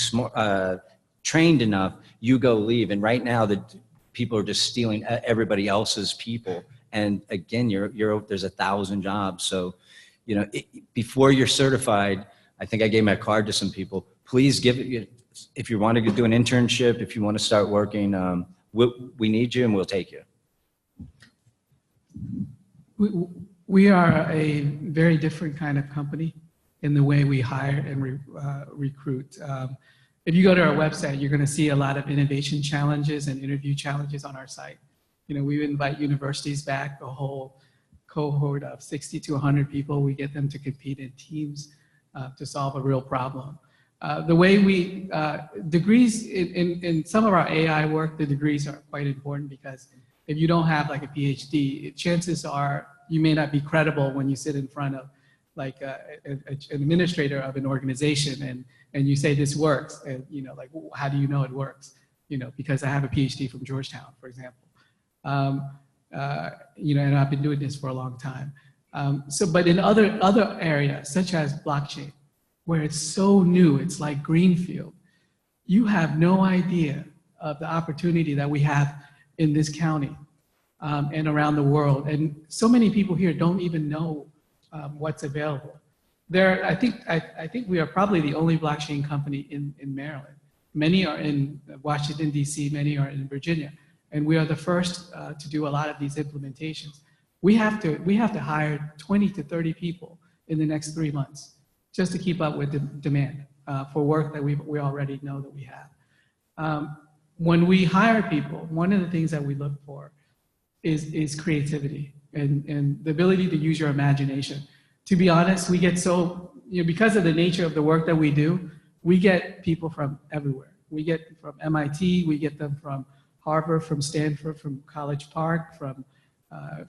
trained enough, you go leave. And right now the people are just stealing everybody else's people. And again, there's 1,000 jobs. So, you know, before you're certified, I think I gave my card to some people. Please give it, if you want to do an internship, if you want to start working, we need you and we'll take you. We are a very different kind of company in the way we hire and recruit. If you go to our website, you're going to see a lot of innovation challenges and interview challenges on our site. We invite universities back, a whole cohort of 60 to 100 people. We get them to compete in teams to solve a real problem. The way we, degrees, in some of our AI work, the degrees are quite important because if you don't have like a PhD, chances are you may not be credible when you sit in front of like an administrator of an organization and you say this works, and like, how do you know it works? Because I have a PhD from Georgetown, for example. And I've been doing this for a long time. But in other areas, such as blockchain, where it's so new, it's like greenfield, you have no idea of the opportunity that we have in this county and around the world. And so many people here don't even know what's available. I think we are probably the only blockchain company in Maryland. Many are in Washington, D.C., many are in Virginia. And we are the first to do a lot of these implementations. We have to hire 20 to 30 people in the next 3 months just to keep up with the demand for work that we already know that we have. When we hire people, one of the things that we look for is creativity and the ability to use your imagination. To be honest, we get so, because of the nature of the work that we do, we get people from everywhere. We get from MIT, we get them from Harvard, from Stanford, from College Park, from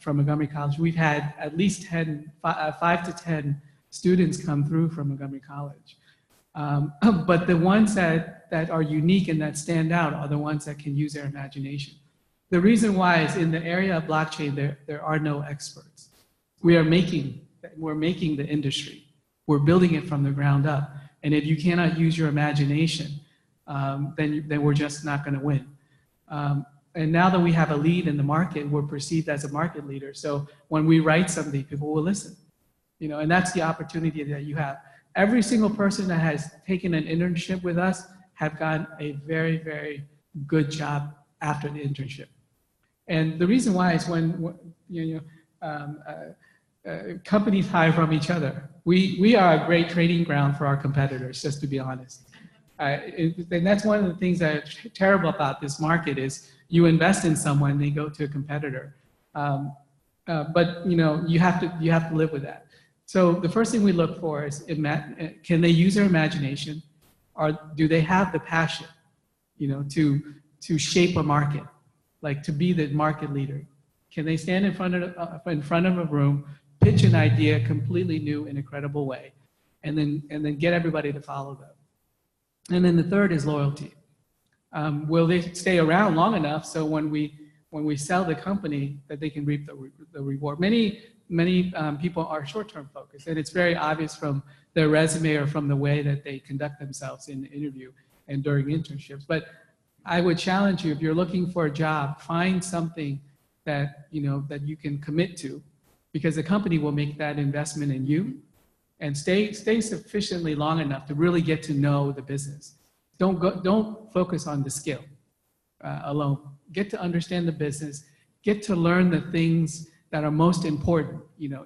Montgomery College. We've had at least 5 to 10 students come through from Montgomery College. But the ones that are unique and that stand out are the ones that can use their imagination. The reason why is in the area of blockchain, there are no experts. We're making the industry. We're building it from the ground up. And if you cannot use your imagination, then we're just not gonna win. And now that we have a lead in the market, we're perceived as a market leader. So when we write something, people will listen. And that's the opportunity that you have. Every single person that has taken an internship with us have gotten a very, very good job after the internship. And the reason why is when companies hire from each other. We are a great training ground for our competitors, just to be honest. And that's one of the things that's terrible about this market is you invest in someone, they go to a competitor. But you have to live with that. So the first thing we look for is, can they use their imagination, or do they have the passion, to shape a market, like to be the market leader? Can they stand in front of a room, pitch an idea completely new in a credible way, and then get everybody to follow them? And then the third is loyalty. Will they stay around long enough so when we sell the company that they can reap the reward? Many people are short-term focused, and it's very obvious from their resume or from the way that they conduct themselves in the interview and during internships. But I would challenge you, if you're looking for a job, find something that you can commit to, because the company will make that investment in you, and stay sufficiently long enough to really get to know the business. Don't focus on the skill alone. Get to understand the business, get to learn the things that are most important,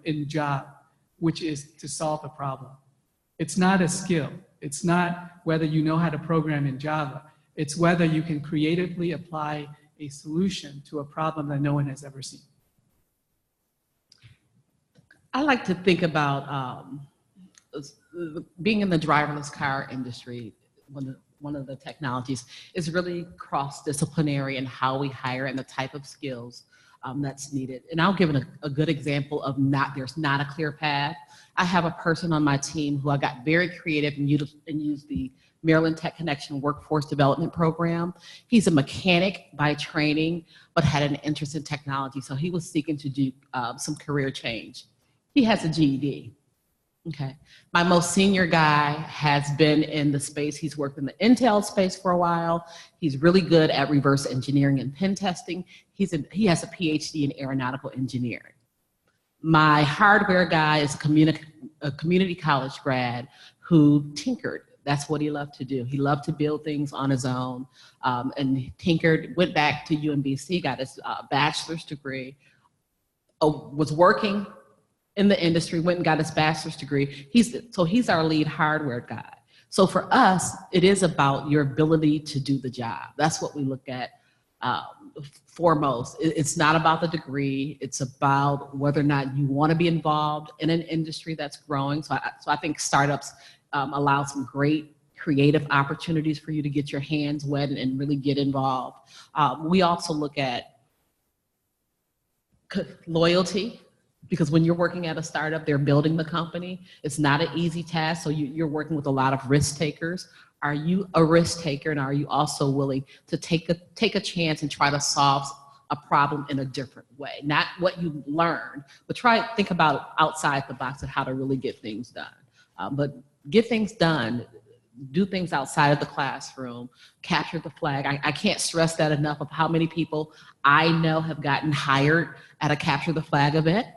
in job, which is to solve a problem. It's not a skill. It's not whether you know how to program in Java. It's whether you can creatively apply a solution to a problem that no one has ever seen. I like to think about being in the driverless car industry. One of the technologies is really cross-disciplinary in how we hire and the type of skills that's needed. And I'll give a good example of there's not a clear path. I have a person on my team who I got very creative and used the Maryland Tech Connection Workforce Development Program. He's a mechanic by training, but had an interest in technology. So he was seeking to do some career change. He has a GED. Okay. My most senior guy has been in the space. He's worked in the Intel space for a while. He's really good at reverse engineering and pen testing. He has a PhD in aeronautical engineering. My hardware guy is a community college grad who tinkered. That's what he loved to do. He loved to build things on his own, and he tinkered, went back to UMBC, got his bachelor's degree, was working in the industry, went and got his bachelor's degree. He's our lead hardware guy. So for us, it is about your ability to do the job. That's what we look at foremost. It's not about the degree. It's about whether or not you want to be involved in an industry that's growing. So I think startups allow some great creative opportunities for you to get your hands wet and really get involved. We also look at loyalty, because when you're working at a startup, they're building the company. It's not an easy task, so you're working with a lot of risk takers. Are you a risk taker, and are you also willing to take a chance and try to solve a problem in a different way? Not what you learned, but think about outside the box of how to really get things done. But get things done, do things outside of the classroom, capture the flag. I can't stress that enough of how many people I know have gotten hired at a capture the flag event.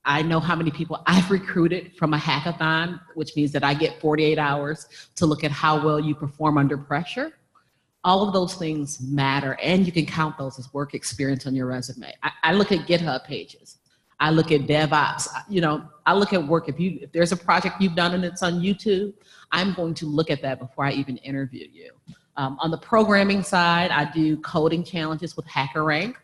I know how many people I've recruited from a hackathon, which means that I get 48 hours to look at how well you perform under pressure. All of those things matter, and you can count those as work experience on your resume. I look at GitHub pages. I look at DevOps. I look at work. If there's a project you've done and it's on YouTube, I'm going to look at that before I even interview you. On the programming side, I do coding challenges with HackerRank.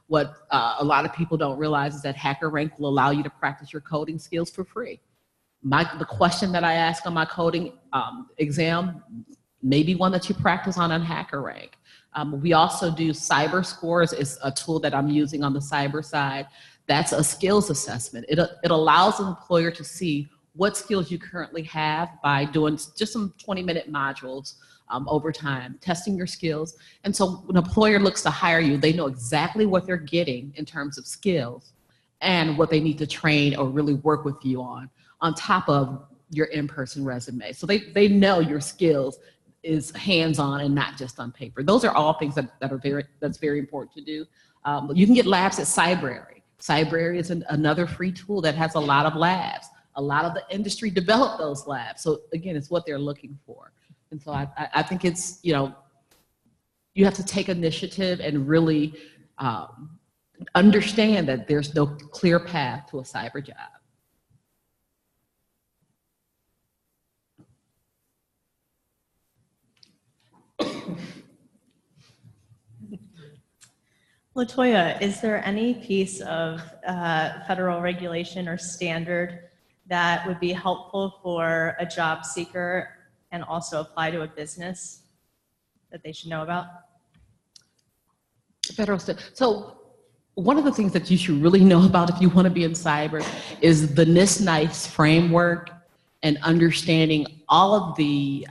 What a lot of people don't realize is that HackerRank will allow you to practice your coding skills for free. The question that I ask on my coding exam may be one that you practice on HackerRank. We also do Cyber Scores. It's a tool that I'm using on the cyber side. That's a skills assessment. It allows an employer to see what skills you currently have by doing just some 20-minute modules over time, testing your skills. And so when an employer looks to hire you, they know exactly what they're getting in terms of skills and what they need to train or really work with you on top of your in-person resume. So they know your skills is hands-on and not just on paper. Those are all things that's very important to do. You can get labs at Cybrary. Cybrary is another free tool that has a lot of labs. A lot of the industry developed those labs. So again, it's what they're looking for. And so I think it's, you have to take initiative and really understand that there's no clear path to a cyber job. Latoya, is there any piece of federal regulation or standard that would be helpful for a job seeker and also apply to a business that they should know about? So one of the things that you should really know about if you want to be in cyber is the NIST framework and understanding all of the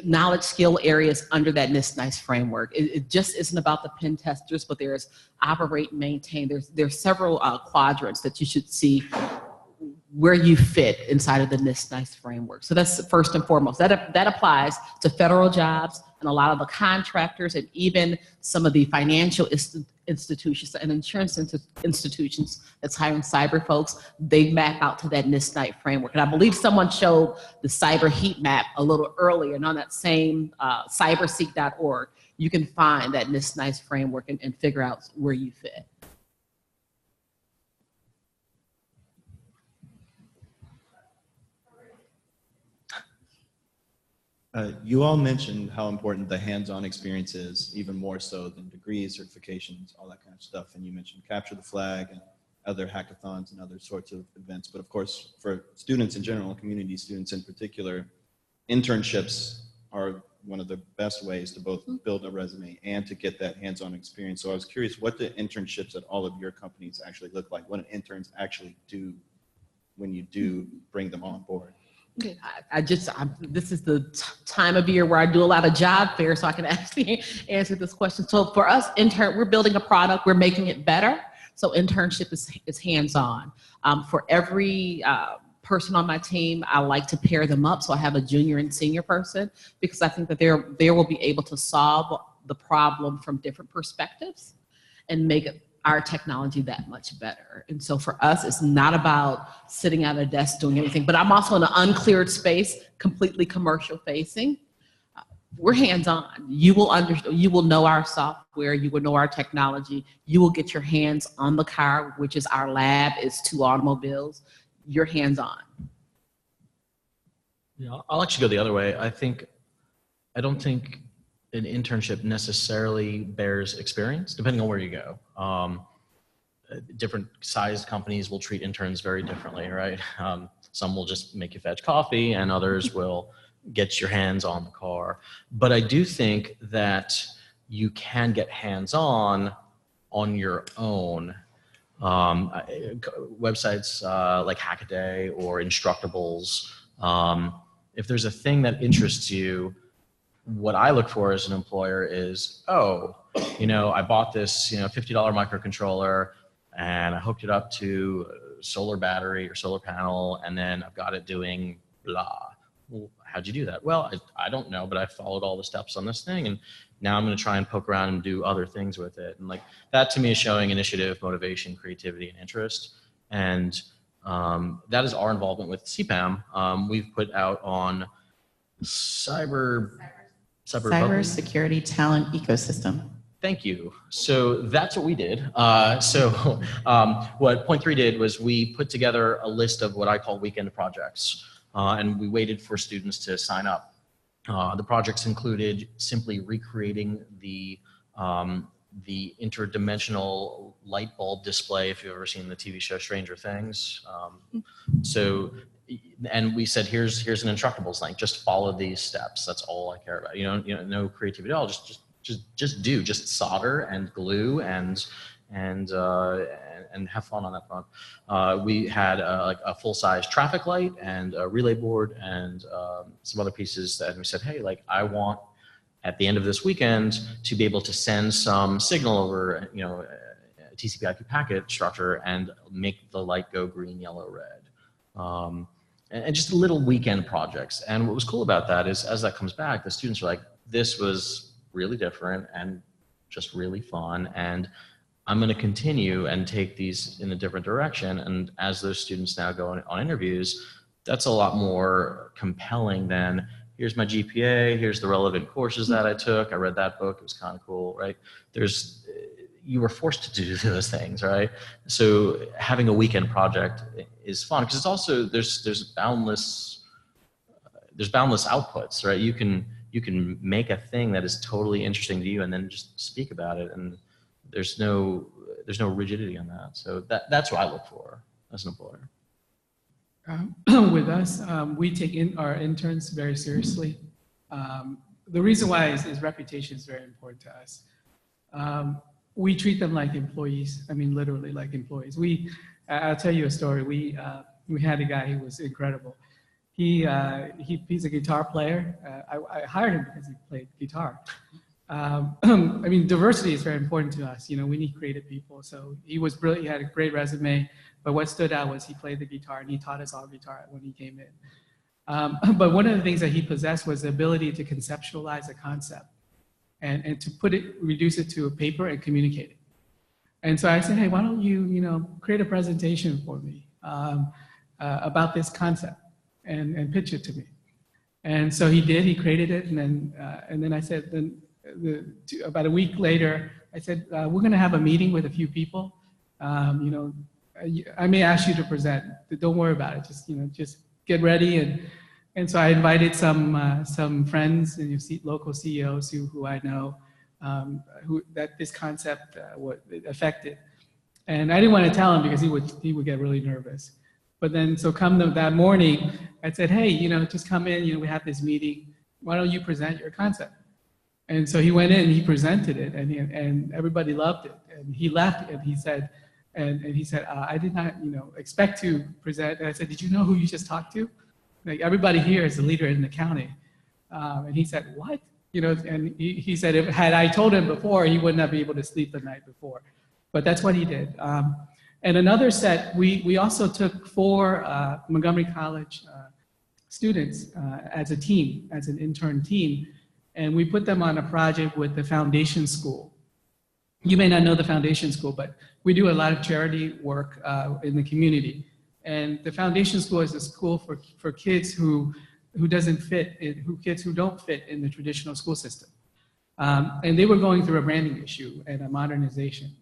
knowledge skill areas under that NIST framework. It just isn't about the pen testers, but there's operate and maintain. There's several quadrants that you should see where you fit inside of the NIST framework. So that's first and foremost. That applies to federal jobs and a lot of the contractors and even some of the financial institutions and insurance institutions that's hiring cyber folks. They map out to that NIST framework. And I believe someone showed the cyber heat map a little earlier, and on that same cyberseek.org, you can find that NIST framework and figure out where you fit. You all mentioned how important the hands-on experience is, even more so than degrees, certifications, all that kind of stuff. And you mentioned Capture the Flag and other hackathons and other sorts of events. But of course, for students in general, community students in particular, internships are one of the best ways to both build a resume and to get that hands-on experience. So I was curious, what do internships at all of your companies actually look like? What do interns actually do when you do bring them on board? This is the time of year where I do a lot of job fairs, so I can actually answer this question. So for us, we're building a product, we're making it better. So internship is hands-on. For every person on my team, I like to pair them up. So I have a junior and senior person, because I think that they will be able to solve the problem from different perspectives and make our technology that much better. And so for us, it's not about sitting at a desk doing anything, but I'm also in an uncleared space, completely commercial facing. We're hands-on. You will know our software, you will know our technology, you will get your hands on the car, which is our lab, is 2 automobiles. You're hands-on. Yeah, I'll actually go the other way. I don't think an internship necessarily bears experience, depending on where you go. Different sized companies will treat interns very differently, right? Some will just make you fetch coffee, and others will get your hands on the car. But I do think that you can get hands-on your own. Websites like Hackaday or Instructables, if there's a thing that interests you, what I look for as an employer is, oh, I bought this, $50 microcontroller, and I hooked it up to a solar battery or solar panel, and then I've got it doing blah. Well, how'd you do that? Well, I don't know, but I followed all the steps on this thing, and now I'm going to try and poke around and do other things with it. And like that to me is showing initiative, motivation, creativity, and interest. And that is our involvement with CPAM. We've put out on Cybersecurity Talent Ecosystem. Thank you. So that's what we did. What Point 3 did was we put together a list of what I call weekend projects, and we waited for students to sign up. The projects included simply recreating the interdimensional light bulb display, if you've ever seen the TV show Stranger Things. And we said, here's an Instructables link. Just follow these steps. That's all I care about. No creativity at all. Just solder and glue and have fun on that front. We had like a full-size traffic light and a relay board and some other pieces that we said, hey, like I want at the end of this weekend to be able to send some signal over, a TCP/IP packet structure and make the light go green, yellow, red. And just little weekend projects. And what was cool about that is as that comes back, the students are like, this was really different and just really fun. And I'm going to continue and take these in a different direction. And as those students now go on interviews, that's a lot more compelling than here's my GPA, here's the relevant courses that I took, I read that book, it was kind of cool, right? You were forced to do those things, right? So having a weekend project is fun because it's also, there's boundless outputs, right? You can make a thing that is totally interesting to you and then just speak about it, and there's no rigidity on that. So that's what I look for as an employer. With us, we take our interns very seriously. The reason why is reputation is very important to us. We treat them like employees. I mean, literally like employees. I'll tell you a story. We had a guy who was incredible. He's a guitar player. I hired him because he played guitar. I mean, diversity is very important to us. We need creative people. So he was brilliant. He had a great resume. But what stood out was he played the guitar, and he taught us all guitar when he came in. But one of the things that he possessed was the ability to conceptualize a concept and to reduce it to a paper and communicate it. And so I said, hey, why don't you, create a presentation for me about this concept and pitch it to me. And so he did. He created it, and then I said, about a week later, I said, we're going to have a meeting with a few people. I may ask you to present. Don't worry about it. Just get ready. And so I invited some friends and local CEOs who I know that this concept affected. And I didn't want to tell him because he would get really nervous. But then so come that morning, I said, hey, just come in. We have this meeting. Why don't you present your concept? And so he went in and he presented it, and everybody loved it. And he left and he said, I did not, expect to present. And I said, did you know who you just talked to? Like, everybody here is a leader in the county. And he said, what? And he said, had I told him before, he would not be able to sleep the night before. But that's what he did. And another set, we also took 4 Montgomery College students as a team, as an intern team. And we put them on a project with the Foundation School. You may not know the Foundation School, but we do a lot of charity work in the community. And the Foundation School is a school for kids who kids who don't fit in the traditional school system. And they were going through a branding issue and a modernization.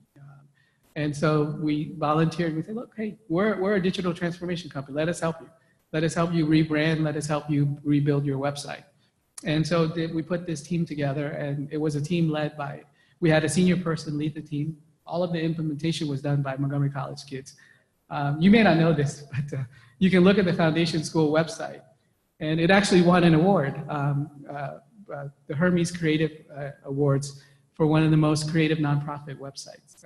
And so we volunteered. We said, look, hey, we're a digital transformation company. Let us help you. Let us help you rebrand. Let us help you rebuild your website. And so we put this team together, and it was a team led by, we had a senior person lead the team. All of the implementation was done by Montgomery College kids. You may not know this, but you can look at the Foundation School website, and it actually won an award, the Hermes Creative Awards for one of the most creative nonprofit websites.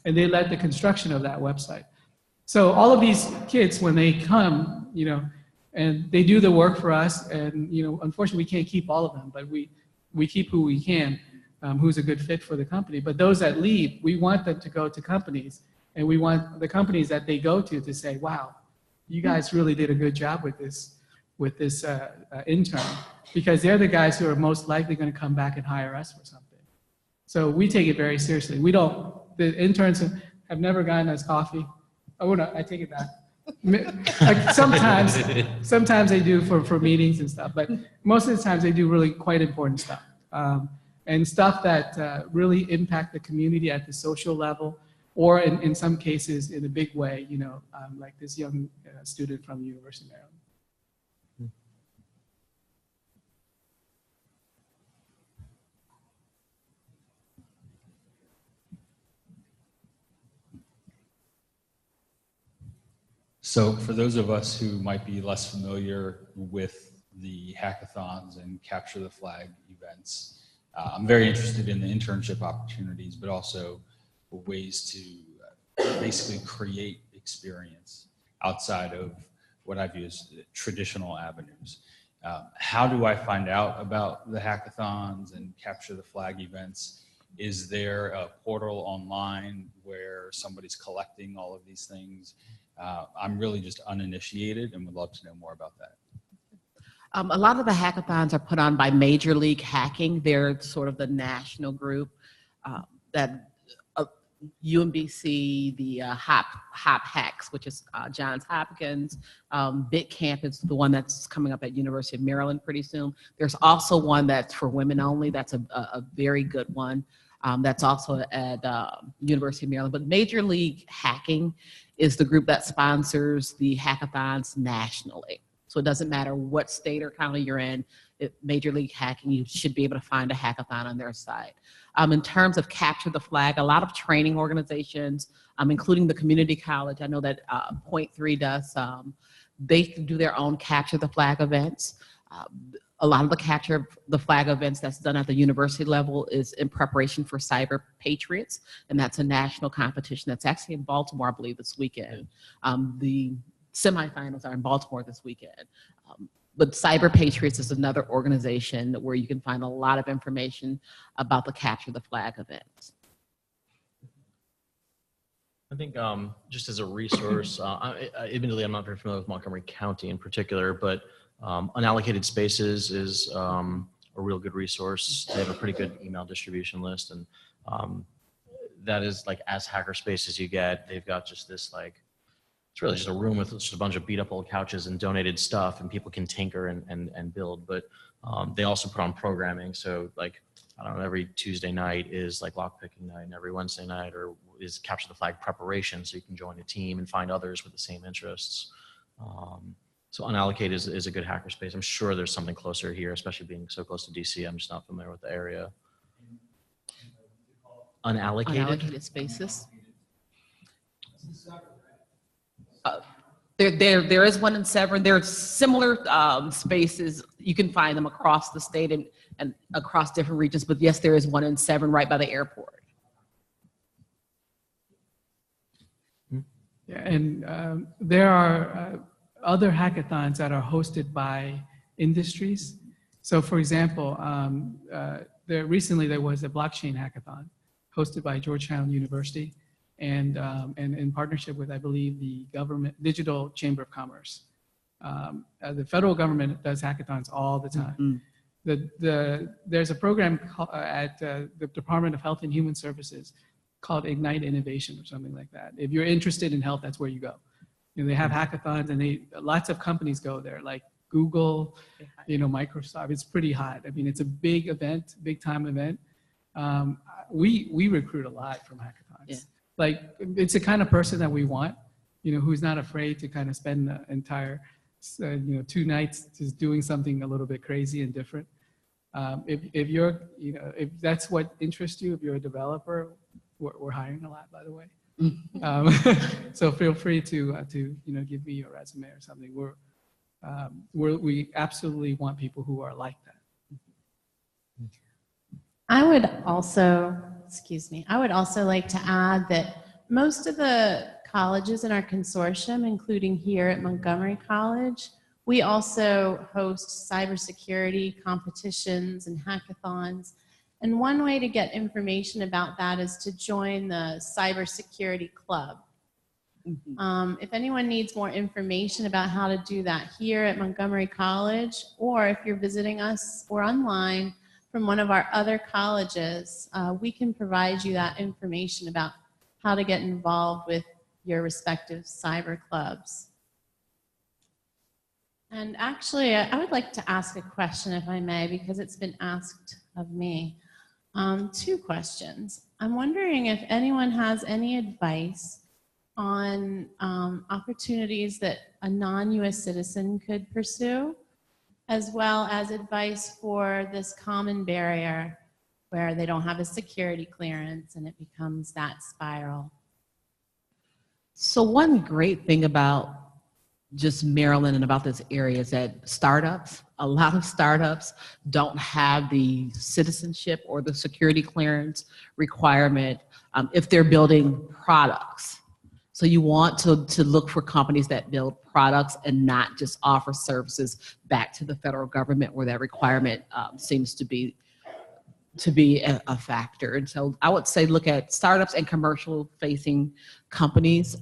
And they led the construction of that website. So all of these kids, when they come, you know, and they do the work for us, and you know, unfortunately, we can't keep all of them, but we keep who we can, who's a good fit for the company. But those that leave, we want them to go to companies, and we want the companies that they go to say, "Wow, you guys really did a good job with this intern," because they're the guys who are most likely going to come back and hire us for something. So we take it very seriously. We don't. The interns have never gotten us coffee. Oh no, I take it back. Like sometimes they do for meetings and stuff, but most of the times they do really quite important stuff, and stuff that really impact the community at the social level, or in some cases in a big way, you know, like this young student from the University of Maryland. So for those of us who might be less familiar with the hackathons and capture the flag events, I'm very interested in the internship opportunities, but also ways to basically create experience outside of what I view as traditional avenues. How do I find out about the hackathons and capture the flag events? Is there a portal online where somebody's collecting all of these things? I'm really just uninitiated and would love to know more about that. A lot of the hackathons are put on by Major League Hacking. They're sort of the national group that UMBC, the Hop Hacks, which is Johns Hopkins. BitCamp is the one that's coming up at University of Maryland pretty soon. There's also one that's for women only. That's a very good one. That's also at University of Maryland. But Major League Hacking is the group that sponsors the hackathons nationally. So it doesn't matter what state or county you're in, Major League Hacking, you should be able to find a hackathon on their site. In terms of Capture the Flag, a lot of training organizations, including the community college, I know that Point 3 does, they do their own Capture the Flag events. A lot of the Capture the Flag events that's done at the university level is in preparation for Cyberpatriots, and that's a national competition that's actually in Baltimore, I believe, this weekend. The semifinals are in Baltimore this weekend. But Cyberpatriots is another organization where you can find a lot of information about the Capture the Flag events. I think just as a resource, admittedly, I'm not very familiar with Montgomery County in particular, but Unallocated Spaces is a real good resource. They have a pretty good email distribution list, and that is like as hackerspace as you get. They've got just this like, it's really just a room with just a bunch of beat up old couches and donated stuff, and people can tinker and build. But they also put on programming. So like, I don't know, every Tuesday night is like lockpicking night, and every Wednesday night is Capture the Flag preparation. So you can join a team and find others with the same interests. So Unallocated is a good hackerspace. I'm sure there's something closer here, especially being so close to DC. I'm just not familiar with the area. Unallocated spaces. There is one in Severn. There are similar spaces. You can find them across the state and across different regions. But yes, there is one in Severn right by the airport. Yeah, and there are other hackathons that are hosted by industries. So for example, recently there was a blockchain hackathon hosted by Georgetown University and in partnership with, I believe, the government Digital Chamber of Commerce. The federal government does hackathons all the time. There's a program at the Department of Health and Human Services called Ignite Innovation or something like that. If you're interested in health, that's where you go. You know, they have hackathons, and lots of companies go there, like Google, you know, Microsoft. It's pretty hot. I mean, it's a big event, big time event. We recruit a lot from hackathons. Yeah. Like, it's the kind of person that we want, you know, who's not afraid to kind of spend the entire, 2 nights just doing something a little bit crazy and different. If you're, if that's what interests you, if you're a developer, we're hiring a lot, by the way. So feel free to give me your resume or something. We absolutely want people who are like that. I would also like to add that most of the colleges in our consortium, including here at Montgomery College, we also host cybersecurity competitions and hackathons. And one way to get information about that is to join the Cybersecurity Club. If anyone needs more information about how to do that here at Montgomery College, or if you're visiting us or online from one of our other colleges, we can provide you that information about how to get involved with your respective cyber clubs. And actually, I would like to ask a question, if I may, because it's been asked of me. 2 questions. I'm wondering if anyone has any advice on opportunities that a non-US citizen could pursue, as well as advice for this common barrier where they don't have a security clearance and it becomes that spiral. So one great thing about just Maryland and about this area is that a lot of startups don't have the citizenship or the security clearance requirement if they're building products. So you want to look for companies that build products and not just offer services back to the federal government where that requirement seems to be a factor. And so I would say look at startups and commercial facing companies.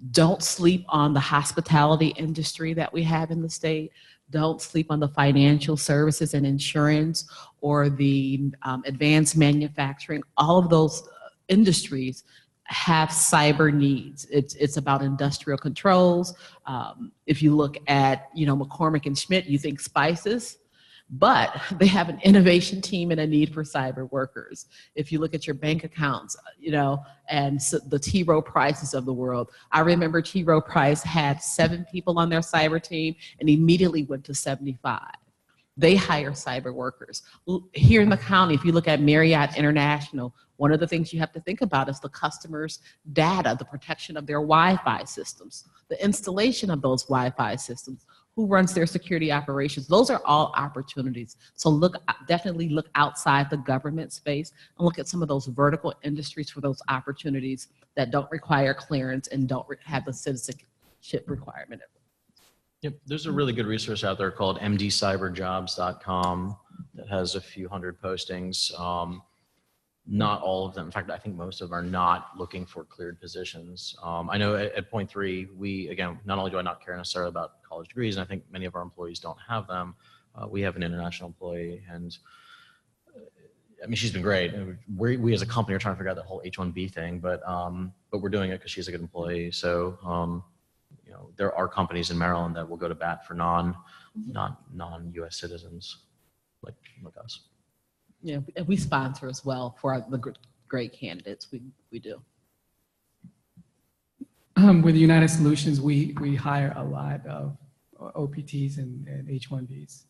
Don't sleep on the hospitality industry that we have in the state. Don't sleep on the financial services and insurance or the advanced manufacturing. All of those industries have cyber needs. It's about industrial controls. If you look at McCormick and Schmidt, you think spices, but they have an innovation team and a need for cyber workers. If you look at your bank accounts, and so the T. Rowe Prices of the world. I remember T. Rowe Price had 7 people on their cyber team and immediately went to 75. They hire cyber workers. Here in the county, if you look at Marriott International, one of the things you have to think about is the customer's data, the protection of their Wi-Fi systems, the installation of those Wi-Fi systems, who runs their security operations. Those are all opportunities. So definitely look outside the government space and look at some of those vertical industries for those opportunities that don't require clearance and don't have the citizenship requirement. Yep, there's a really good resource out there called mdcyberjobs.com that has a few hundred postings. Not all of them. In fact, I think most of them are not looking for cleared positions. I know at Point 3, we, again, not only do I not care necessarily about college degrees, and I think many of our employees don't have them, we have an international employee, and I mean, she's been great. We as a company are trying to figure out the whole H-1B thing, but we're doing it because she's a good employee. So, there are companies in Maryland that will go to bat for non-US citizens like us. Yeah, we sponsor as well for the great candidates. We do. With United Solutions, we hire a lot of OPTs and H-1Bs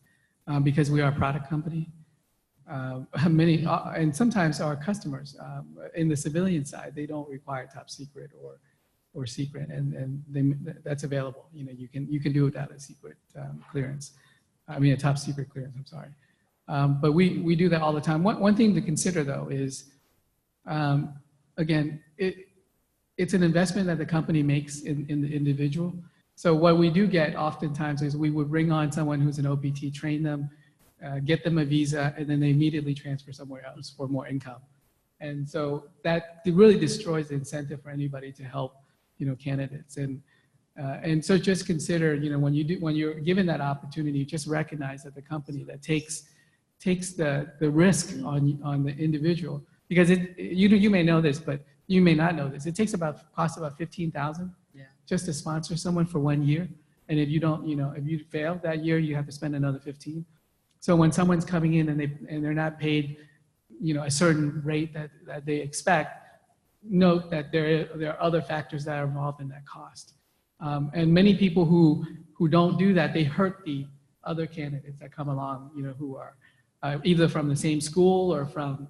because we are a product company. And sometimes our customers in the civilian side, they don't require top secret or secret, and that's available. You can do it without a secret clearance. I mean, a top secret clearance. I'm sorry. But we do that all the time. One thing to consider, though, is, again, it's an investment that the company makes in the individual. So what we do get oftentimes is we would bring on someone who's an OPT, train them, get them a visa, and then they immediately transfer somewhere else for more income. And so that really destroys the incentive for anybody to help, candidates. And so just consider, when you're given that opportunity, just recognize that the company that takes the risk on the individual, because you may know this, but you may not know this. It costs about $15,000 just to sponsor someone for 1 year. And if you don't, if you fail that year, you have to spend another 15. So when someone's coming in and they're not paid, a certain rate that they expect, note that there are other factors that are involved in that cost. And many people who don't do that, they hurt the other candidates that come along, who are either from the same school or from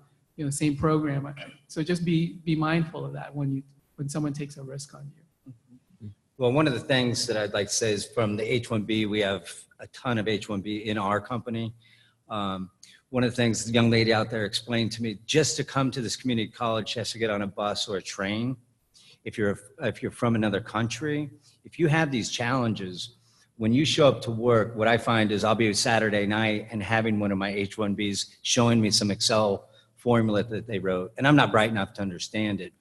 same program. So just be mindful of that when someone takes a risk on you. Well, one of the things that I'd like to say is from the H-1B, we have a ton of H-1B in our company. One of the things the young lady out there explained to me, just to come to this community college, she has to get on a bus or a train. If you're from another country, if you have these challenges, when you show up to work, what I find is I'll be Saturday night and having one of my H-1Bs showing me some Excel formula that they wrote, and I'm not bright enough to understand it.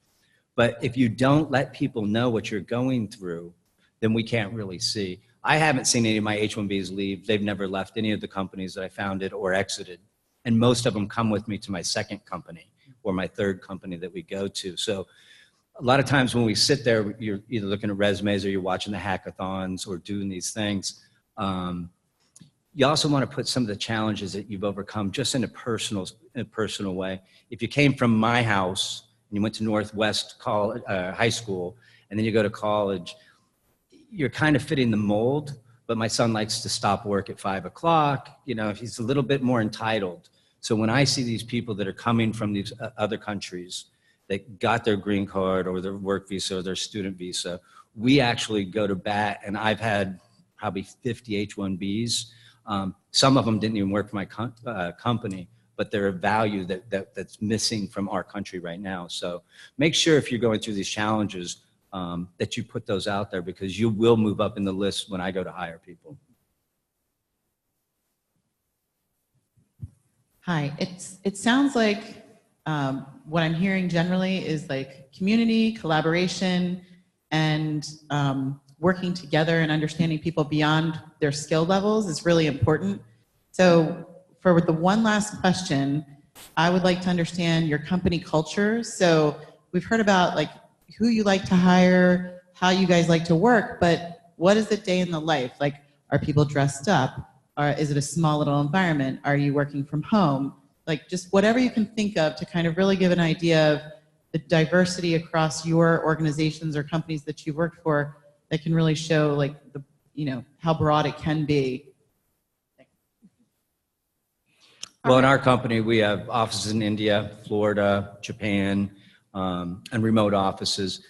But if you don't let people know what you're going through, then we can't really see. I haven't seen any of my H-1Bs leave. They've never left any of the companies that I founded or exited. And most of them come with me to my second company or my third company that we go to. So a lot of times when we sit there, you're either looking at resumes or you're watching the hackathons or doing these things. You also want to put some of the challenges that you've overcome just in a personal way. If you came from my house and you went to Northwest college, high school, and then you go to college, you're kind of fitting the mold, but my son likes to stop work at 5 o'clock. He's a little bit more entitled. So when I see these people that are coming from these other countries that got their green card or their work visa or their student visa, we actually go to bat, and I've had probably 50 H-1Bs. Some of them didn't even work for my company, but they're a value that's missing from our country right now. So make sure if you're going through these challenges that you put those out there, because you will move up in the list when I go to hire people. Hi, it sounds like what I'm hearing generally is like community, collaboration, and working together and understanding people beyond their skill levels is really important. So for the one last question, I would like to understand your company culture. So we've heard about like who you like to hire, how you guys like to work, but what is the day in the life? Like, are people dressed up? Or is it a small little environment? Are you working from home? Like just whatever you can think of to kind of really give an idea of the diversity across your organizations or companies that you've worked for that can really show like how broad it can be. Well, in our company, we have offices in India, Florida, Japan, and remote offices.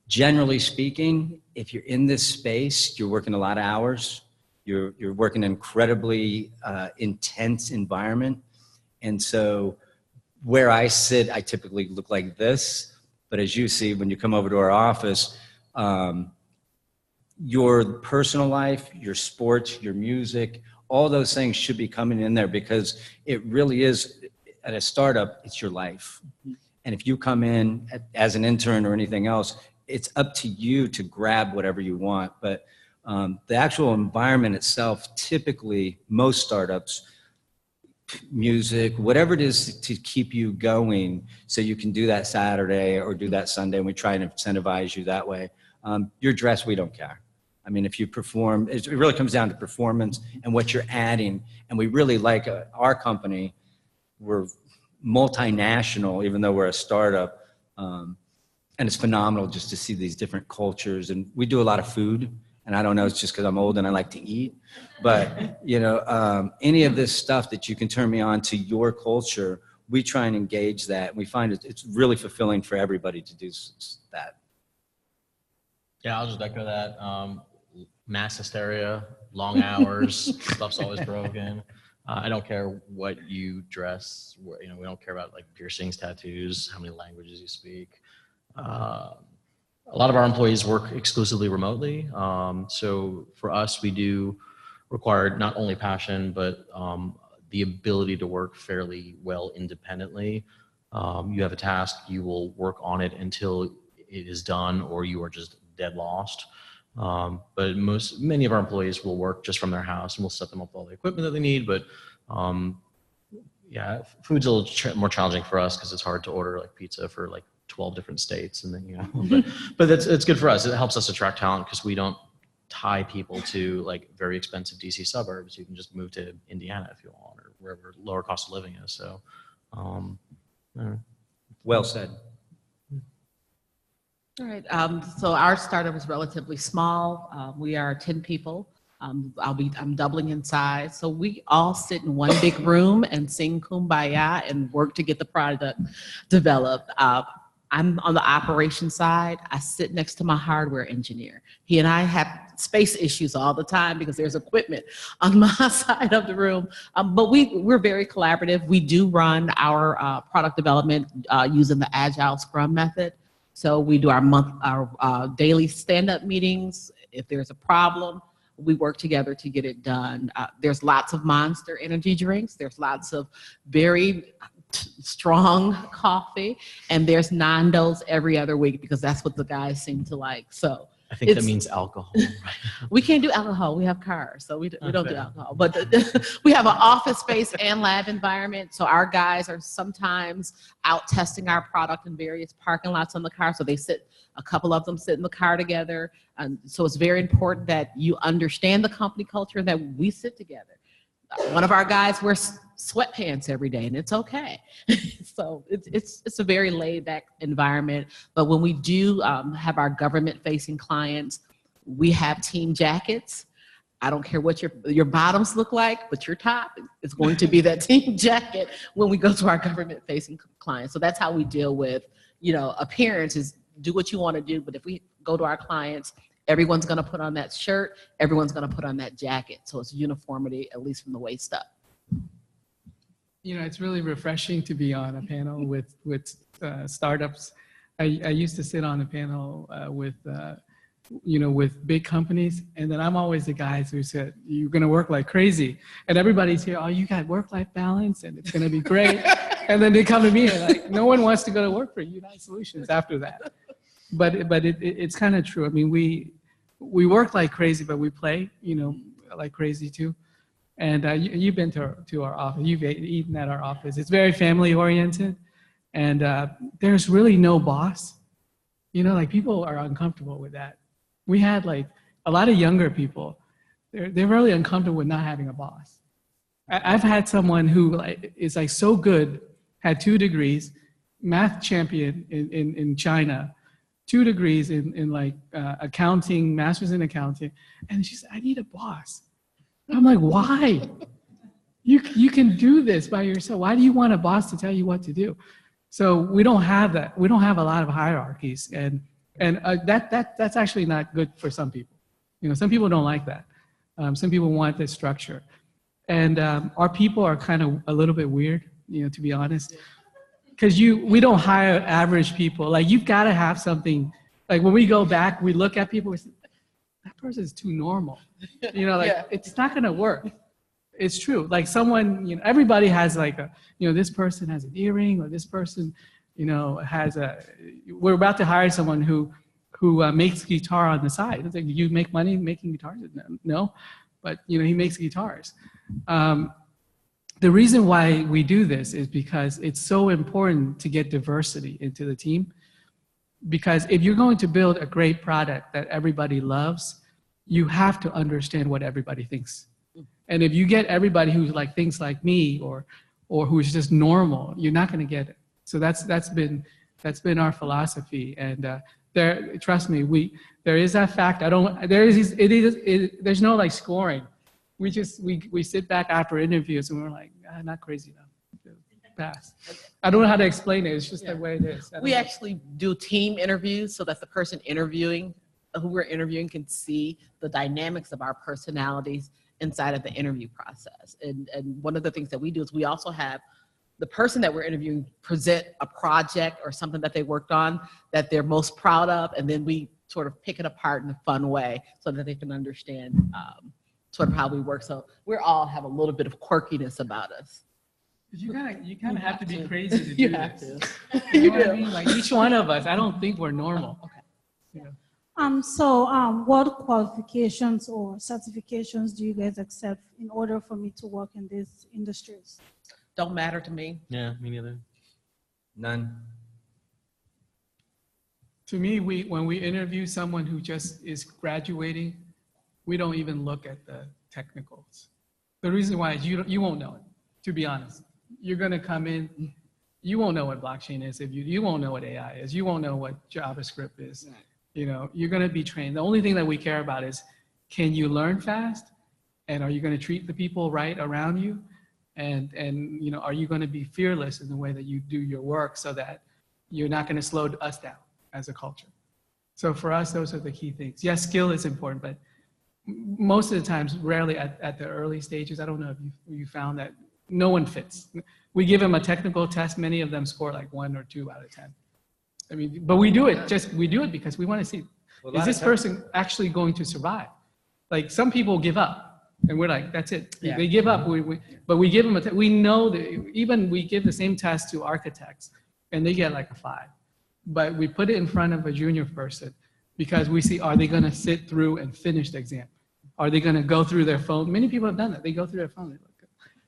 Generally speaking, if you're in this space, you're working a lot of hours. You're working in an incredibly intense environment. And so where I sit, I typically look like this. But as you see, when you come over to our office, your personal life, your sports, your music, all those things should be coming in there, because it really is, at a startup, it's your life. And if you come in as an intern or anything else, it's up to you to grab whatever you want. But the actual environment itself, typically, most startups, music, whatever it is to keep you going so you can do that Saturday or do that Sunday, and we try and incentivize you that way. Your dress, we don't care. I mean, if you perform, it really comes down to performance and what you're adding. And we really like our company. We're multinational, even though we're a startup. And it's phenomenal just to see these different cultures. And we do a lot of food. And I don't know, it's just because I'm old and I like to eat. But, any of this stuff that you can turn me on to your culture, we try and engage that. And we find it's really fulfilling for everybody to do that. Yeah, I'll just echo that. Mass hysteria, long hours, stuff's always broken. I don't care what you dress. We don't care about like piercings, tattoos, how many languages you speak. A lot of our employees work exclusively remotely. So for us, we do require not only passion, but the ability to work fairly well independently. You have a task, you will work on it until it is done, or you are just dead lost. But many of our employees will work just from their house, and we'll set them up with all the equipment that they need. But yeah, food's a little more challenging for us because it's hard to order like pizza for like 12 different states, and then but it's good for us. It helps us attract talent because we don't tie people to like very expensive DC suburbs. You can just move to Indiana if you want, or wherever lower cost of living is. So, well said. All right, so our startup is relatively small. We are 10 people. I'm doubling in size. So we all sit in one big room and sing Kumbaya and work to get the product developed. I'm on the operations side. I sit next to my hardware engineer. He and I have space issues all the time because there's equipment on my side of the room. But we're very collaborative. We do run our product development using the Agile Scrum method. So we do our daily stand-up meetings. If there's a problem, we work together to get it done. There's lots of Monster energy drinks. There's lots of very strong coffee, and there's Nando's every other week because that's what the guys seem to like. So I think that means alcohol. we can't do alcohol. We have cars, so we don't do alcohol. But we have an office space and lab environment. So our guys are sometimes out testing our product in various parking lots on the car. So a couple of them sit in the car together. And so it's very important that you understand the company culture and that we sit together. One of our guys wears sweatpants every day, and it's okay. So it's a very laid back environment. But when we do have our government facing clients, we have team jackets. I don't care what your bottoms look like, but your top is going to be that team jacket when we go to our government facing clients. So that's how we deal with, appearances. Do what you want to do, but if we go to our clients, everyone's going to put on that shirt, everyone's going to put on that jacket. So it's uniformity, at least from the waist up. It's really refreshing to be on a panel with startups. I used to sit on a panel with big companies, and then I'm always the guys who said, you're going to work like crazy. And everybody's here, oh, you got work-life balance, and it's going to be great. And then they come to me, and like, no one wants to go to work for United Solutions after that. But it's kind of true. I mean, we work like crazy, but we play, like crazy too. And you've been to our office. You've eaten at our office. It's very family oriented, and there's really no boss. People are uncomfortable with that. We had like a lot of younger people. They're really uncomfortable with not having a boss. I've had someone who is like so good, had 2 degrees, math champion in China. 2 degrees in accounting, master's in accounting. And she said, I need a boss. I'm like, why? You can do this by yourself. Why do you want a boss to tell you what to do? So we don't have that. We don't have a lot of hierarchies. And that's actually not good for some people. Some people don't like that. Some people want this structure. And our people are kind of a little bit weird, to be honest. Because we don't hire average people. Like, you've got to have something. Like, when we go back, we look at people, we say, that person is too normal. It's not going to work. It's true. Like, someone, everybody has like this person has an earring, or this person, has we're about to hire someone who makes guitar on the side. It's like, do you make money making guitars? No, but he makes guitars. The reason why we do this is because it's so important to get diversity into the team. Because if you're going to build a great product that everybody loves, you have to understand what everybody thinks. And if you get everybody who thinks like me, or who's just normal, you're not going to get it. So that's been our philosophy. And trust me, there is that fact. There's no scoring. We sit back after interviews and we're like, not crazy enough. Pass. I don't know how to explain it. It's just the way it is. We actually do team interviews so that the person who we're interviewing can see the dynamics of our personalities inside of the interview process. And one of the things that we do is we also have the person that we're interviewing present a project or something that they worked on that they're most proud of, and then we sort of pick it apart in a fun way so that they can understand sort of how we work. So we all have a little bit of quirkiness about us. You kind of have to be crazy to do this. You know what I mean? Like, each one of us, I don't think we're normal. Okay. What qualifications or certifications do you guys accept in order for me to work in these industries? Don't matter to me. Yeah, me neither. None. To me, when we interview someone who just is graduating, we don't even look at the technicals. The reason why is you won't know it, to be honest. You're going to come in, you won't know what blockchain is. If you won't know what AI is. You won't know what JavaScript is. You're going to be trained. The only thing that we care about is can you learn fast? And are you going to treat the people right around you? And you know, are you going to be fearless in the way that you do your work so that you're not going to slow us down as a culture? So for us, those are the key things. Yes, skill is important, but most of the times, rarely at the early stages, I don't know if you found that no one fits. We give them a technical test, many of them score like 1 or 2 out of 10. I mean, but we do it because we want to see, is this person actually going to survive? Like some people give up and we're like, that's it. Yeah. They give up, but we give them we know that even we give the same test to architects and they get like a 5. But we put it in front of a junior person because we see, are they going to sit through and finish the exam? Are they going to go through their phone? Many people have done that. They go through their phone, they look,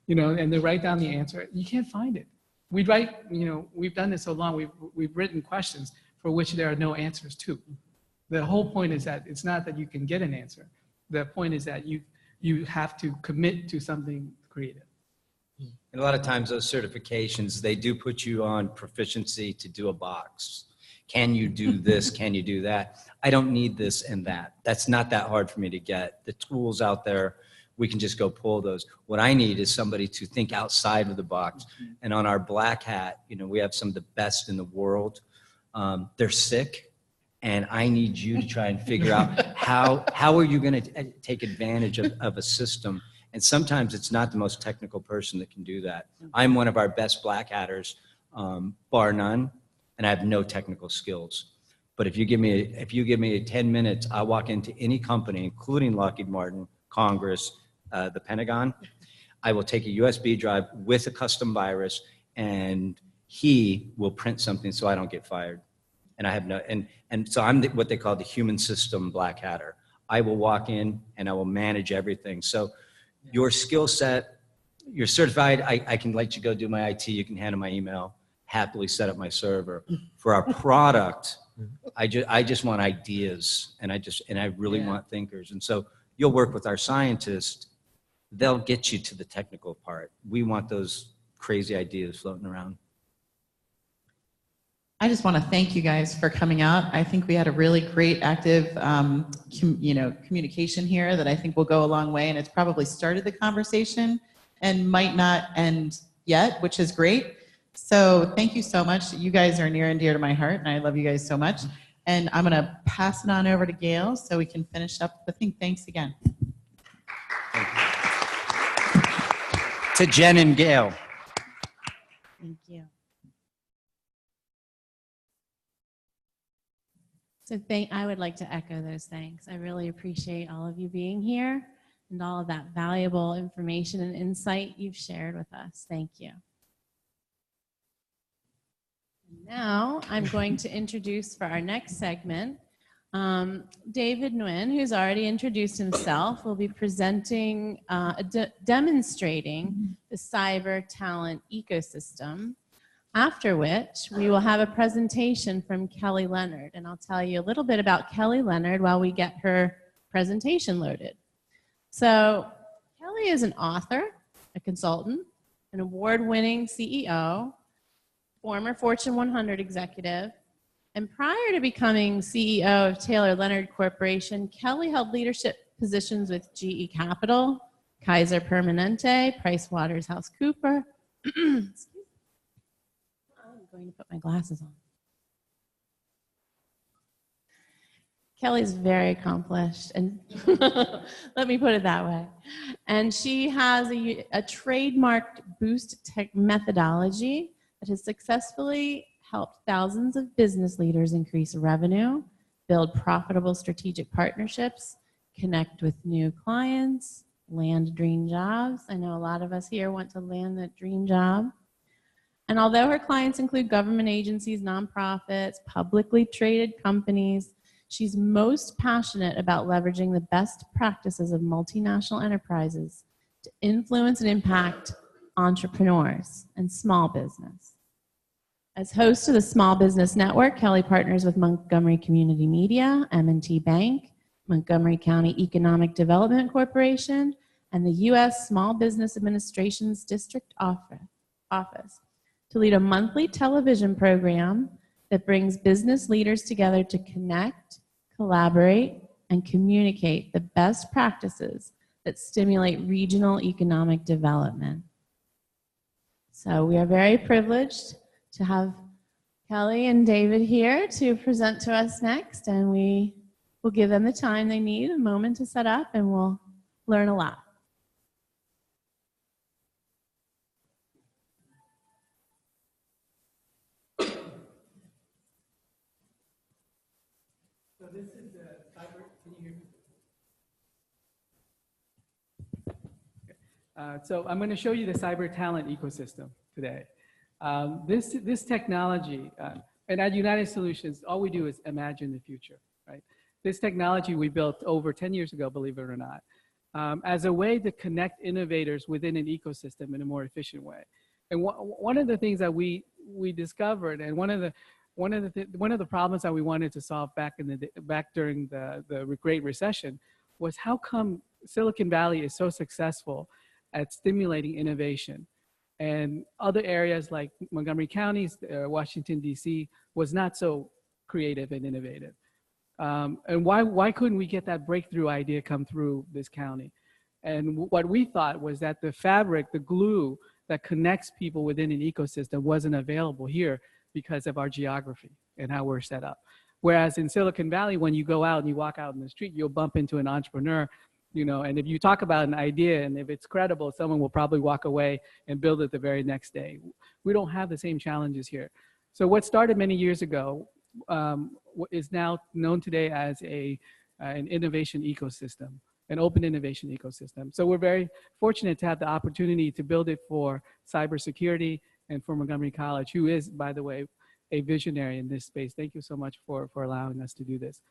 you know, and they write down the answer. You can't find it. We write, you know, we've done this so long, we've written questions for which there are no answers to. The whole point is that it's not that you can get an answer. The point is that you have to commit to something creative. And a lot of times those certifications, they do put you on proficiency to do a box. Can you do this? Can you do that? I don't need this and that. That's not that hard for me to get. The tools out there, we can just go pull those. What I need is somebody to think outside of the box. And on our Black Hat, you know, we have some of the best in the world. They're sick, and I need you to try and figure out how are you going to take advantage of a system. And sometimes it's not the most technical person that can do that. I'm one of our best Black Hatters, bar none, and I have no technical skills. But if you give me 10 minutes, I'll walk into any company, including Lockheed Martin, Congress, the Pentagon. I will take a USB drive with a custom virus, and he will print something so I don't get fired. And I have no, and so I'm what they call the human system Black Hatter. I will walk in and I will manage everything. So your skill set, you're certified, I can let you go do my IT, you can handle my email, happily set up my server. For our product, I just want ideas, and I really want thinkers. And so you'll work with our scientists, they'll get you to the technical part. We want those crazy ideas floating around. I just want to thank you guys for coming out. I think we had a really great active communication here that I think will go a long way, and it's probably started the conversation and might not end yet, which is great. So thank you so much. You guys are near and dear to my heart, and I love you guys so much. And I'm going to pass it on over to Gayle so we can finish up the thing. Thanks again. To Jen and Gayle. Thank you. So I would like to echo those thanks. I really appreciate all of you being here and all of that valuable information and insight you've shared with us. Thank you. And now I'm going to introduce for our next segment, David Nguyen, who's already introduced himself, will be presenting, demonstrating the cyber talent ecosystem. After which, we will have a presentation from Kelly Leonard, and I'll tell you a little bit about Kelly Leonard while we get her presentation loaded. So, Kelly is an author, a consultant, an award-winning CEO, former Fortune 100 executive, and prior to becoming CEO of Taylor Leonard Corporation, Kelly held leadership positions with GE Capital, Kaiser Permanente, PricewaterhouseCoopers. I'm going to put my glasses on. Kelly's very accomplished, and let me put it that way. And she has a trademarked boost tech methodology that has successfully helped thousands of business leaders increase revenue, build profitable strategic partnerships, connect with new clients, land dream jobs. I know a lot of us here want to land that dream job. And although her clients include government agencies, nonprofits, publicly traded companies, she's most passionate about leveraging the best practices of multinational enterprises to influence and impact entrepreneurs and small business. As host of the Small Business Network, Kelly partners with Montgomery Community Media, M&T Bank, Montgomery County Economic Development Corporation, and the U.S. Small Business Administration's District Office to lead a monthly television program that brings business leaders together to connect, collaborate, and communicate the best practices that stimulate regional economic development. So we are very privileged to have Kelly and David here to present to us next, and we will give them the time they need, a moment to set up, and we'll learn a lot. So this is the cyber, can you hear me? So I'm going to show you the cyber talent ecosystem today. This technology, and at United Solutions, all we do is imagine the future, right? This technology we built over 10 years ago, believe it or not, as a way to connect innovators within an ecosystem in a more efficient way. And one of the things that we discovered, and one of the problems that we wanted to solve back during the Great Recession, was how come Silicon Valley is so successful at stimulating innovation, and other areas like Montgomery County, Washington D.C. was not so creative and innovative. And why couldn't we get that breakthrough idea come through this county? And what we thought was that the fabric, the glue that connects people within an ecosystem wasn't available here because of our geography and how we're set up. Whereas in Silicon Valley, when you go out and you walk out in the street, you'll bump into an entrepreneur, you know, and if you talk about an idea and if it's credible, someone will probably walk away and build it the very next day. We don't have the same challenges here. So what started many years ago is now known today as an innovation ecosystem, an open innovation ecosystem. So we're very fortunate to have the opportunity to build it for cybersecurity and for Montgomery College, who is, by the way, a visionary in this space. Thank you so much for allowing us to do this.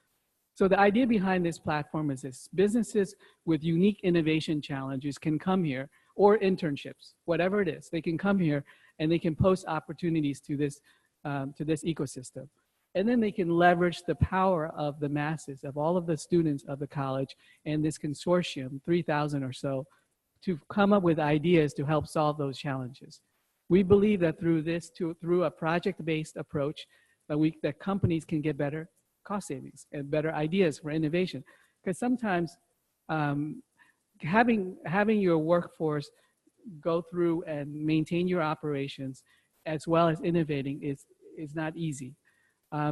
So the idea behind this platform is this: businesses with unique innovation challenges can come here, or internships, whatever it is, they can come here and they can post opportunities to this ecosystem. And then they can leverage the power of the masses, of all of the students of the college and this consortium, 3,000 or so, to come up with ideas to help solve those challenges. We believe that through a project-based approach, that companies can get better cost savings and better ideas for innovation. Because sometimes having your workforce go through and maintain your operations as well as innovating is not easy.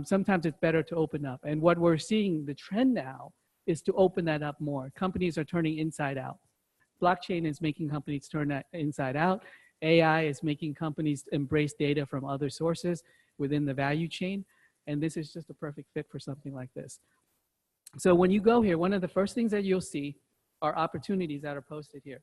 Sometimes it's better to open up. And what we're seeing, the trend now, is to open that up more. Companies are turning inside out. Blockchain is making companies turn that inside out. AI is making companies embrace data from other sources within the value chain. And this is just a perfect fit for something like this. So when you go here, one of the first things that you'll see are opportunities that are posted here.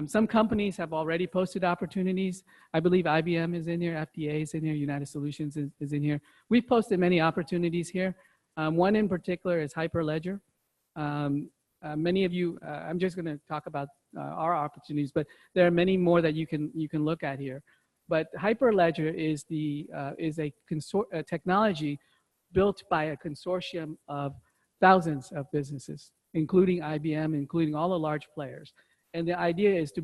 Some companies have already posted opportunities. I believe IBM is in here, FDA is in here, United Solutions is in here. We've posted many opportunities here. One in particular is Hyperledger. Many of you, I'm just gonna talk about our opportunities, but there are many more that you can look at here. But Hyperledger is a technology built by a consortium of thousands of businesses, including IBM, including all the large players. And the idea is to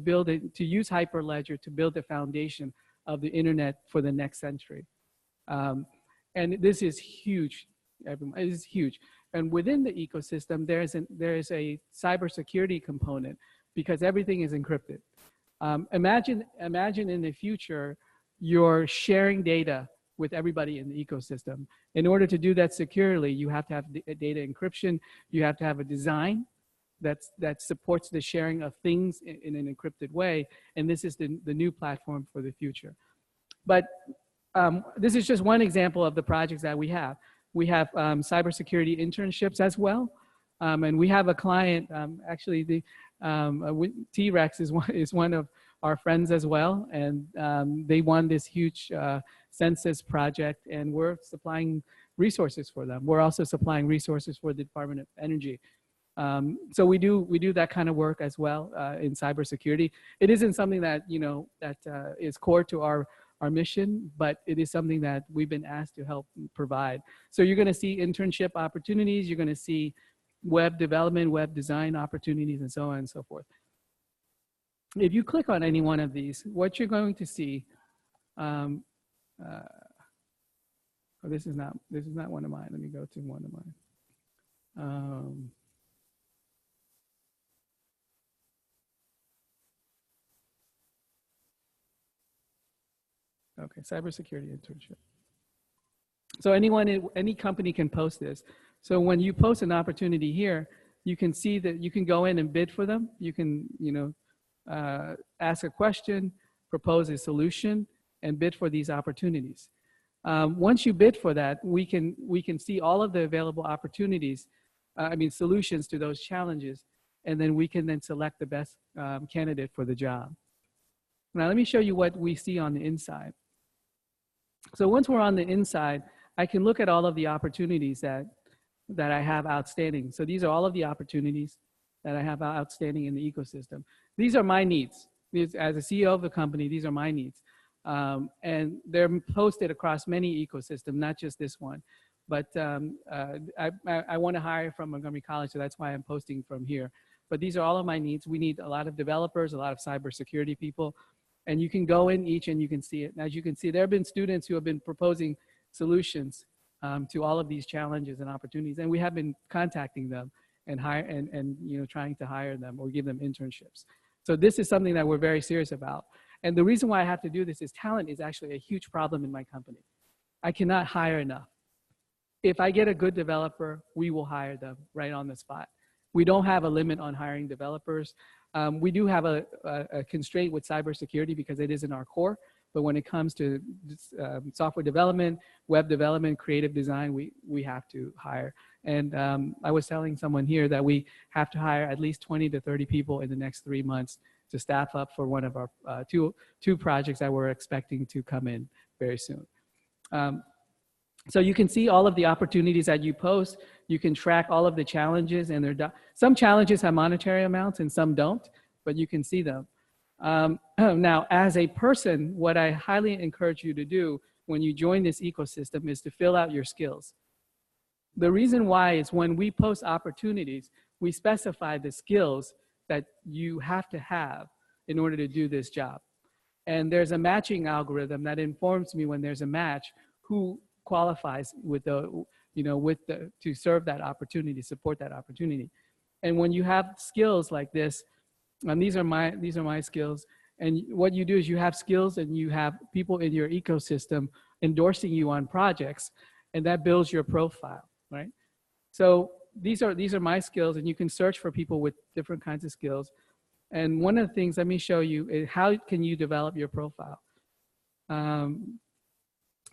use Hyperledger to build the foundation of the internet for the next century. And this is huge, everyone. It is huge. And within the ecosystem, there is a cybersecurity component because everything is encrypted. Imagine in the future, you're sharing data with everybody in the ecosystem. In order to do that securely, you have to have data encryption. You have to have a design that supports the sharing of things in an encrypted way. And this is the new platform for the future. But this is just one example of the projects that we have. We have cybersecurity internships as well. And we have a client, actually T-Rex is one of our friends as well. And they won this huge census project, and we're supplying resources for them. We're also supplying resources for the Department of Energy. So we do that kind of work as well in cybersecurity. It isn't something that is core to our mission, but it is something that we've been asked to help provide. So you're going to see internship opportunities. You're going to see web development, web design opportunities, and so on and so forth. If you click on any one of these, what you're going to see. This is not one of mine. Let me go to one of mine. Okay, cybersecurity internship. So any company can post this. So when you post an opportunity here, you can see that you can go in and bid for them. You can, ask a question, propose a solution, and bid for these opportunities. Once you bid for that, we can see all of the available opportunities, solutions to those challenges, and then we can then select the best candidate for the job. Now let me show you what we see on the inside. So once we're on the inside, I can look at all of the opportunities that I have outstanding. So these are all of the opportunities that I have outstanding in the ecosystem. These are my needs. As a CEO of the company, these are my needs. And they're posted across many ecosystems, not just this one. But I want to hire from Montgomery College, so that's why I'm posting from here. But these are all of my needs. We need a lot of developers, a lot of cybersecurity people. And you can go in each and you can see it. And as you can see, there have been students who have been proposing solutions to all of these challenges and opportunities. And we have been contacting them and trying to hire them or give them internships. So this is something that we're very serious about. And the reason why I have to do this is talent is actually a huge problem in my company. I cannot hire enough. If I get a good developer, we will hire them right on the spot. We don't have a limit on hiring developers. We do have a constraint with cybersecurity because it is in our core. But when it comes to software development, web development, creative design, we have to hire. And I was telling someone here that we have to hire at least 20 to 30 people in the next 3 months to staff up for one of our two projects that we're expecting to come in very soon. So you can see all of the opportunities that you post. You can track all of the challenges, and some challenges have monetary amounts and some don't, but you can see them. Now, as a person, what I highly encourage you to do when you join this ecosystem is to fill out your skills. The reason why is when we post opportunities, we specify the skills that you have to have in order to do this job. And there's a matching algorithm that informs me when there's a match who qualifies with to serve that opportunity, support that opportunity. And when you have skills like this, and these are my skills, and what you do is you have skills and you have people in your ecosystem endorsing you on projects, and that builds your profile, right? So these are my skills, and you can search for people with different kinds of skills. And one of the things, let me show you, is how can you develop your profile.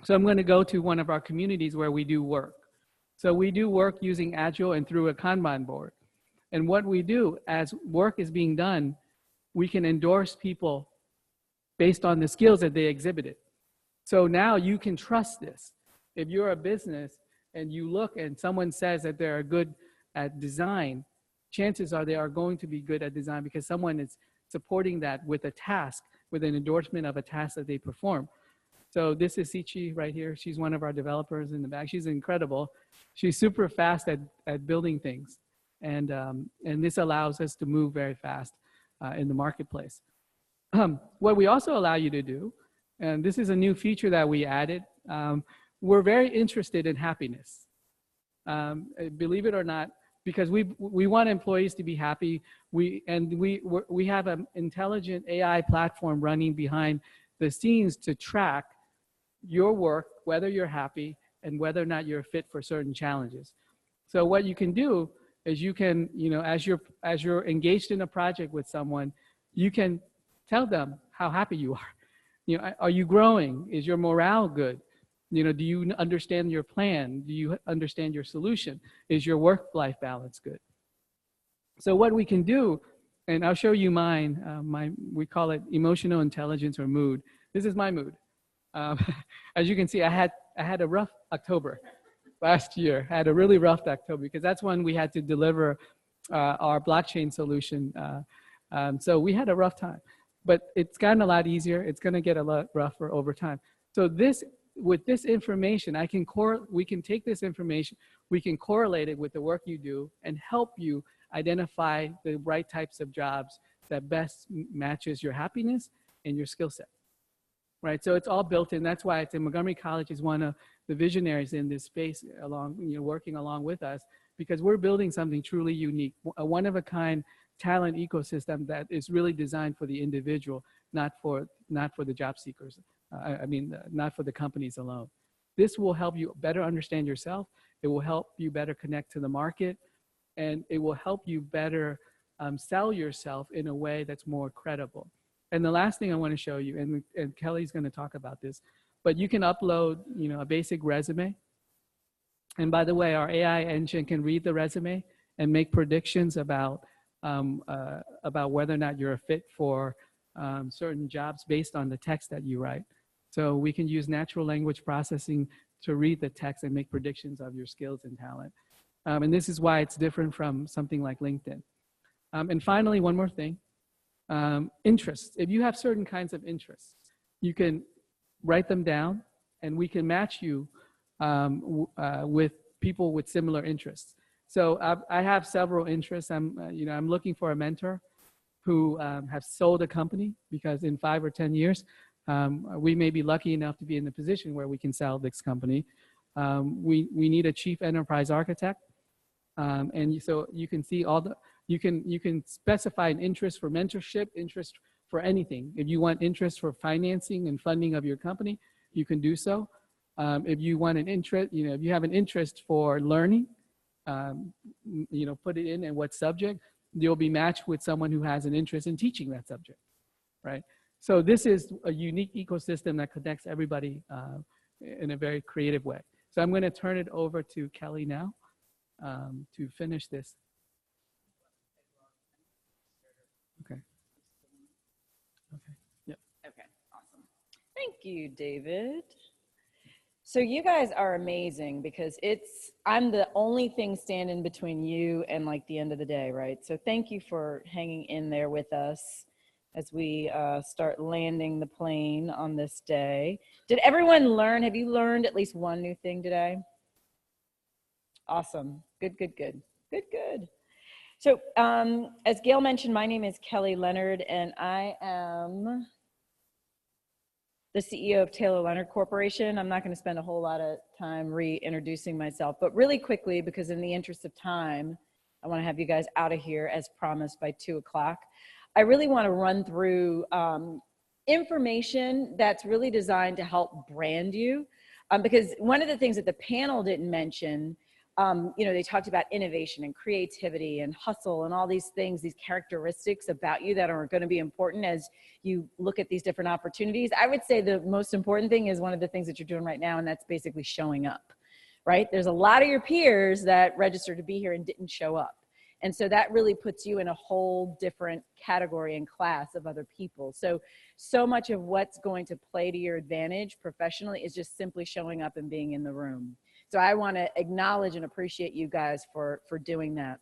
So I'm going to go to one of our communities where we do work. So we do work using Agile and through a Kanban board. And what we do as work is being done, we can endorse people based on the skills that they exhibited. So now you can trust this. If you're a business and you look and someone says that they're good at design, chances are they are going to be good at design because someone is supporting that with a task, with an endorsement of a task that they perform. So this is Sichi right here. She's one of our developers in the back. She's incredible. She's super fast at building things. And this allows us to move very fast in the marketplace. What we also allow you to do, and this is a new feature that we added, we're very interested in happiness. Believe it or not, because we want employees to be happy. We have an intelligent AI platform running behind the scenes to track your work, whether you're happy and whether or not you're fit for certain challenges. So what you can do is you can, as you're engaged in a project with someone, you can tell them how happy you are. Are you growing? Is your morale good? Do you understand your plan? Do you understand your solution? Is your work-life balance good? So what we can do, and I'll show you mine, we call it emotional intelligence or mood. This is my mood. As you can see, I had a rough October last year. I had a really rough October because that's when we had to deliver our blockchain solution. So we had a rough time, but it's gotten a lot easier. It's going to get a lot rougher over time. So with this information, we can take this information, we can correlate it with the work you do and help you identify the right types of jobs that best matches your happiness and your skill set. Right, so it's all built in. That's why it's in Montgomery College is one of the visionaries in this space along, working along with us, because we're building something truly unique, a one-of-a-kind talent ecosystem that is really designed for the individual, not for the job seekers. Not for the companies alone. This will help you better understand yourself. It will help you better connect to the market, and it will help you better sell yourself in a way that's more credible. And the last thing I want to show you, and Kelly's going to talk about this, but you can upload, a basic resume. And by the way, our AI engine can read the resume and make predictions about whether or not you're a fit for certain jobs based on the text that you write. So we can use natural language processing to read the text and make predictions of your skills and talent. And this is why it's different from something like LinkedIn. And finally, one more thing, interests. If you have certain kinds of interests, you can write them down and we can match you with people with similar interests. So I have several interests. I'm looking for a mentor who have sold a company, because in 5 or 10 years, we may be lucky enough to be in the position where we can sell this company. We need a chief enterprise architect. And so you can see you can specify an interest for mentorship, interest for anything. If you want interest for financing and funding of your company, you can do so. If you want an interest, if you have an interest for learning, put it in and what subject, you'll be matched with someone who has an interest in teaching that subject, right? So this is a unique ecosystem that connects everybody in a very creative way. So I'm going to turn it over to Kelly now to finish this. Okay. Yep. Okay, awesome. Thank you, David. So you guys are amazing, because I'm the only thing standing between you and like the end of the day, right? So thank you for hanging in there with us as we start landing the plane on this day. Did everyone learn? Have you learned at least one new thing today? Awesome. Good, good, good. Good, good. So as Gayle mentioned, my name is Kelly Leonard, and I am the CEO of Taylor Leonard Corporation. I'm not going to spend a whole lot of time reintroducing myself, but really quickly, because in the interest of time, I want to have you guys out of here as promised by 2 o'clock. I really want to run through information that's really designed to help brand you, because one of the things that the panel didn't mention, they talked about innovation and creativity and hustle and all these things, these characteristics about you that are going to be important as you look at these different opportunities. I would say the most important thing is one of the things that you're doing right now, and that's basically showing up, right? There's a lot of your peers that registered to be here and didn't show up. And so that really puts you in a whole different category and class of other people. So much of what's going to play to your advantage professionally is just simply showing up and being in the room. So I want to acknowledge and appreciate you guys for doing that.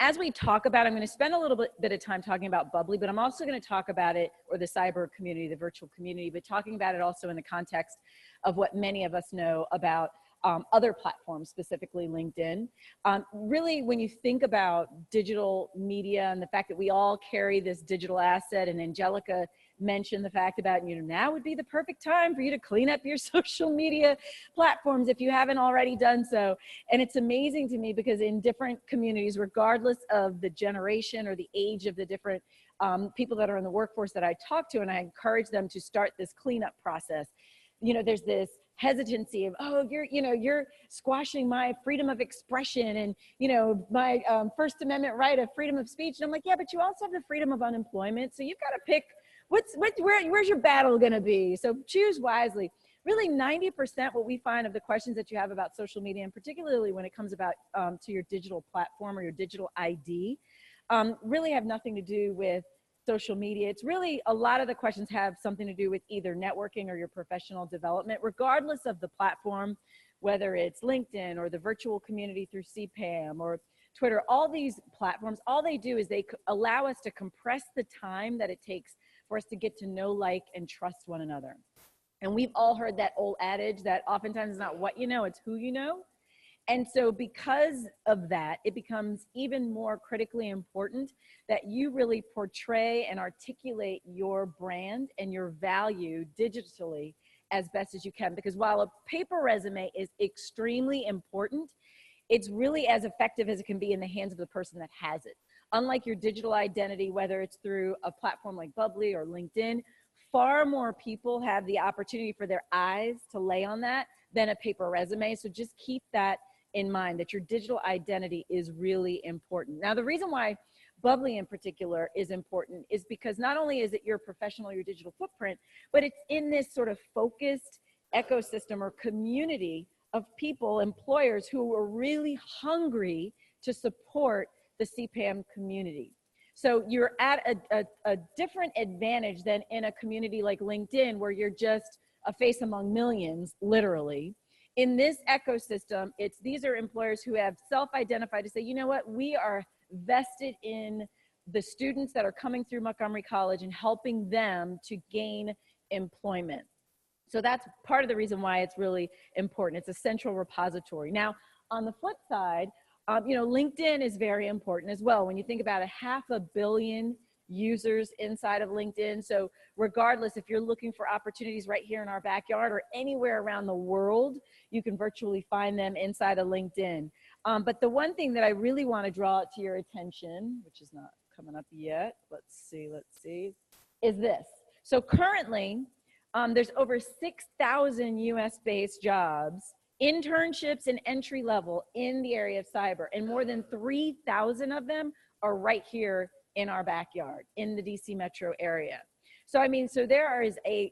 As we talk about, I'm going to spend a little bit of time talking about Bubbly, but I'm also going to talk about it, or the cyber community, the virtual community, but talking about it also in the context of what many of us know about other platforms, specifically LinkedIn. Really, when you think about digital media and the fact that we all carry this digital asset, and Angelica mentioned the fact about, now would be the perfect time for you to clean up your social media platforms if you haven't already done so. And it's amazing to me, because in different communities, regardless of the generation or the age of the different people that are in the workforce that I talk to, and I encourage them to start this cleanup process, there's this hesitancy of, oh, you're squashing my freedom of expression and, my First Amendment right of freedom of speech. And I'm like, yeah, but you also have the freedom of unemployment. So you've got to pick where's your battle going to be? So choose wisely. Really, 90% what we find of the questions that you have about social media, and particularly when it comes about to your digital platform or your digital ID, really have nothing to do with social media. It's really, a lot of the questions have something to do with either networking or your professional development, regardless of the platform, whether it's LinkedIn or the virtual community through CPAM or Twitter. All these platforms, all they do is they allow us to compress the time that it takes for us to get to know, like, and trust one another. And we've all heard that old adage that oftentimes it's not what you know, it's who you know. And so because of that, it becomes even more critically important that you really portray and articulate your brand and your value digitally as best as you can, because while a paper resume is extremely important, it's really as effective as it can be in the hands of the person that has it. Unlike your digital identity, whether it's through a platform like Bubbly or LinkedIn, far more people have the opportunity for their eyes to lay on that than a paper resume. So just keep that in mind, that your digital identity is really important. Now, the reason why Bubbly in particular is important is because not only is it your professional, your digital footprint, but it's in this sort of focused ecosystem or community of people, employers who are really hungry to support the CPAM community. So you're at a different advantage than in a community like LinkedIn, where you're just a face among millions, literally. In this ecosystem, these are employers who have self-identified to say, you know what, we are vested in the students that are coming through Montgomery College and helping them to gain employment. So that's part of the reason why it's really important. It's a central repository. Now, on the flip side, LinkedIn is very important as well. When you think about 500 million users inside of LinkedIn. So regardless, if you're looking for opportunities right here in our backyard or anywhere around the world, you can virtually find them inside of LinkedIn. But the one thing that I really want to draw to your attention, which is not coming up yet, let's see, is this. So currently, there's over 6,000 US-based jobs, internships and entry level in the area of cyber, and more than 3,000 of them are right here in our backyard in the DC metro area. So I mean, so there is a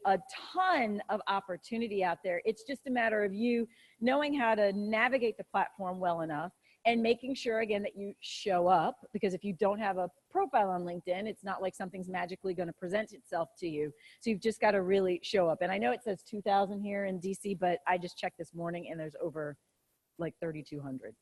ton of opportunity out there. It's just a matter of you knowing how to navigate the platform well enough and making sure, again, that you show up, because if you don't have a profile on LinkedIn, it's not like something's magically going to present itself to you. So you've just got to really show up. And I know it says 2,000 here in DC, but I just checked this morning and there's over like 3,200.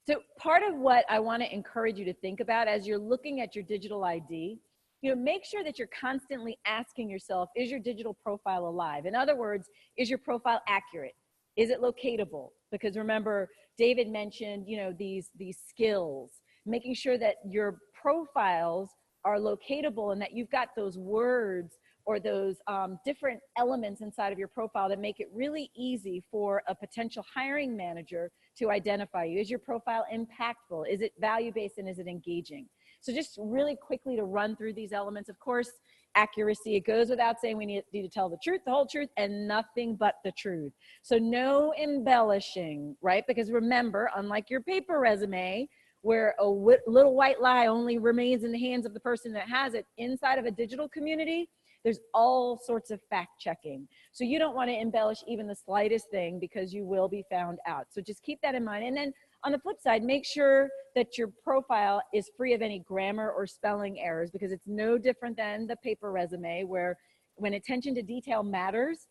So part of what I want to encourage you to think about as you're looking at your digital ID, make sure that you're constantly asking yourself, is your digital profile alive? In other words, is your profile accurate? Is it locatable? Because remember, David mentioned, these skills, making sure that your profiles are locatable and that you've got those words or those different elements inside of your profile that make it really easy for a potential hiring manager to identify you. Is your profile impactful? Is it value-based, and is it engaging? So just really quickly to run through these elements. Of course, accuracy, it goes without saying we need to tell the truth, the whole truth, and nothing but the truth. So no embellishing, right? Because remember, unlike your paper resume, where a little white lie only remains in the hands of the person that has it, inside of a digital community, there's all sorts of fact checking. So you don't want to embellish even the slightest thing, because you will be found out. So just keep that in mind. And then on the flip side, make sure that your profile is free of any grammar or spelling errors, because it's no different than the paper resume, where when attention to detail matters,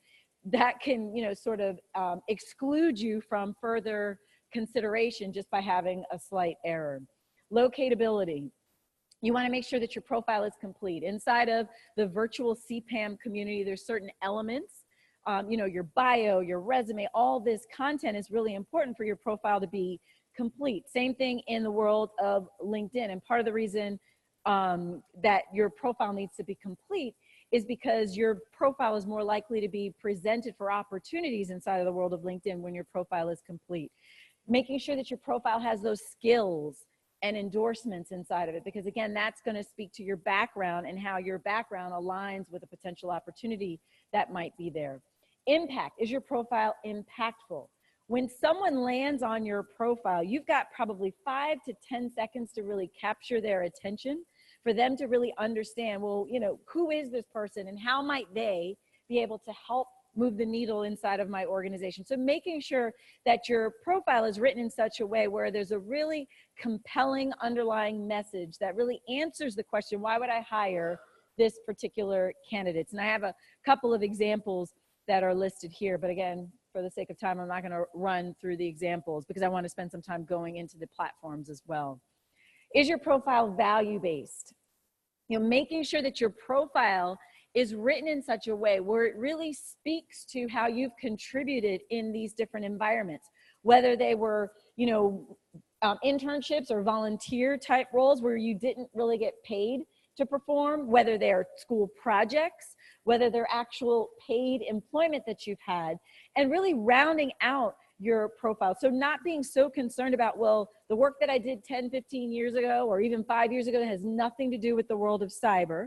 that can, sort of exclude you from further consideration just by having a slight error. Locatability. You want to make sure that your profile is complete. Inside of the virtual CPAM community, there's certain elements, your bio, your resume, all this content is really important for your profile to be complete. Same thing in the world of LinkedIn. And part of the reason that your profile needs to be complete is because your profile is more likely to be presented for opportunities inside of the world of LinkedIn when your profile is complete. Making sure that your profile has those skills and endorsements inside of it, because again, that's going to speak to your background and how your background aligns with a potential opportunity that might be there. Impact. Is your profile impactful? When someone lands on your profile, you've got probably 5 to 10 seconds to really capture their attention, for them to really understand, well, who is this person and how might they be able to help move the needle inside of my organization. So making sure that your profile is written in such a way where there's a really compelling underlying message that really answers the question, why would I hire this particular candidate? And I have a couple of examples that are listed here, but again, for the sake of time, I'm not going to run through the examples because I want to spend some time going into the platforms as well. Is your profile value-based? Making sure that your profile is written in such a way where it really speaks to how you've contributed in these different environments, whether they were, internships or volunteer type roles where you didn't really get paid to perform, whether they're school projects, whether they're actual paid employment that you've had, and really rounding out your profile. So not being so concerned about, well, the work that I did 10, 15 years ago, or even 5 years ago, that has nothing to do with the world of cyber.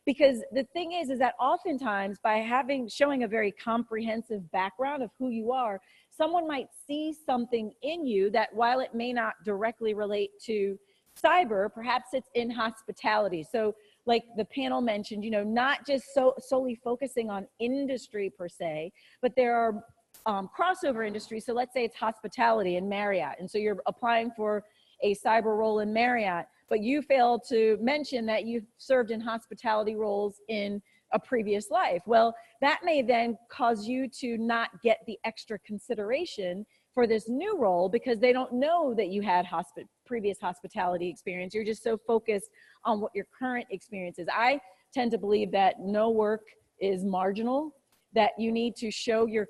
Because the thing is that oftentimes by showing a very comprehensive background of who you are, someone might see something in you that, while it may not directly relate to cyber, perhaps it's in hospitality. So like the panel mentioned, you know, not just solely focusing on industry per se, but there are crossover industries. So let's say it's hospitality and Marriott. And so you're applying for a cyber role in Marriott, but you failed to mention that you've served in hospitality roles in a previous life. Well, that may then cause you to not get the extra consideration for this new role because they don't know that you had previous hospitality experience. You're just so focused on what your current experience is. I tend to believe that no work is marginal, that you need to show your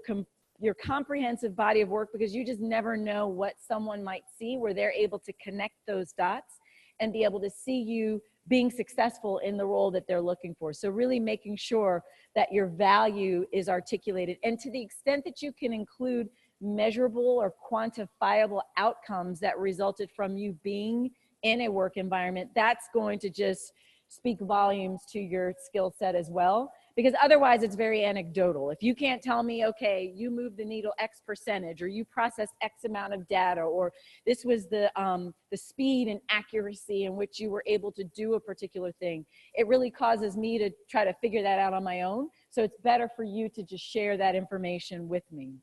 comprehensive body of work, because you just never know what someone might see where they're able to connect those dots and be able to see you being successful in the role that they're looking for. So really making sure that your value is articulated, and to the extent that you can include measurable or quantifiable outcomes that resulted from you being in a work environment, that's going to just speak volumes to your skill set as well. Because otherwise it's very anecdotal. If you can't tell me, okay, you moved the needle X percentage, or you processed X amount of data, or this was the speed and accuracy in which you were able to do a particular thing, it really causes me to try to figure that out on my own. So it's better for you to just share that information with me.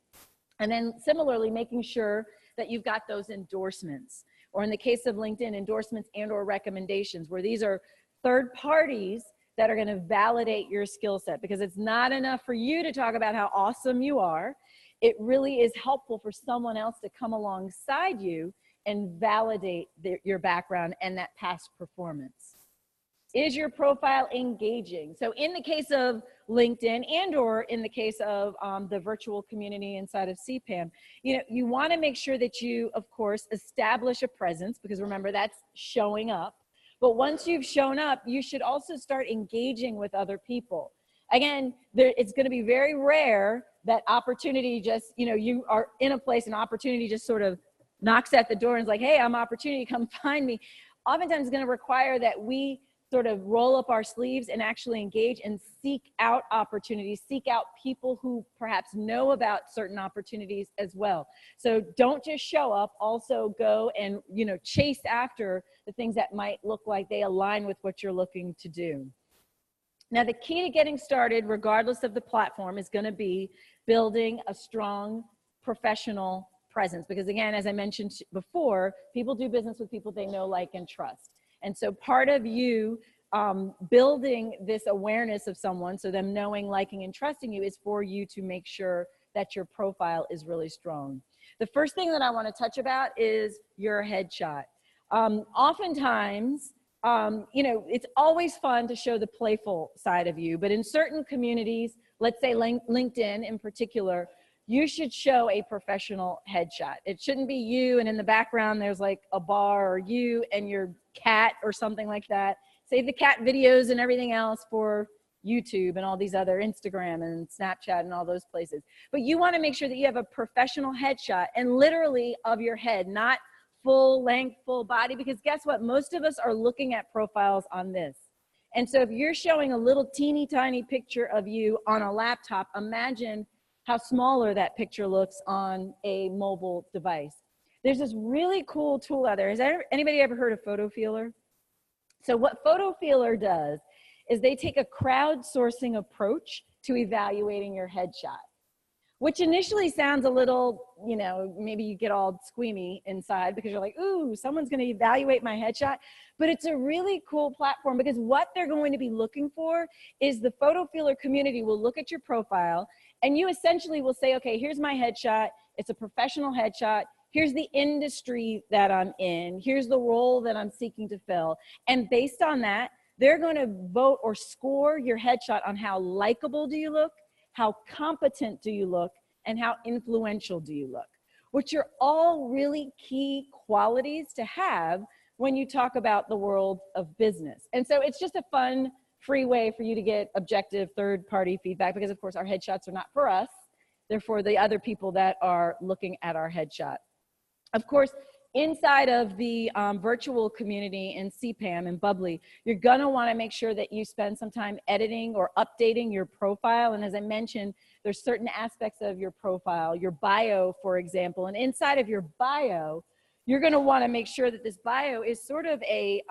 And then similarly, making sure that you've got those endorsements, or in the case of LinkedIn, endorsements and or recommendations, where these are third parties that are going to validate your skill set. Because it's not enough for you to talk about how awesome you are. It really is helpful for someone else to come alongside you and validate your background and that past performance. Is your profile engaging? So in the case of LinkedIn and or in the case of the virtual community inside of CPAM, you want to make sure that you, of course, establish a presence, because remember, that's showing up. But once you've shown up, you should also start engaging with other people. Again, it's going to be very rare that opportunity just, you are in a place and opportunity just sort of knocks at the door and is like, hey, I'm opportunity, come find me. Oftentimes it's going to require that we sort of roll up our sleeves and actually engage and seek out opportunities, seek out people who perhaps know about certain opportunities as well. So don't just show up, also go and, chase after the things that might look like they align with what you're looking to do. Now, the key to getting started, regardless of the platform, is going to be building a strong professional presence. Because again, as I mentioned before, people do business with people they know, like, and trust. And so part of you building this awareness of someone, so them knowing, liking, and trusting you, is for you to make sure that your profile is really strong. The first thing that I want to touch about is your headshot. Oftentimes, it's always fun to show the playful side of you, but in certain communities, let's say LinkedIn in particular, you should show a professional headshot. It shouldn't be you and in the background there's like a bar, or you and your cat or something like that. Save the cat videos and everything else for YouTube and all these other, Instagram and Snapchat and all those places. But you want to make sure that you have a professional headshot, and literally of your head, not full length, full body, because guess what? Most of us are looking at profiles on this. And so if you're showing a little teeny tiny picture of you on a laptop, imagine how smaller that picture looks on a mobile device. There's this really cool tool out there. Has anybody ever heard of Photo Feeler? So what Photo Feeler does is they take a crowdsourcing approach to evaluating your headshot, which initially sounds a little, maybe you get all squeamy inside because you're like, ooh, someone's going to evaluate my headshot. But it's a really cool platform, because what they're going to be looking for is the Photo Feeler community will look at your profile, and you essentially will say, okay, here's my headshot. It's a professional headshot. Here's the industry that I'm in. Here's the role that I'm seeking to fill. And based on that, they're going to vote or score your headshot on how likable do you look, how competent do you look, and how influential do you look, which are all really key qualities to have when you talk about the world of business. And so it's just a fun free way for you to get objective third-party feedback, because of course our headshots are not for us. They're for the other people that are looking at our headshot. Of course, inside of the virtual community in CPAM and Bubbly, you're gonna wanna make sure that you spend some time editing or updating your profile. And as I mentioned, there's certain aspects of your profile, your bio, for example, and inside of your bio, you're gonna wanna make sure that this bio is sort of a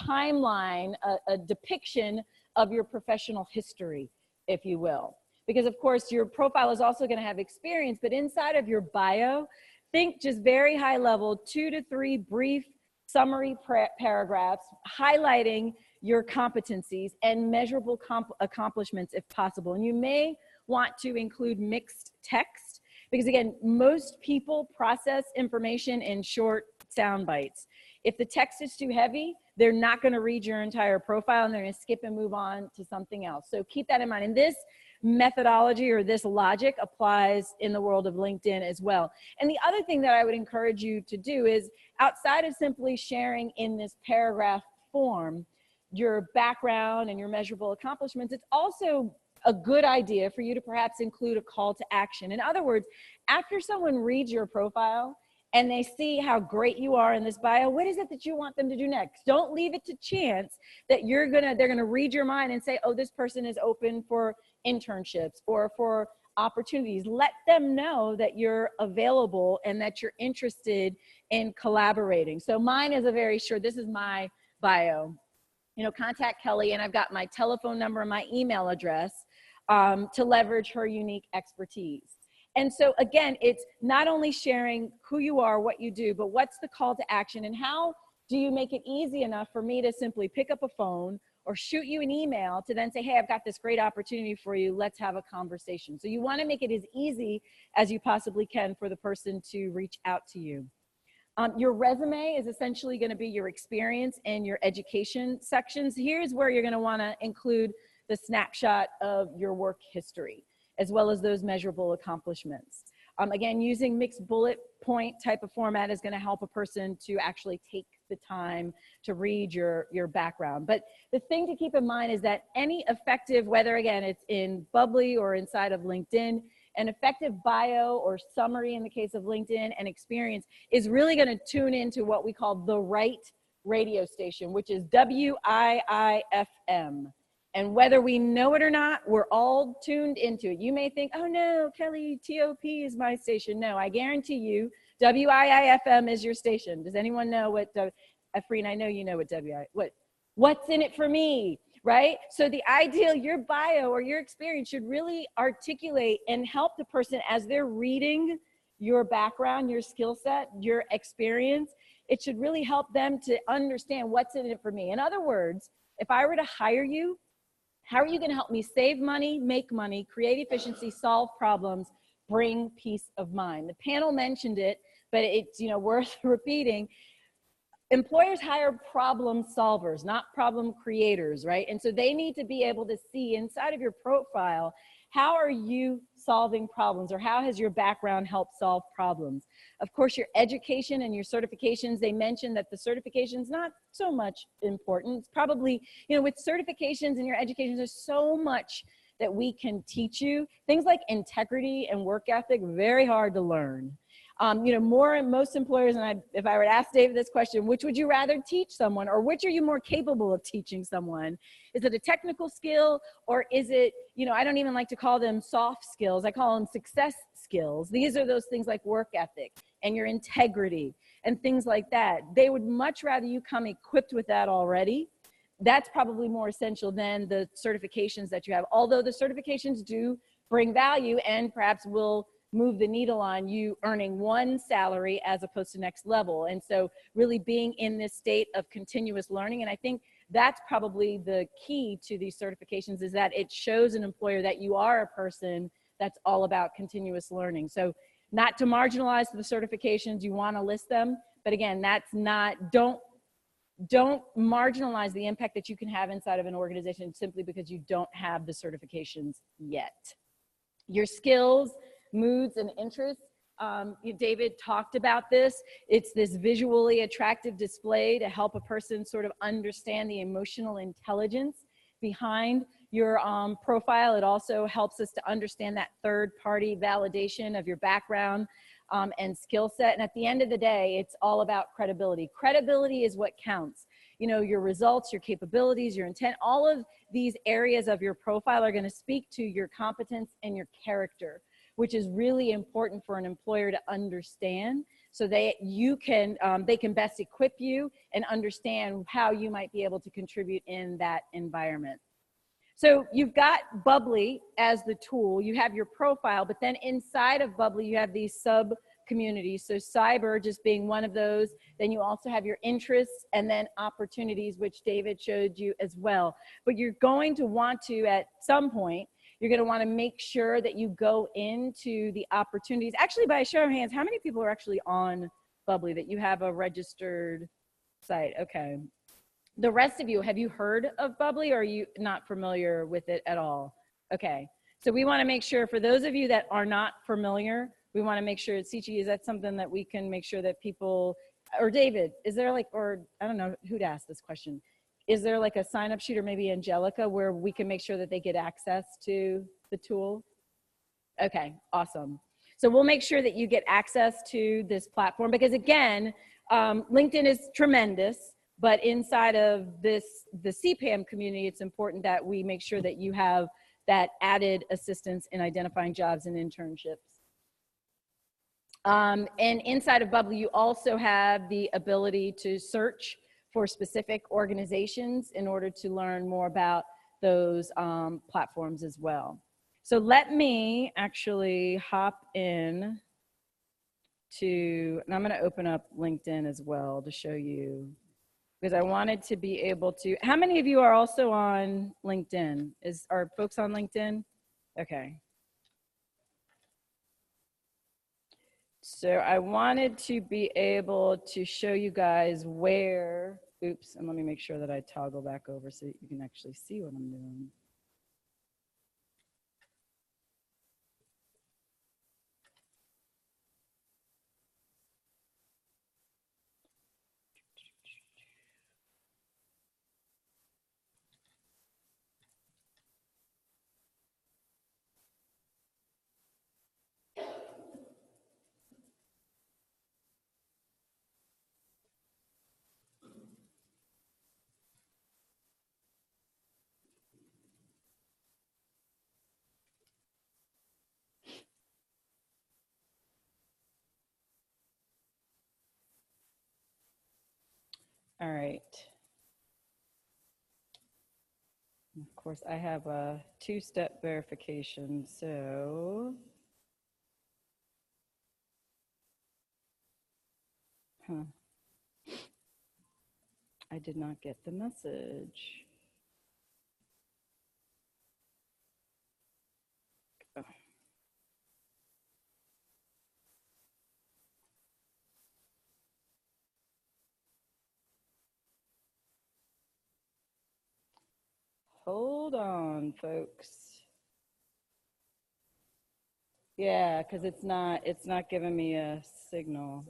timeline, a depiction of your professional history, if you will. Because of course, your profile is also gonna have experience, but inside of your bio, think just very high level, 2 to 3 brief summary paragraphs highlighting your competencies and measurable accomplishments if possible. And you may want to include mixed text, because again, most people process information in short sound bites. If the text is too heavy, they're not gonna read your entire profile and they're gonna skip and move on to something else. So keep that in mind. And this methodology or this logic applies in the world of LinkedIn as well. And the other thing that I would encourage you to do is, outside of simply sharing in this paragraph form your background and your measurable accomplishments, it's also a good idea for you to perhaps include a call to action. In other words, after someone reads your profile and they see how great you are in this bio, what is it that you want them to do next? Don't leave it to chance that they're gonna read your mind and say, oh, this person is open for internships or for opportunities. Let them know that you're available and that you're interested in collaborating. So mine is a very short, this is my bio. You know, contact Kelly, and I've got my telephone number and my email address to leverage her unique expertise. And so again, it's not only sharing who you are, what you do, but what's the call to action, and how do you make it easy enough for me to simply pick up a phone or shoot you an email to then say, hey, I've got this great opportunity for you, let's have a conversation. So you want to make it as easy as you possibly can for the person to reach out to you. Your resume is essentially going to be your experience and your education sections. Here's where you're going to want to include the snapshot of your work history, as well as those measurable accomplishments. Again, using mixed bullet point type of format is going to help a person to actually take the time to read your background. But the thing to keep in mind is that any effective, whether again it's in Bubbly or inside of LinkedIn, an effective bio or summary in the case of LinkedIn and experience is really going to tune into what we call the right radio station, which is WIIFM. And whether we know it or not, we're all tuned into it. You may think, oh no, Kelly, TOP is my station. No, I guarantee you, WIIFM is your station. Does anyone know what, Afreen, I know you know what's in it for me, right? So the ideal, your bio or your experience should really articulate and help the person as they're reading your background, your skill set, your experience. It should really help them to understand what's in it for me. In other words, if I were to hire you, how are you going to help me save money, make money, create efficiency, solve problems, bring peace of mind? The panel mentioned it, but it's worth repeating. Employers hire problem solvers, not problem creators, right? And so they need to be able to see inside of your profile, how are you solving problems, or how has your background helped solve problems? Of course, your education and your certifications, they mentioned that the certification's not so much important. It's probably, with certifications and your education, there's so much that we can teach you. Things like integrity and work ethic, very hard to learn. Most employers, and if I were to ask David this question, which would you rather teach someone, or which are you more capable of teaching someone? Is it a technical skill, or is it, I don't even like to call them soft skills, I call them success skills. These are those things like work ethic and your integrity and things like that. They would much rather you come equipped with that already. That's probably more essential than the certifications that you have, although the certifications do bring value and perhaps will move the needle on you earning one salary as opposed to next level. And so really being in this state of continuous learning, and I think that's probably the key to these certifications, is that it shows an employer that you are a person that's all about continuous learning. So not to marginalize the certifications, you want to list them, but again, that's not, don't marginalize the impact that you can have inside of an organization simply because you don't have the certifications yet. Your skills, moods, and interests. David talked about this. It's this visually attractive display to help a person sort of understand the emotional intelligence behind your profile. It also helps us to understand that third-party validation of your background and skill set. And at the end of the day, it's all about credibility. Credibility is what counts. You know, your results, your capabilities, your intent, all of these areas of your profile are going to speak to your competence and your character, which is really important for an employer to understand, so they can best equip you and understand how you might be able to contribute in that environment. So you've got Bubbly as the tool, you have your profile, but then inside of Bubbly, you have these sub-communities. So cyber just being one of those, then you also have your interests and then opportunities, which David showed you as well. But you're going to want to, at some point, you're going to want to make sure that you go into the opportunities. Actually, by a show of hands, how many people are actually on Bubbly, that you have a registered site? Okay. The rest of you, have you heard of Bubbly, or are you not familiar with it at all? Okay. So we want to make sure, for those of you that are not familiar, we want to make sure, Sichi, is that something that we can make sure that people, or David, is there like, or I don't know who'd ask this question. Is there like a sign-up sheet, or maybe Angelica, where we can make sure that they get access to the tool? Okay, awesome. So we'll make sure that you get access to this platform, because again, LinkedIn is tremendous, but inside of the CPAM community, it's important that we make sure that you have that added assistance in identifying jobs and internships. And inside of Bubbly, you also have the ability to search for specific organizations in order to learn more about those platforms as well. So let me actually hop in to, and I'm going to open up LinkedIn as well to show you, because I wanted to be able to. How many of you are also on LinkedIn? Are folks on LinkedIn? Okay. So I wanted to be able to show you guys where, oops, and let me make sure that I toggle back over so you can actually see what I'm doing. All right. Of course, I have a two-step verification, so. I did not get the message. Oh. Hold on, folks. Yeah, because it's not giving me a signal.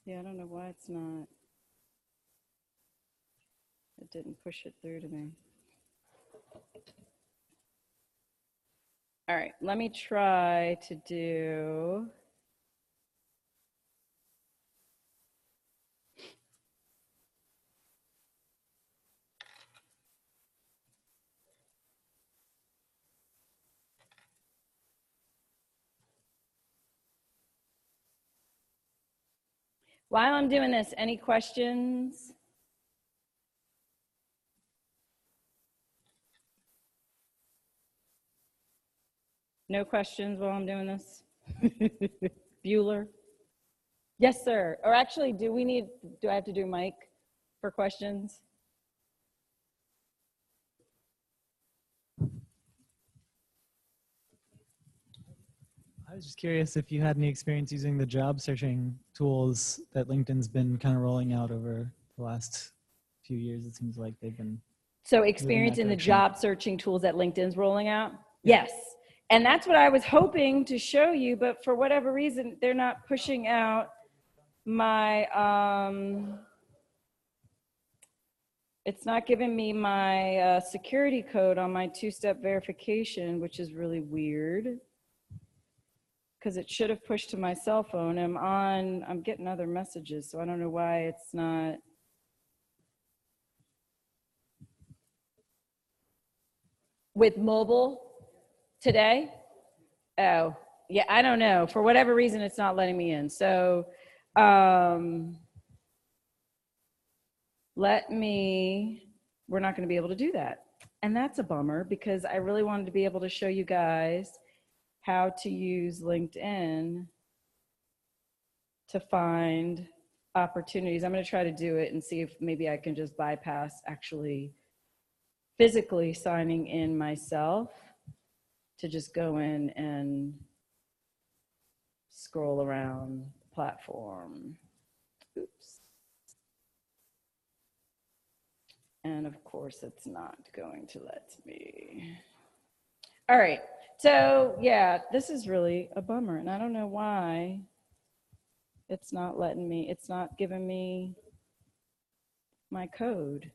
Yeah, I don't know why it's not. It didn't push it through to me. All right, let me try to do. While I'm doing this, any questions? No questions while I'm doing this? Bueller? Yes, sir. Or actually, do I have to do mic for questions? I was just curious if you had any experience using the job searching tools that LinkedIn's been kind of rolling out over the last few years. It seems like they've been. So experience in the job searching tools that LinkedIn's rolling out? Yeah. Yes. And that's what I was hoping to show you, but for whatever reason, they're not pushing out my, it's not giving me my security code on my two-step verification, which is really weird because it should have pushed to my cell phone. I'm getting other messages, so I don't know why it's not. With mobile today? Oh, yeah, I don't know. For whatever reason, it's not letting me in. So we're not going to be able to do that. And that's a bummer because I really wanted to be able to show you guys how to use LinkedIn to find opportunities. I'm going to try to do it and see if maybe I can just bypass actually physically signing in myself to just go in and scroll around the platform. Oops. And of course, it's not going to let me. All right, so yeah, this is really a bummer, and I don't know why it's not letting me, it's not giving me my code.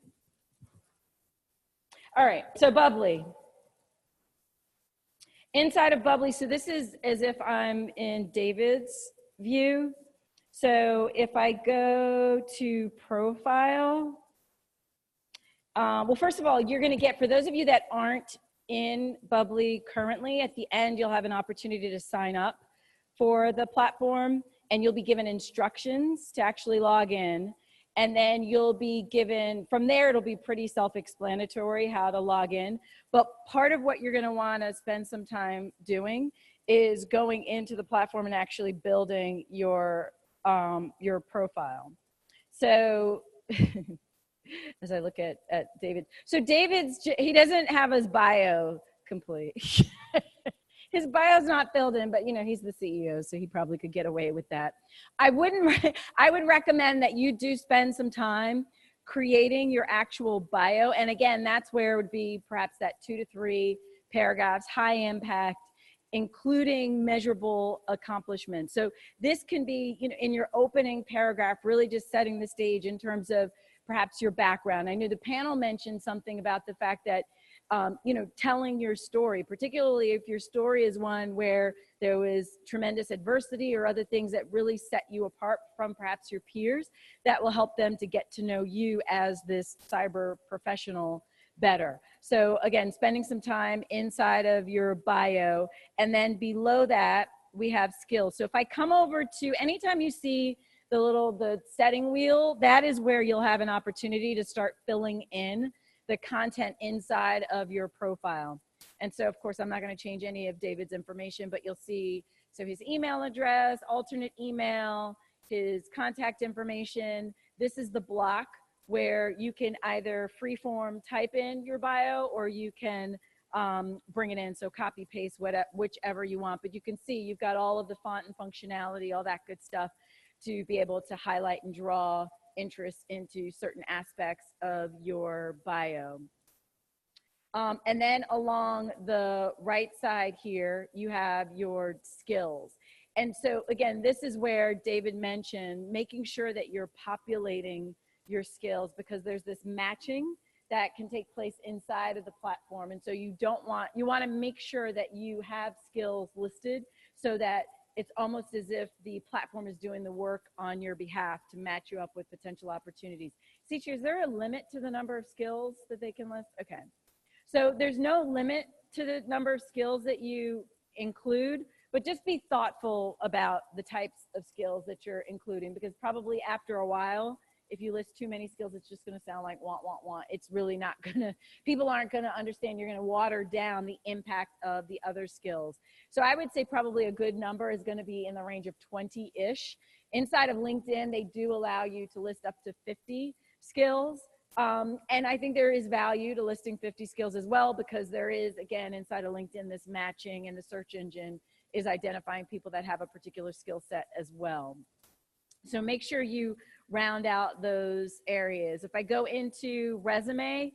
All right, so Bubbly. Inside of Bubbly, so this is as if I'm in David's view. So if I go to profile, well, first of all, you're going to get, for those of you that aren't in Bubbly currently, at the end, you'll have an opportunity to sign up for the platform, and you'll be given instructions to actually log in. And then you'll be given, from there, it'll be pretty self-explanatory how to log in. But part of what you're going to want to spend some time doing is going into the platform and actually building your profile. So as I look at David. So David's, he doesn't have his bio complete. His bio's not filled in, but you know, he's the CEO, so he probably could get away with that. I would recommend that you do spend some time creating your actual bio. And again, that's where it would be perhaps that 2 to 3 paragraphs, high impact, including measurable accomplishments. So this can be, you know, in your opening paragraph, really just setting the stage in terms of perhaps your background. I know the panel mentioned something about the fact that you know, telling your story, particularly if your story is one where there was tremendous adversity or other things that really set you apart from perhaps your peers, that will help them to get to know you as this cyber professional better. So again, spending some time inside of your bio, and then below that, we have skills. So if I come over to, anytime you see the setting wheel, that is where you'll have an opportunity to start filling in the content inside of your profile. And so of course, I'm not going to change any of David's information, but you'll see, so his email address, alternate email, his contact information. This is the block where you can either freeform type in your bio, or you can bring it in. So copy paste, whichever you want, but you can see you've got all of the font and functionality, all that good stuff to be able to highlight and draw interest into certain aspects of your bio. And then along the right side here, you have your skills. And so again, this is where David mentioned making sure that you're populating your skills, because there's this matching that can take place inside of the platform. And so you want to make sure that you have skills listed so that it's almost as if the platform is doing the work on your behalf to match you up with potential opportunities. Teacher, is there a limit to the number of skills that they can list? Okay. So there's no limit to the number of skills that you include, but just be thoughtful about the types of skills that you're including, because probably after a while, if you list too many skills, it's just going to sound like want, want, want. It's really not going to, people aren't going to understand. You're going to water down the impact of the other skills. So I would say probably a good number is going to be in the range of 20-ish. Inside of LinkedIn, they do allow you to list up to 50 skills. And I think there is value to listing 50 skills as well, because there is, again, inside of LinkedIn, this matching, and the search engine is identifying people that have a particular skill set as well. So make sure you round out those areas. If I go into resume,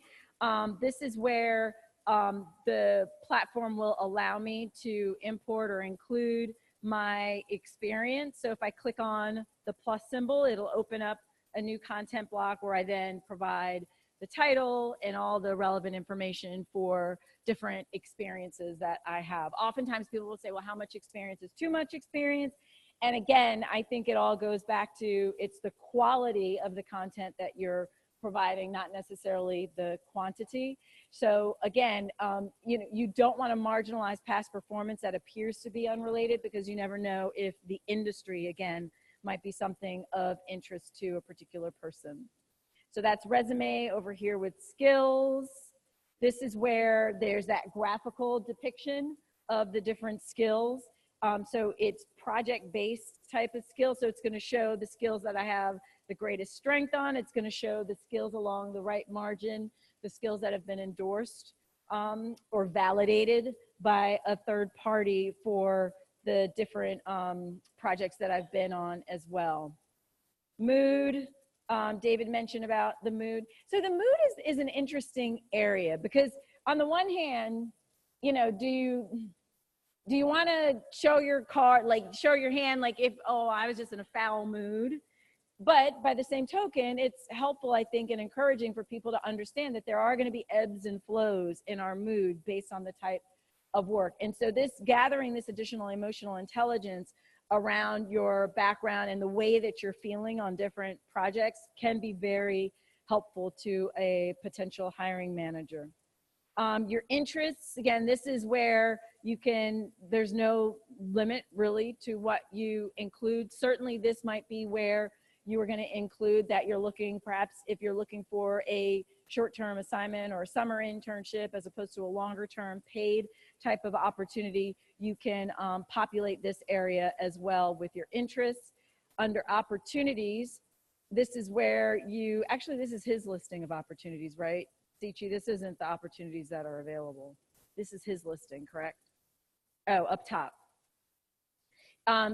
this is where the platform will allow me to import or include my experience. So if I click on the plus symbol, it'll open up a new content block where I then provide the title and all the relevant information for different experiences that I have. Oftentimes people will say, well, how much experience is too much experience? And again, I think it all goes back to it's the quality of the content that you're providing, not necessarily the quantity. So again, you don't want to marginalize past performance that appears to be unrelated, because you never know if the industry, again, might be something of interest to a particular person. So that's resume over here with skills. This is where there's that graphical depiction of the different skills. So it's project-based type of skills. So it's going to show the skills that I have the greatest strength on. It's going to show the skills along the right margin, the skills that have been endorsed or validated by a third party for the different projects that I've been on as well. Mood, David mentioned about the mood. So the mood is an interesting area, because on the one hand, do you want to show your card, like show your hand, like if, oh, I was just in a foul mood? But by the same token, it's helpful, I think, and encouraging for people to understand that there are going to be ebbs and flows in our mood based on the type of work. And so gathering this additional emotional intelligence around your background and the way that you're feeling on different projects can be very helpful to a potential hiring manager. Your interests, again, this is where there's no limit really to what you include. Certainly this might be where you are going to include that you're looking, perhaps if you're looking for a short-term assignment or a summer internship as opposed to a longer-term paid type of opportunity, you can populate this area as well with your interests. Under opportunities, this is where this is his listing of opportunities, right? Sichi, this isn't the opportunities that are available. This is his listing, correct? Oh, up top.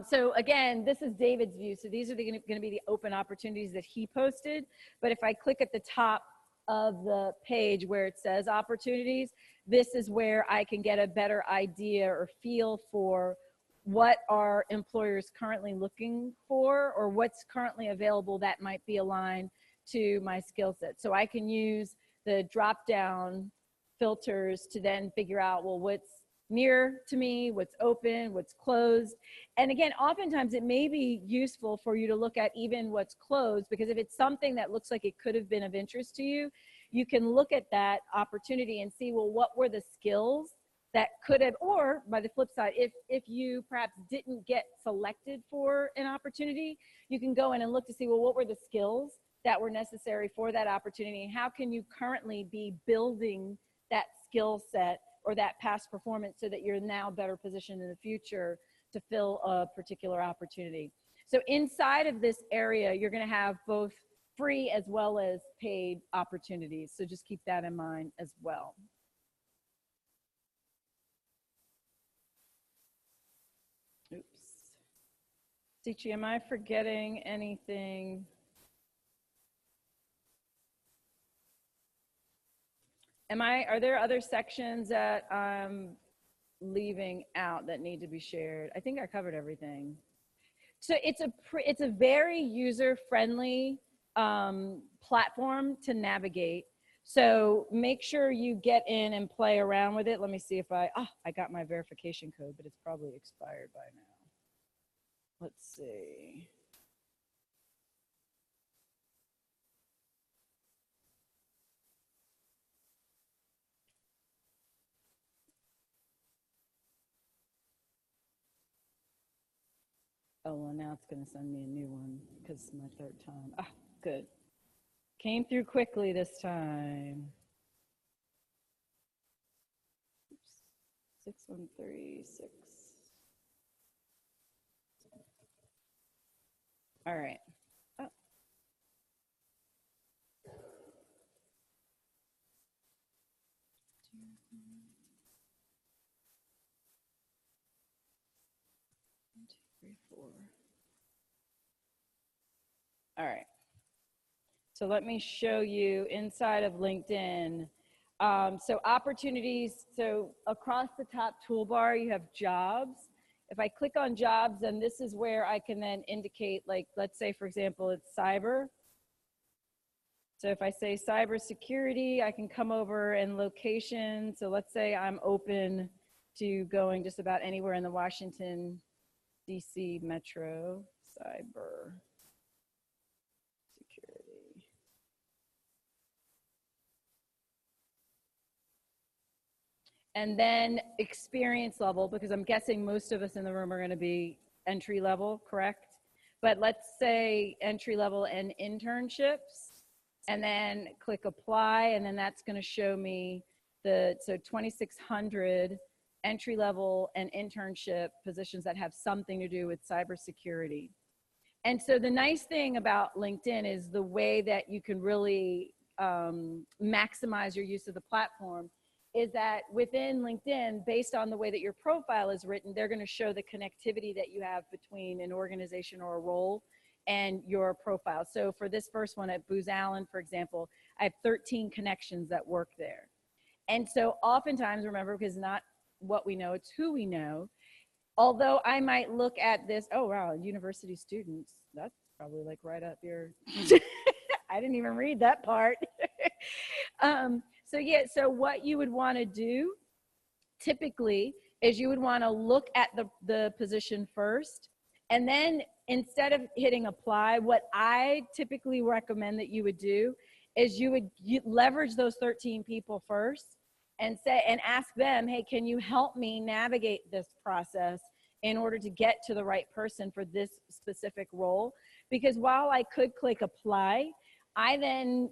So again, this is David's view. So these are going to be the open opportunities that he posted. But if I click at the top of the page where it says opportunities, this is where I can get a better idea or feel for what are employers currently looking for, or what's currently available that might be aligned to my skill set. So I can use the drop down filters to then figure out, well, what's near to me, what's open, what's closed. And again, oftentimes it may be useful for you to look at even what's closed, because if it's something that looks like it could have been of interest to you, you can look at that opportunity and see, well, what were the skills that could have, or by the flip side, if you perhaps didn't get selected for an opportunity, you can go in and look to see, well, what were the skills that were necessary for that opportunity, and how can you currently be building that skill set or that past performance so that you're now better positioned in the future to fill a particular opportunity. So inside of this area, you're going to have both free as well as paid opportunities. So just keep that in mind as well. Oops. Sichi, am I forgetting anything? Are there other sections that I'm leaving out that need to be shared? I think I covered everything. So it's a very user-friendly platform to navigate. So make sure you get in and play around with it. Let me see if I got my verification code, but it's probably expired by now. Let's see. Oh, well, now it's going to send me a new one because it's my third time. Ah, good. Came through quickly this time. Oops. 6136. All right. Oh. All right. So let me show you inside of LinkedIn. So opportunities, so across the top toolbar, you have jobs. If I click on jobs, then this is where I can then indicate, like, let's say, for example, it's cyber. So if I say cybersecurity, I can come over and location. So let's say I'm open to going just about anywhere in the Washington, D.C. metro, cyber security. And then experience level, because I'm guessing most of us in the room are going to be entry level, correct? But let's say entry level and internships. And then click apply, and then that's going to show me so 2,600 entry level and internship positions that have something to do with cybersecurity. And so the nice thing about LinkedIn is the way that you can really maximize your use of the platform is that within LinkedIn, based on the way that your profile is written, they're going to show the connectivity that you have between an organization or a role and your profile. So for this first one at Booz Allen, for example, I have 13 connections that work there. And so oftentimes, remember, because not what we know, it's who we know. Although I might look at this, oh wow, university students, that's probably like right up your, I didn't even read that part. So yeah, so what you would want to do typically is you would want to look at the position first, and then instead of hitting apply, what I typically recommend that you would do is you would leverage those 13 people first and ask them, hey, can you help me navigate this process in order to get to the right person for this specific role? Because while I could click apply,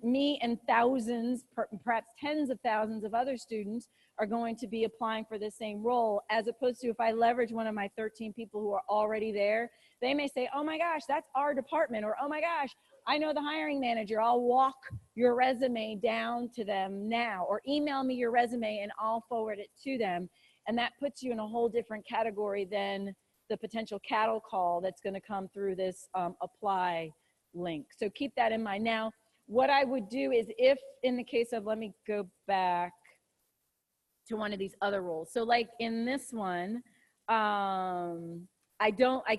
me and thousands, perhaps tens of thousands of other students are going to be applying for the same role, as opposed to if I leverage one of my 13 people who are already there, they may say, oh my gosh, that's our department, or oh my gosh, I know the hiring manager, I'll walk your resume down to them now, or email me your resume and I'll forward it to them. And that puts you in a whole different category than the potential cattle call that's going to come through this apply link. So keep that in mind. Now, what I would do is, if in the case of, let me go back to one of these other roles. So like in this one, I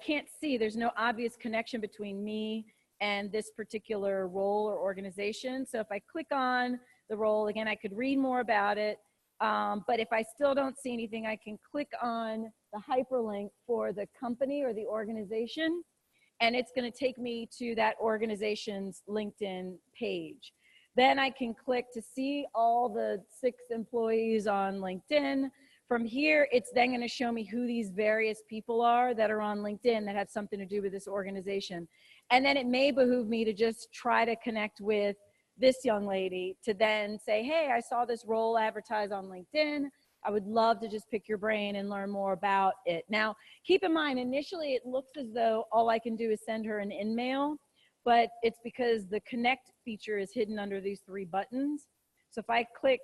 can't see, there's no obvious connection between me and this particular role or organization. So if I click on the role, again, I could read more about it. But if I still don't see anything, I can click on the hyperlink for the company or the organization, and it's going to take me to that organization's LinkedIn page. Then I can click to see all the 6 employees on LinkedIn. From here, it's then going to show me who these various people are that are on LinkedIn that have something to do with this organization. And then it may behoove me to just try to connect with this young lady to then say, hey, I saw this role advertised on LinkedIn. I would love to just pick your brain and learn more about it. Now, keep in mind, initially it looks as though all I can do is send her an in-mail, but it's because the connect feature is hidden under these 3 buttons. So if I click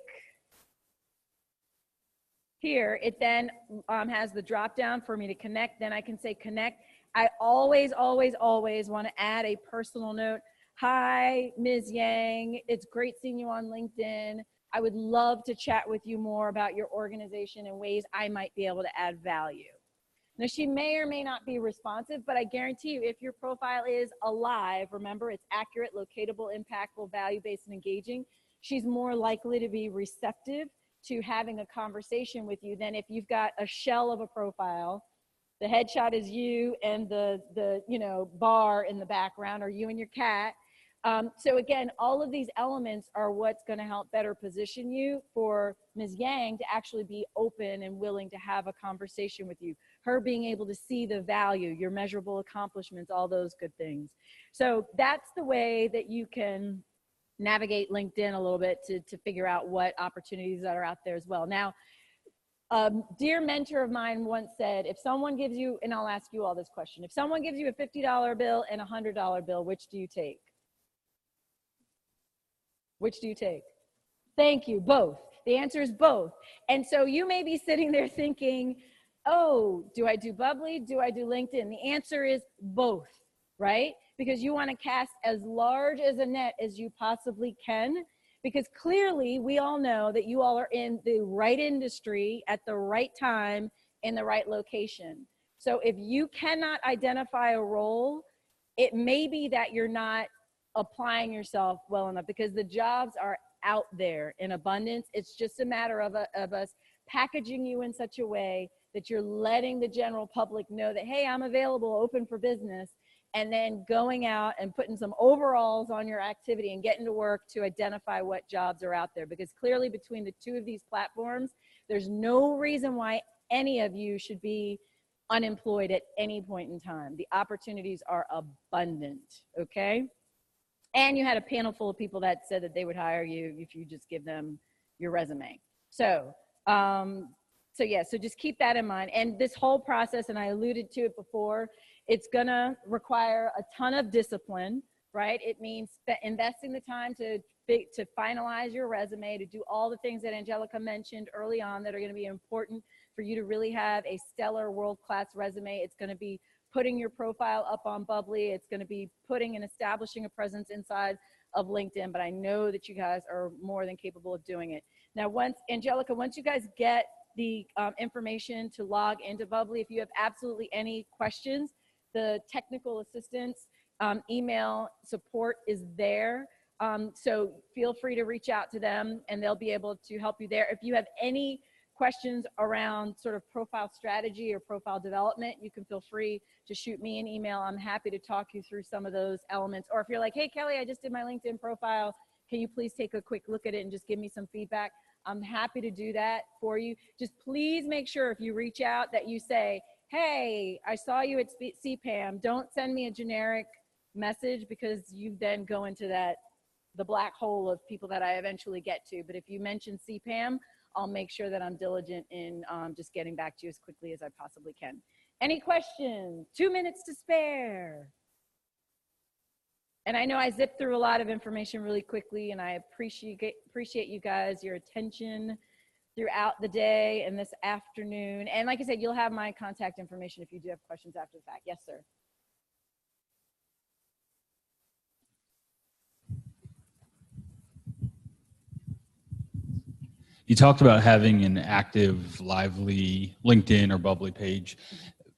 here, it then has the drop down for me to connect. Then I can say connect. I always, always, always want to add a personal note. Hi, Ms. Yang. It's great seeing you on LinkedIn. I would love to chat with you more about your organization and ways I might be able to add value. Now, she may or may not be responsive, but I guarantee you, if your profile is alive, remember, it's accurate, locatable, impactful, value-based, and engaging, she's more likely to be receptive to having a conversation with you than if you've got a shell of a profile. The headshot is you and the bar in the background, or you and your cat. So again, all of these elements are what's going to help better position you for Ms. Yang to actually be open and willing to have a conversation with you. Her being able to see the value, your measurable accomplishments, all those good things. So that's the way that you can navigate LinkedIn a little bit to figure out what opportunities that are out there as well. Now, a dear mentor of mine once said, if someone gives you, and I'll ask you all this question, if someone gives you a $50 bill and a $100 bill, which do you take? Which do you take? Thank you, both. The answer is both. And so you may be sitting there thinking, oh, do I do Bubbly? Do I do LinkedIn? The answer is both, right? Because you want to cast as large as a net as you possibly can, because clearly we all know that you all are in the right industry at the right time in the right location. So if you cannot identify a role, it may be that you're not applying yourself well enough, because the jobs are out there in abundance. It's just a matter of us packaging you in such a way that you're letting the general public know that, hey, I'm available, open for business, and then going out and putting some overalls on your activity and getting to work to identify what jobs are out there. Because clearly between the two of these platforms, there's no reason why any of you should be unemployed at any point in time. The opportunities are abundant, okay? And you had a panel full of people that said that they would hire you if you just give them your resume. So so just keep that in mind. And this whole process, and I alluded to it before, it's gonna require a ton of discipline, right? It means investing the time to finalize your resume, to do all the things that Angelica mentioned early on that are gonna be important for you to really have a stellar world-class resume. It's gonna be putting your profile up on Bubbly. It's gonna be putting and establishing a presence inside of LinkedIn, but I know that you guys are more than capable of doing it. Now, once you guys get the information to log into Bubbly, if you have absolutely any questions, the technical assistance email support is there. So feel free to reach out to them and they'll be able to help you there. If you have any questions around sort of profile strategy or profile development, you can feel free to shoot me an email. I'm happy to talk you through some of those elements. Or if you're like, hey, Kelly, I just did my LinkedIn profile. Can you please take a quick look at it and just give me some feedback? I'm happy to do that for you. Just please make sure if you reach out that you say, hey, I saw you at CPAM. Don't send me a generic message, because you then go into the black hole of people that I eventually get to. But if you mention CPAM, I'll make sure that I'm diligent in just getting back to you as quickly as I possibly can. Any questions? 2 minutes to spare. And I know I zipped through a lot of information really quickly, and I appreciate you guys, your attention throughout the day and this afternoon. And like I said, you'll have my contact information if you do have questions after the fact. Yes, sir. You talked about having an active, lively LinkedIn or Bubbly page.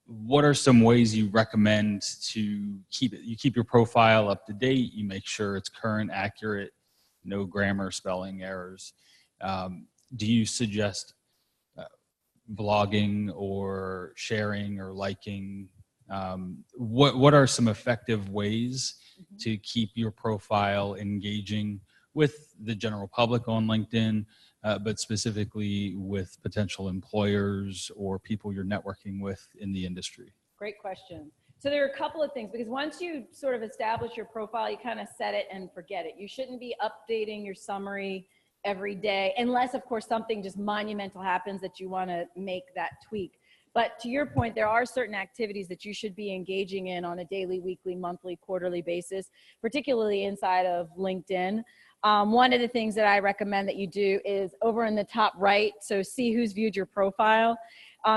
What are some ways you recommend to keep your profile up to date? You make sure it's current, accurate, no grammar, spelling errors. Do you suggest blogging or sharing or liking? What are some effective ways to keep your profile engaging with the general public on LinkedIn, but specifically with potential employers or people you're networking with in the industry? Great question. So there are a couple of things, because once you sort of establish your profile, you kind of set it and forget it. You shouldn't be updating your summary every day, unless of course something just monumental happens that you want to make that tweak. But to your point, there are certain activities that you should be engaging in on a daily, weekly, monthly, quarterly basis, particularly inside of LinkedIn. One of the things that I recommend that you do is over in the top right, so see who's viewed your profile.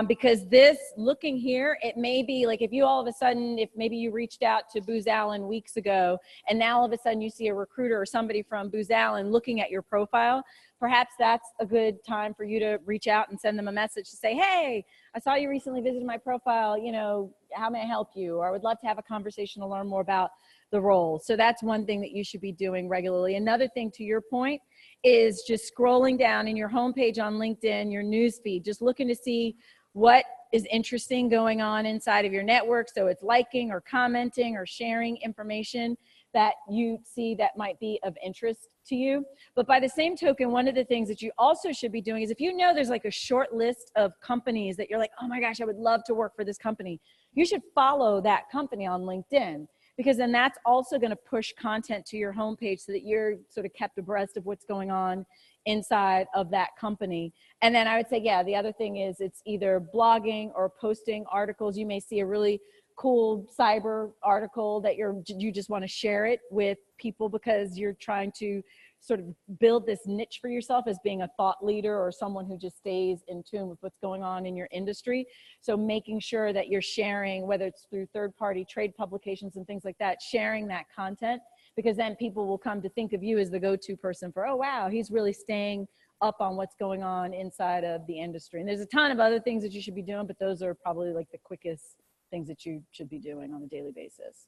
Because this, looking here, it may be like if you all of a sudden, if maybe you reached out to Booz Allen weeks ago, and now all of a sudden you see a recruiter or somebody from Booz Allen looking at your profile, perhaps that's a good time for you to reach out and send them a message to say, hey, I saw you recently visited my profile, you know, how may I help you? Or I would love to have a conversation to learn more about the role. So that's one thing that you should be doing regularly. Another thing, to your point, is just scrolling down in your homepage on LinkedIn, your news feed, just looking to see what is interesting going on inside of your network. So it's liking or commenting or sharing information that you see that might be of interest to you. But by the same token, one of the things that you also should be doing is, if you know there's like a short list of companies that you're like, oh my gosh, I would love to work for this company, you should follow that company on LinkedIn, because then that's also going to push content to your homepage so that you're sort of kept abreast of what's going on inside of that company. And then I would say, yeah, the other thing is it's either blogging or posting articles. You may see a really cool cyber article that you just want to share it with people because you're trying to sort of build this niche for yourself as being a thought leader or someone who just stays in tune with what's going on in your industry. So making sure that you're sharing, whether it's through third-party trade publications and things like that, sharing that content, because then people will come to think of you as the go-to person for, oh, wow, he's really staying up on what's going on inside of the industry. And there's a ton of other things that you should be doing, but those are probably like the quickest things that you should be doing on a daily basis.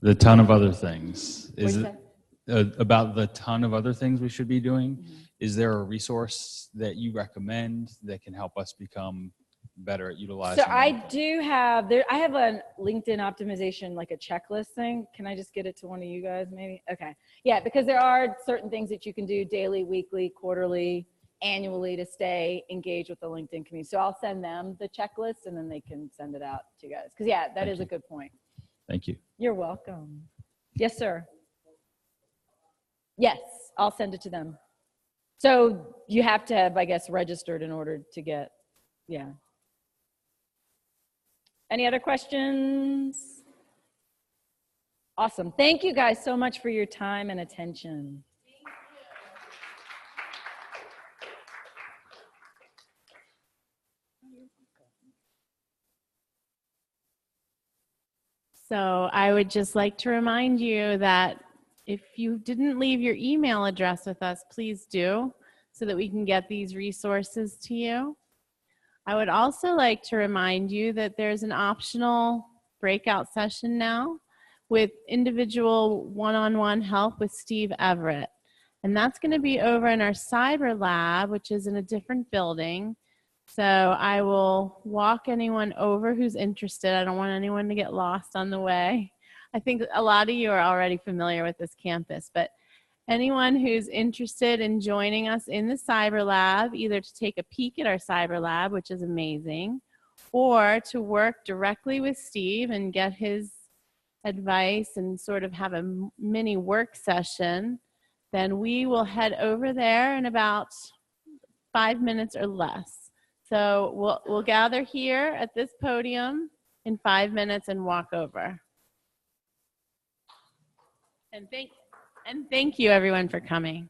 The ton of other things. Is it about the ton of other things we should be doing? Mm-hmm. Is there a resource that you recommend that can help us become better at utilizing? So I do have there. I have a LinkedIn optimization, like a checklist thing. Can I just get it to one of you guys, maybe? Okay. Yeah, because there are certain things that you can do daily, weekly, quarterly, annually to stay engaged with the LinkedIn community. So I'll send them the checklist, and then they can send it out to you guys. Because yeah, that is a good point. Thank you. You're welcome. Yes, sir. Yes, I'll send it to them. So you have to have, I guess, registered in order to get, yeah. Any other questions? Awesome. Thank you guys so much for your time and attention. So I would just like to remind you that if you didn't leave your email address with us, please do, so that we can get these resources to you. I would also like to remind you that there's an optional breakout session now with individual one-on-one help with Steve Everett. And that's going to be over in our cyber lab, which is in a different building. So I will walk anyone over who's interested. I don't want anyone to get lost on the way. I think a lot of you are already familiar with this campus, but anyone who's interested in joining us in the cyber lab, either to take a peek at our cyber lab, which is amazing, or to work directly with Steve and get his advice and sort of have a mini work session, then we will head over there in about 5 minutes or less. So we'll gather here at this podium in 5 minutes and walk over. And thank you everyone for coming.